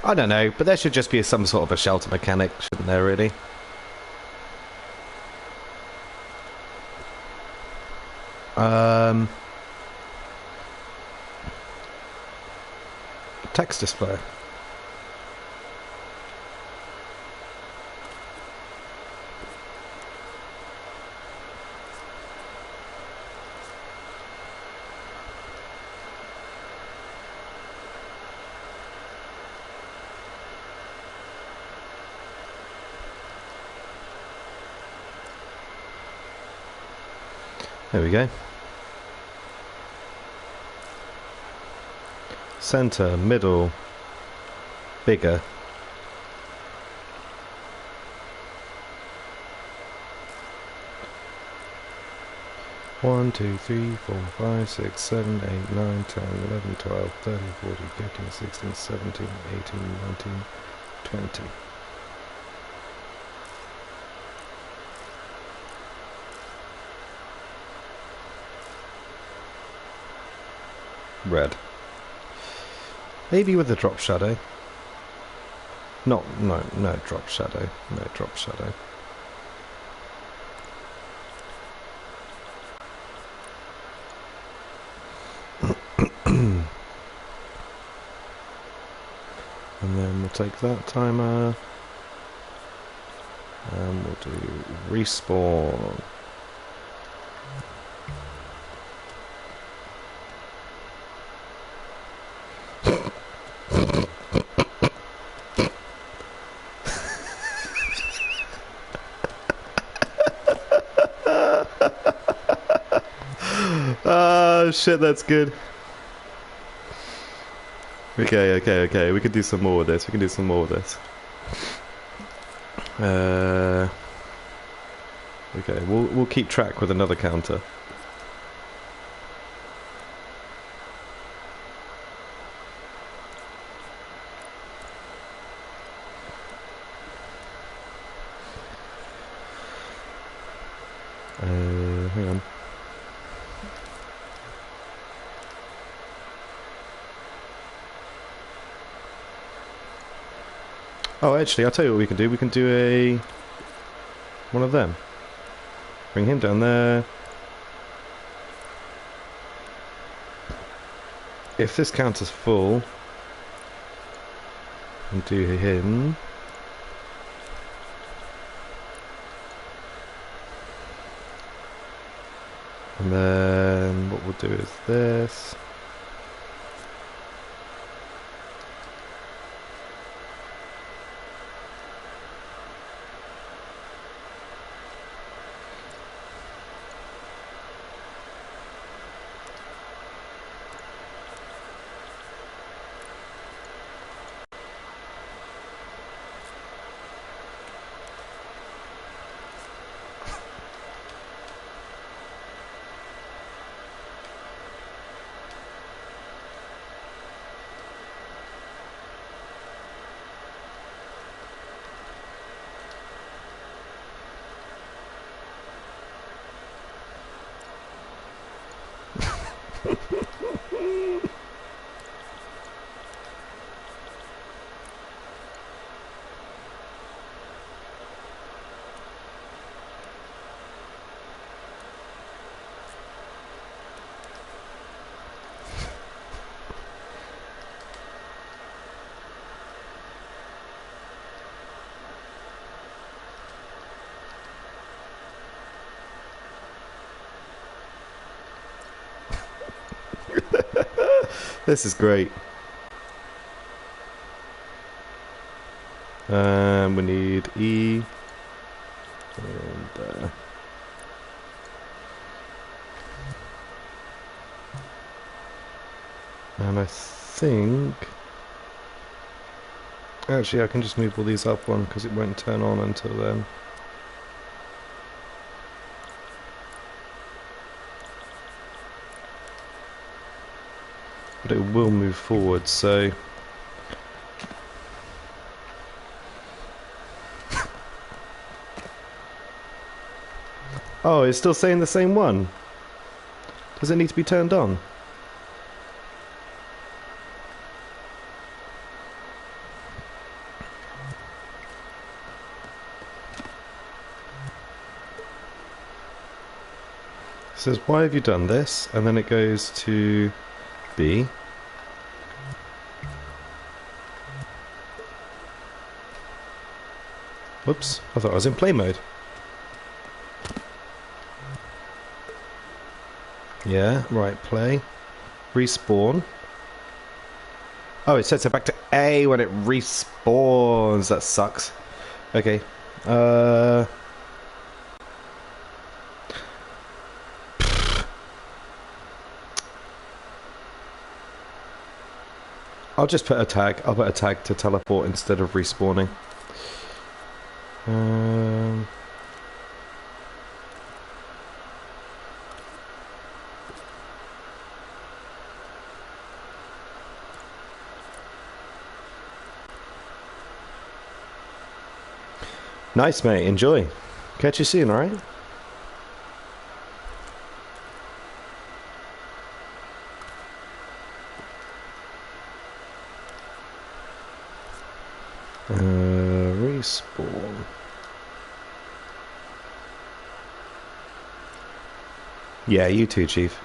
I don't know, but there should just be some sort of a shelter mechanic, shouldn't there, really? Text display. There we go. Center, middle, bigger. One, 2, 3, 4, 5, 6, 7, 8, 9, 10, 11, 12, 13, 14, 15, 16, 17, 18, 19, 20. Red. Maybe with a drop shadow. No drop shadow. No drop shadow. And then we'll take that timer. And we'll do respawn. Oh shit, that's good. Okay. We can do some more of this. Okay, we'll keep track with another counter. Hang on. Oh, actually, I'll tell you what we can do. We can do one of them. Bring him down there. If this counter's full, and do him. And then what we'll do is this. This is great. We need E. And I think... Actually, I can just move all these up one because it won't turn on until then. but it will move forward, so... Oh, it's still saying the same one. Does it need to be turned on? It says, why have you done this? And then it goes to B. Whoops, I thought I was in play mode. Yeah, right, play. Respawn. Oh, it sets it back to A when it respawns. That sucks. Okay. I'll just put a tag. I'll put a tag to teleport instead of respawning. Nice, mate. Enjoy. Catch you soon, alright? Respawn. Yeah, you too, Chief.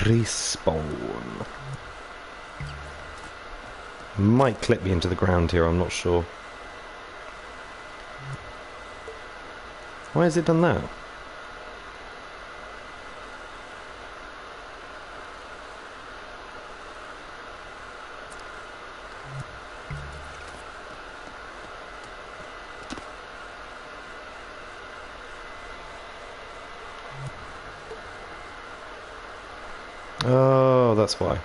Respawn. Might clip me into the ground here, I'm not sure. Why has it done that? Oh, that's why.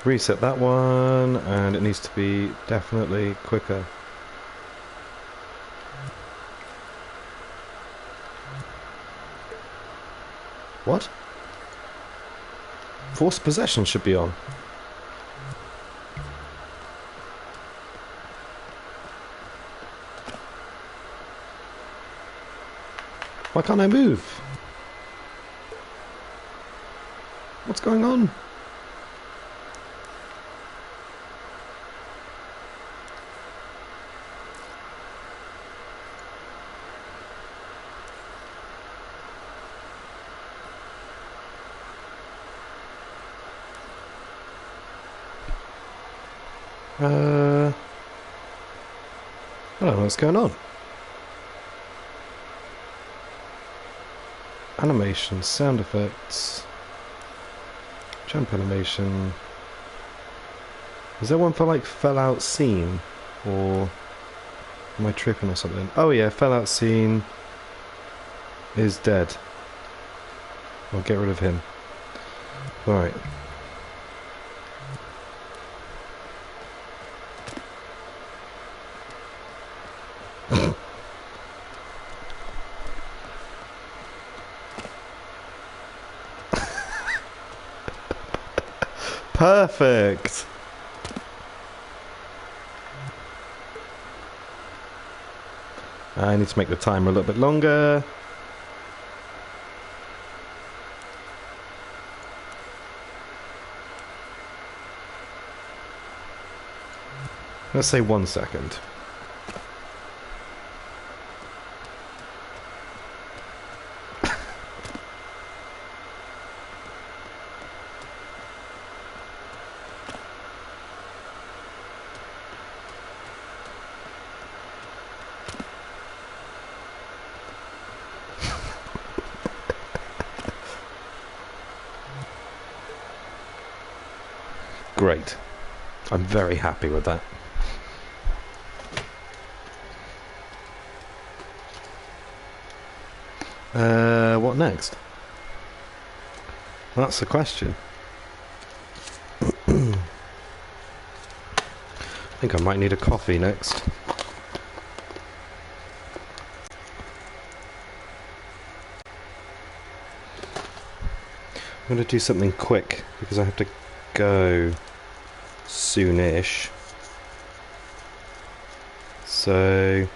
Reset that one, and it needs to be definitely quicker. What? Forced possession should be on. Why can't I move? What's going on? I don't know what's going on. Animation, sound effects, jump animation. Is there one for like fell out scene? Or am I tripping or something? Oh yeah, fell out scene is dead. I'll get rid of him. Alright. Perfect! I need to make the timer a little bit longer. Let's say 1 second. Great. I'm very happy with that. What next? That's the question. think I might need a coffee next. I'm going to do something quick because I have to go soonish. So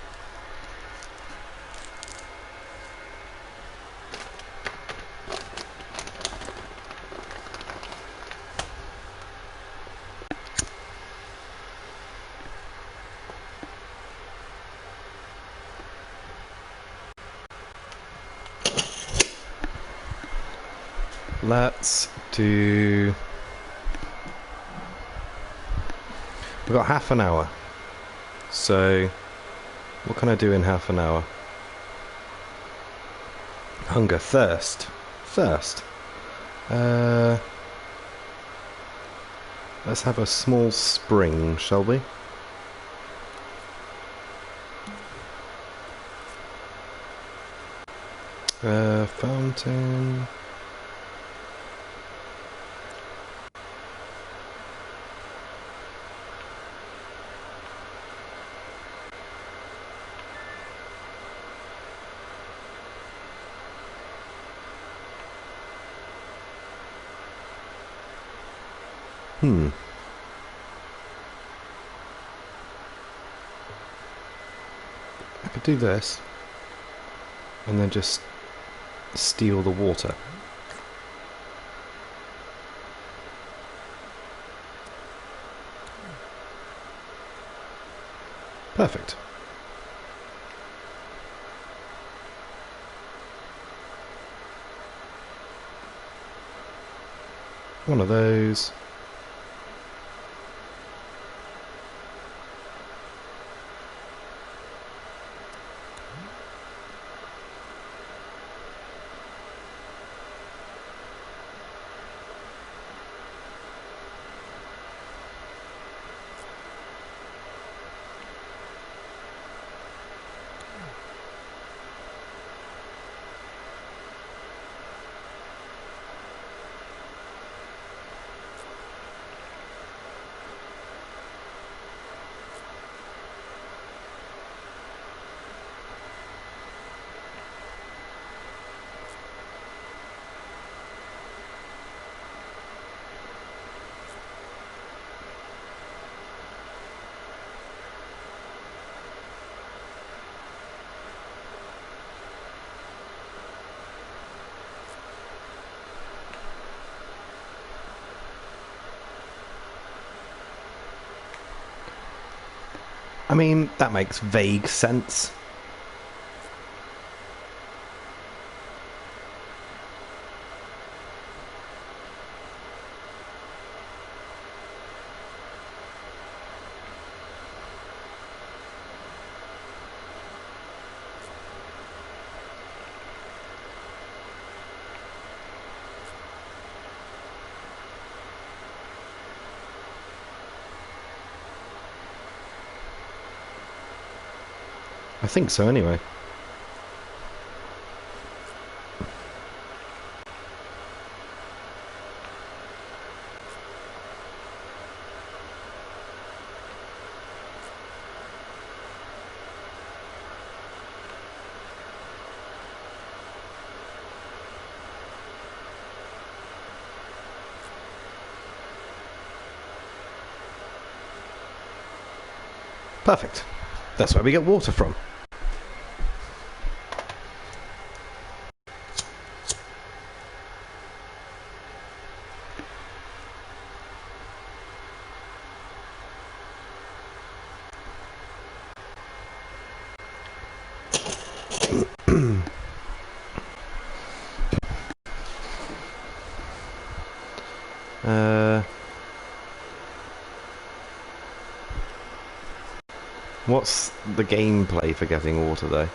let's do... We've got half an hour. So what can I do in half an hour? Hunger, thirst. Thirst. Let's have a small spring, shall we? Fountain. I could do this and then just steal the water. Perfect. One of those. I mean, that makes vague sense. I think so, anyway. Perfect. That's where we get water from. What's the gameplay for getting water, though?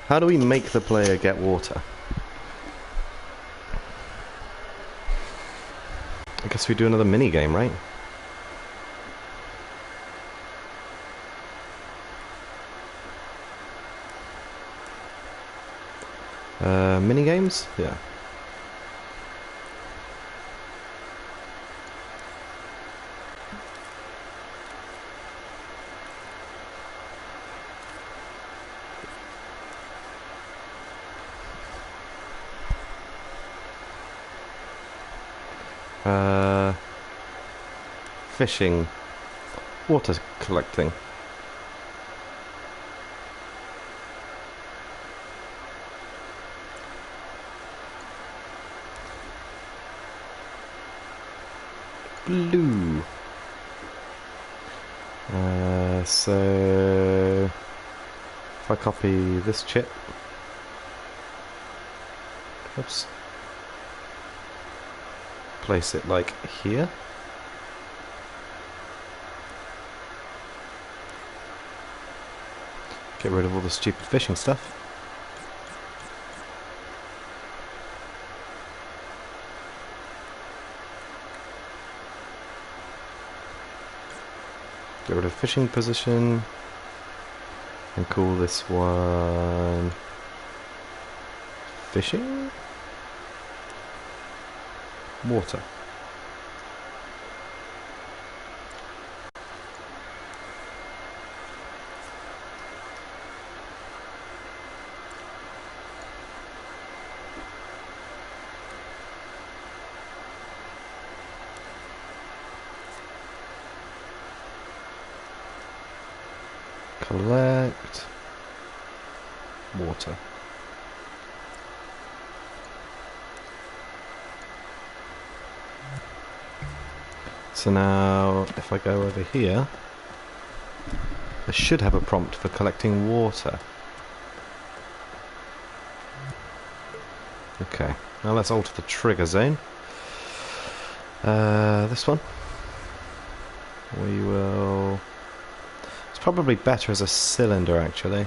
How do we make the player get water? I guess we do another mini game, right? Mini games? Yeah. Fishing. Water collecting. Blue. So if I copy this chip, oops, place it like here. Get rid of all the stupid fishing stuff. Get rid of fishing position and call this one fishing water. Collect water. So now if I go over here, I should have a prompt for collecting water. Okay, now let's alter the trigger zone. This one. We will... It's probably better as a cylinder, actually.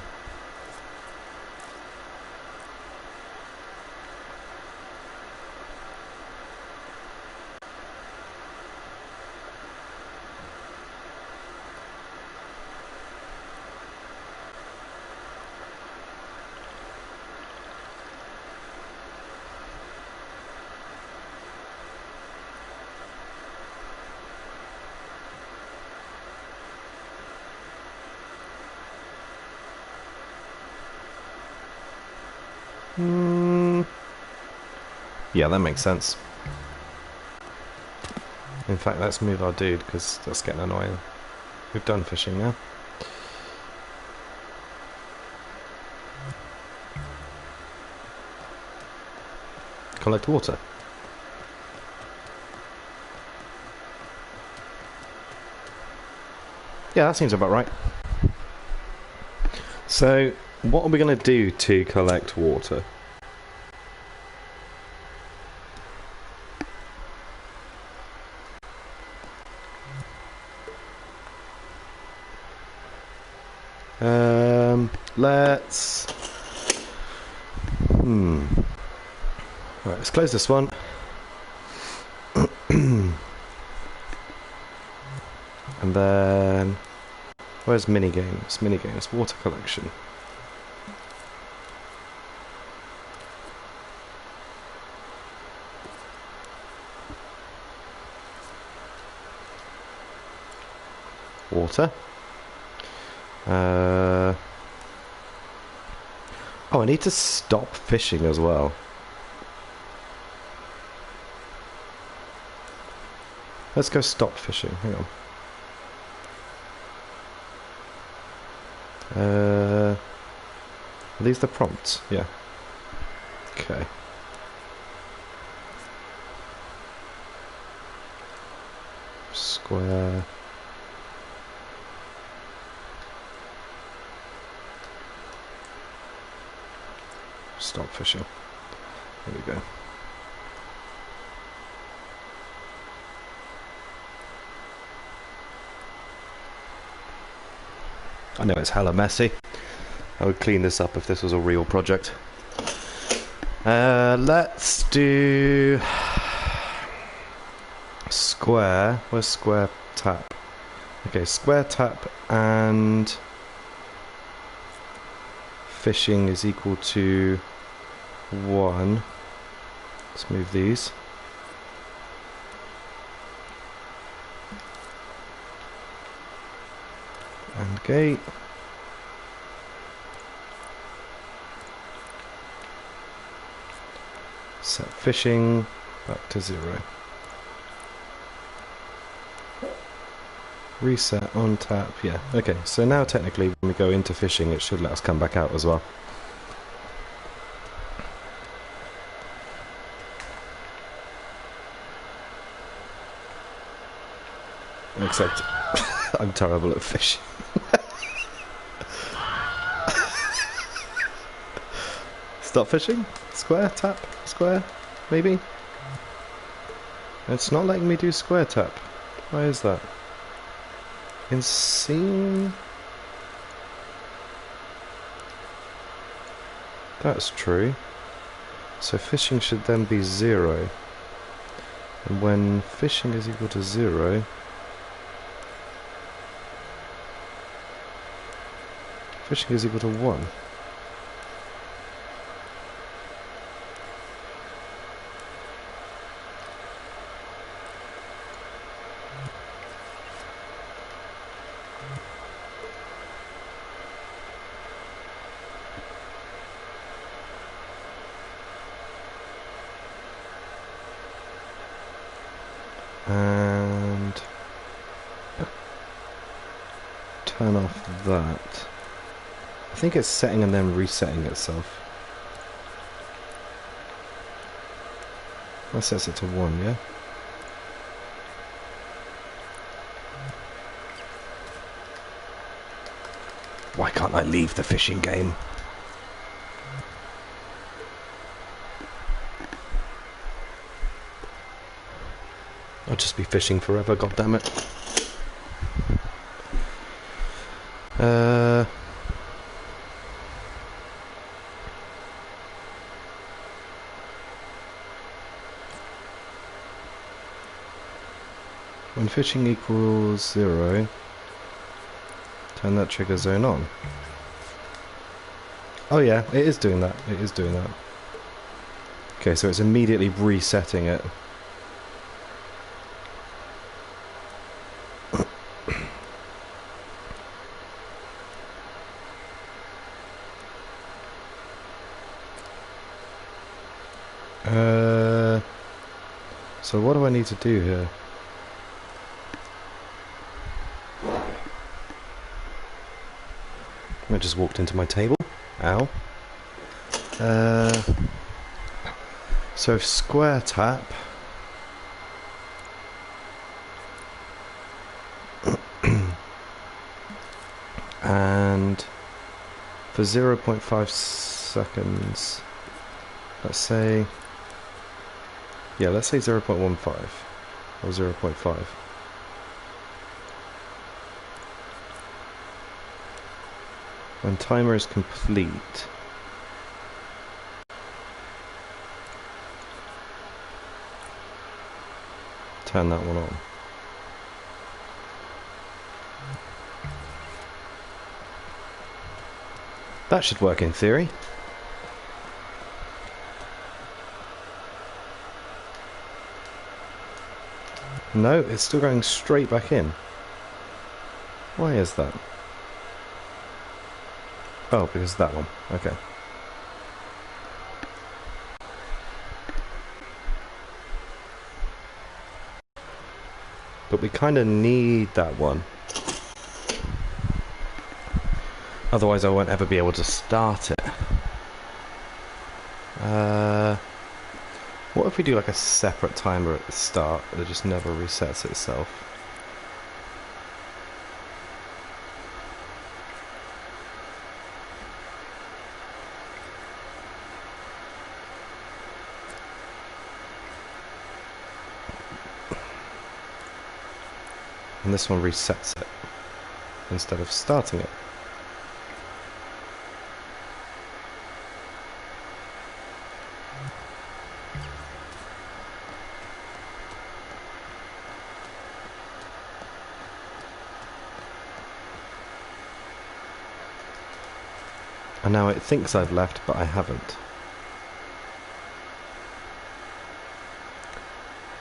Yeah, that makes sense. In fact, let's move our dude, because that's getting annoying. We've done fishing now. Collect water. Yeah, that seems about right. So, what are we going to do to collect water? Let's... Right, let's close this one. And then... Where's minigames? Minigames, water collection. Water. Oh, I need to stop fishing as well. Let's go stop fishing. Hang on. Are these the prompts? Yeah. Okay. Square. Stop fishing. There we go. I know it's hella messy. I would clean this up if this was a real project. Let's do square. Where's square tap? Okay, square tap and fishing is equal to 1. Let's move these. And gate. Set fishing back to 0. Reset on tap, yeah. Okay, so now technically when we go into fishing it should let us come back out as well. Except I'm terrible at fishing. Stop fishing? Square, tap, square, maybe? It's not letting me do square tap. Why is that? Insane. That's true. So fishing should then be 0. And when fishing is equal to 0, fishing is equal to 1. And turn off that. I think it's setting and then resetting itself. That sets it to 1, yeah? Why can't I leave the fishing game? I'll just be fishing forever, goddammit. When fishing equals 0, turn that trigger zone on. Oh yeah, it is doing that. It is doing that. Okay, so it's immediately resetting it. So what do I need to do here? I just walked into my table. Ow. So square tap. And for 0.5 seconds, let's say, yeah, let's say 0.15 or 0.5. When timer is complete, turn that one on. That should work in theory. No, it's still going straight back in. Why is that? Oh, because of that one. Okay. But we kind of need that one. Otherwise I won't ever be able to start it. What if we do like a separate timer at the start that just never resets itself? And this one resets it instead of starting it. And now it thinks I've left, but I haven't.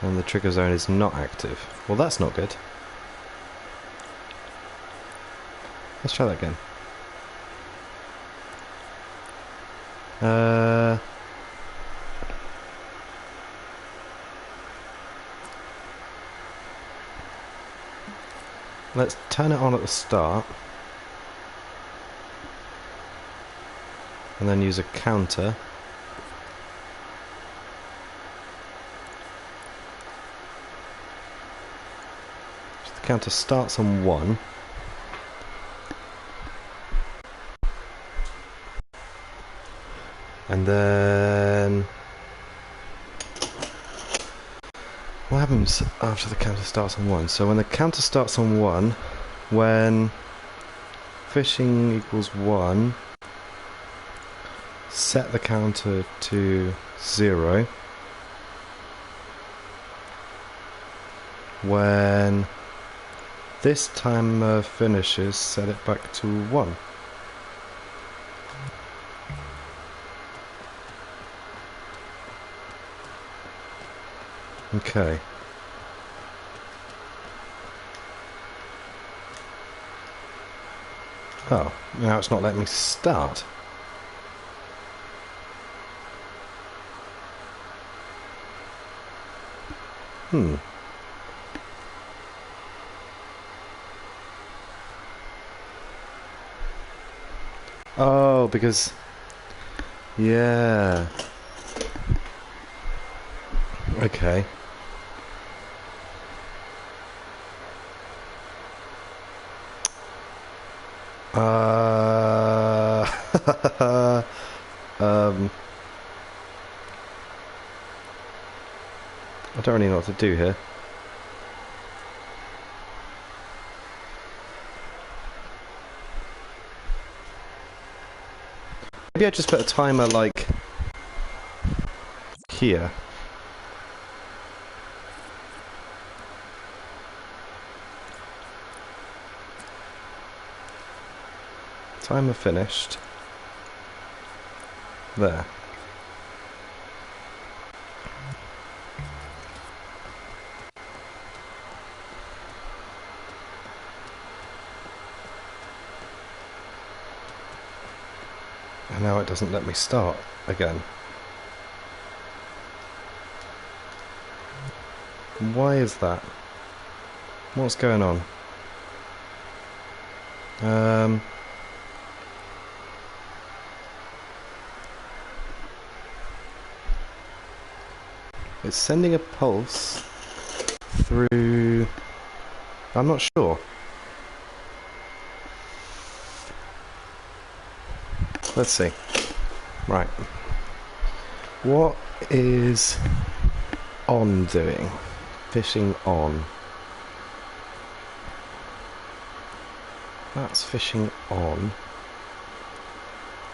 And the trigger zone is not active. Well, that's not good. Let's try that again. Let's turn it on at the start. And then use a counter. So the counter starts on 1. And then what happens after the counter starts on 1? So when the counter starts on 1, when fishing equals 1, set the counter to 0. When this timer finishes, set it back to 1. Okay. Oh, now it's not letting me start. Oh, because... yeah. Okay. I don't really know what to do here. Maybe I just put a timer like here. Timer finished. There. And now it doesn't let me start again. Why is that? What's going on? It's sending a pulse through... I'm not sure. Let's see. Right. What is on doing? Fishing on. That's fishing on.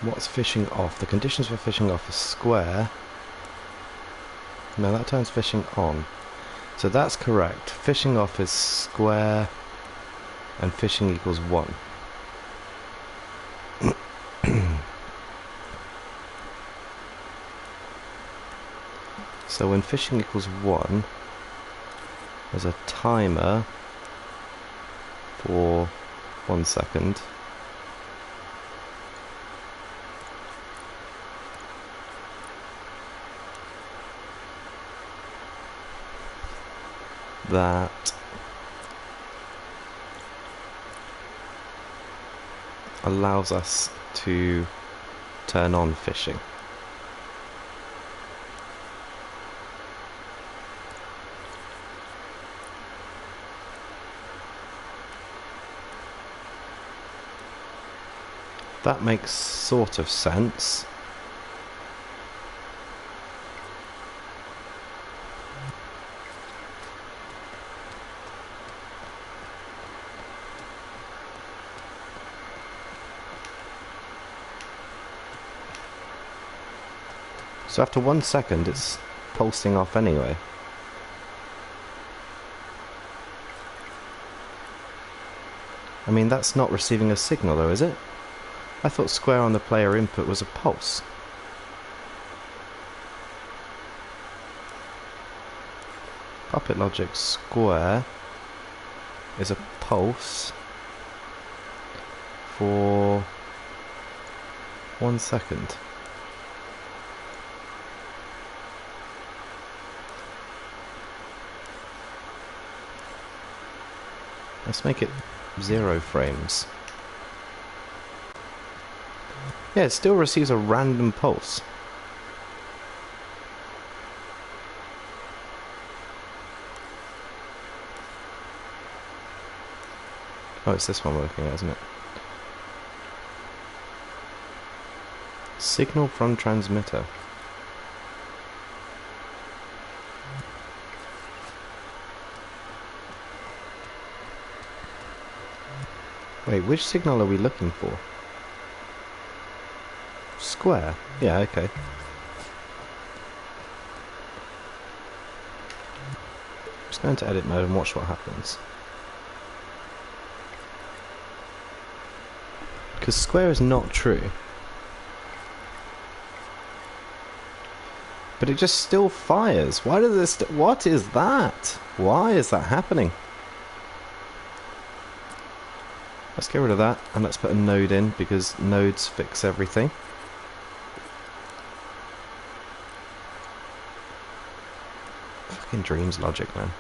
What's fishing off? The conditions for fishing off are square. No, that turns fishing on. So that's correct. Fishing off is square and fishing equals 1. So when fishing equals 1, there's a timer for 1 second. That allows us to turn on fishing. That makes sort of sense. So after 1 second it's pulsing off anyway. I mean, that's not receiving a signal though, is it? I thought square on the player input was a pulse. Puppet logic square is a pulse for 1 second. Let's make it 0 frames. Yeah, it still receives a random pulse. Oh, it's this one we're looking at, isn't it? Signal from transmitter. Wait, which signal are we looking for? Square? Yeah, okay. Just go into edit mode and watch what happens. Because square is not true. But it just still fires. Why does this... What is that? Why is that happening? Let's get rid of that and let's put a node in because nodes fix everything. Fucking dreams logic, man.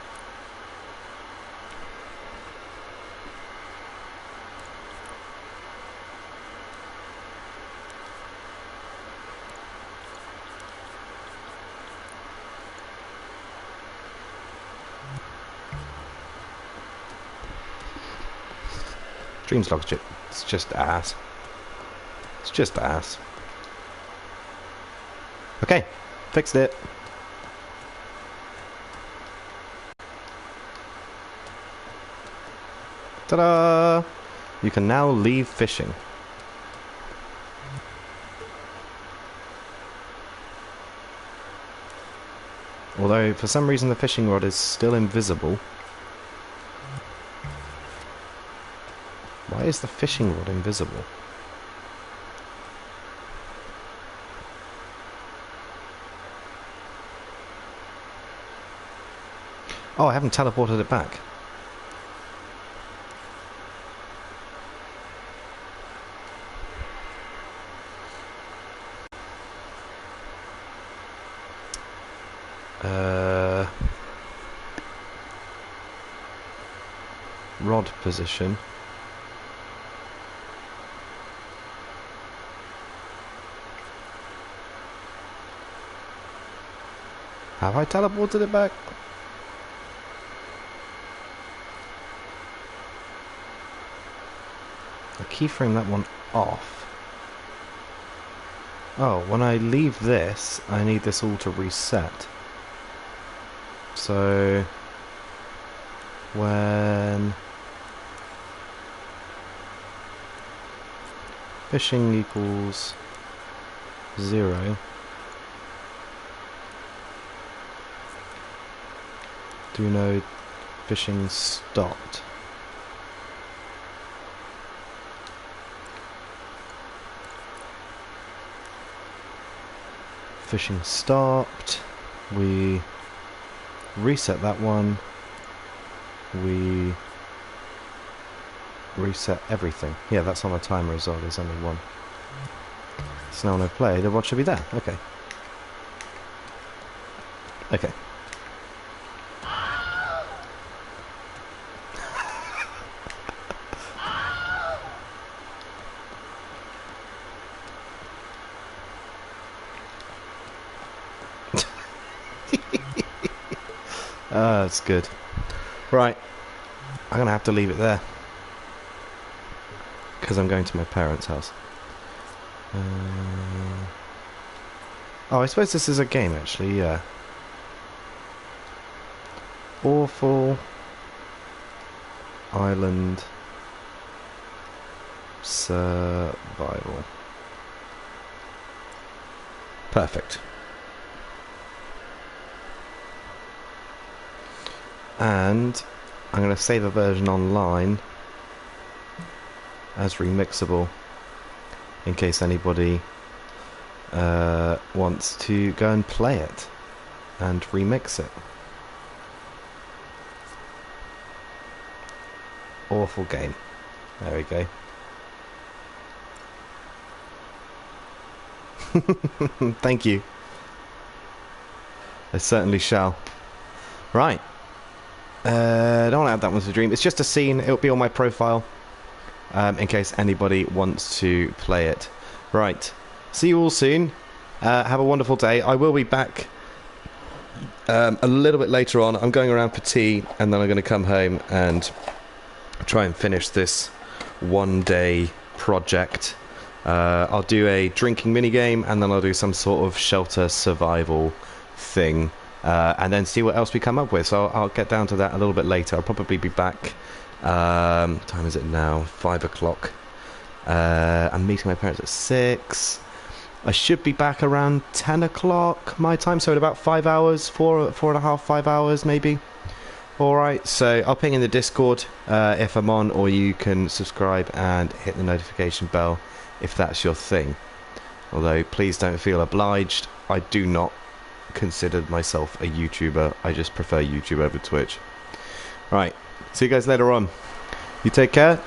Dreams logic. It's just ass. It's just ass. Okay, fixed it. Ta-da! You can now leave fishing. Although, for some reason, the fishing rod is still invisible. Why is the fishing rod invisible? Oh, I haven't teleported it back. Rod position. Have I teleported it back? I keyframe that one off. Oh, when I leave this, I need this all to reset. So when fishing equals 0, do know fishing stopped. Fishing stopped. We reset that one. We reset everything. Yeah, that's on a timer as well. There's only one. So now when I play, the rod should be there. Okay. Okay. That's good. Right, I'm gonna have to leave it there because I'm going to my parents' house. Oh, I suppose this is a game actually, yeah. Awful Island Survival. Perfect. And I'm going to save a version online as remixable in case anybody wants to go and play it and remix it. awful game. There we go. Thank you. I certainly shall. Right. Don't want to add that one to the dream. It's just a scene. It'll be on my profile in case anybody wants to play it. Right. See you all soon. Have a wonderful day. I will be back a little bit later on. I'm going around for tea, and then I'm going to come home and try and finish this one-day project. I'll do a drinking minigame, and then I'll do some sort of shelter survival thing, and then see what else we come up with. So I'll get down to that a little bit later. I'll probably be back. What time is it now? 5 o'clock. I'm meeting my parents at 6. I should be back around 10 o'clock my time, so in about 5 hours, 4.5, 5 hours maybe. Alright, so I'll ping in the Discord if I'm on, or you can subscribe and hit the notification bell if that's your thing. Although, please don't feel obliged. I do not consider myself a YouTuber. I just prefer YouTube over Twitch. Right, see you guys later on. You take care.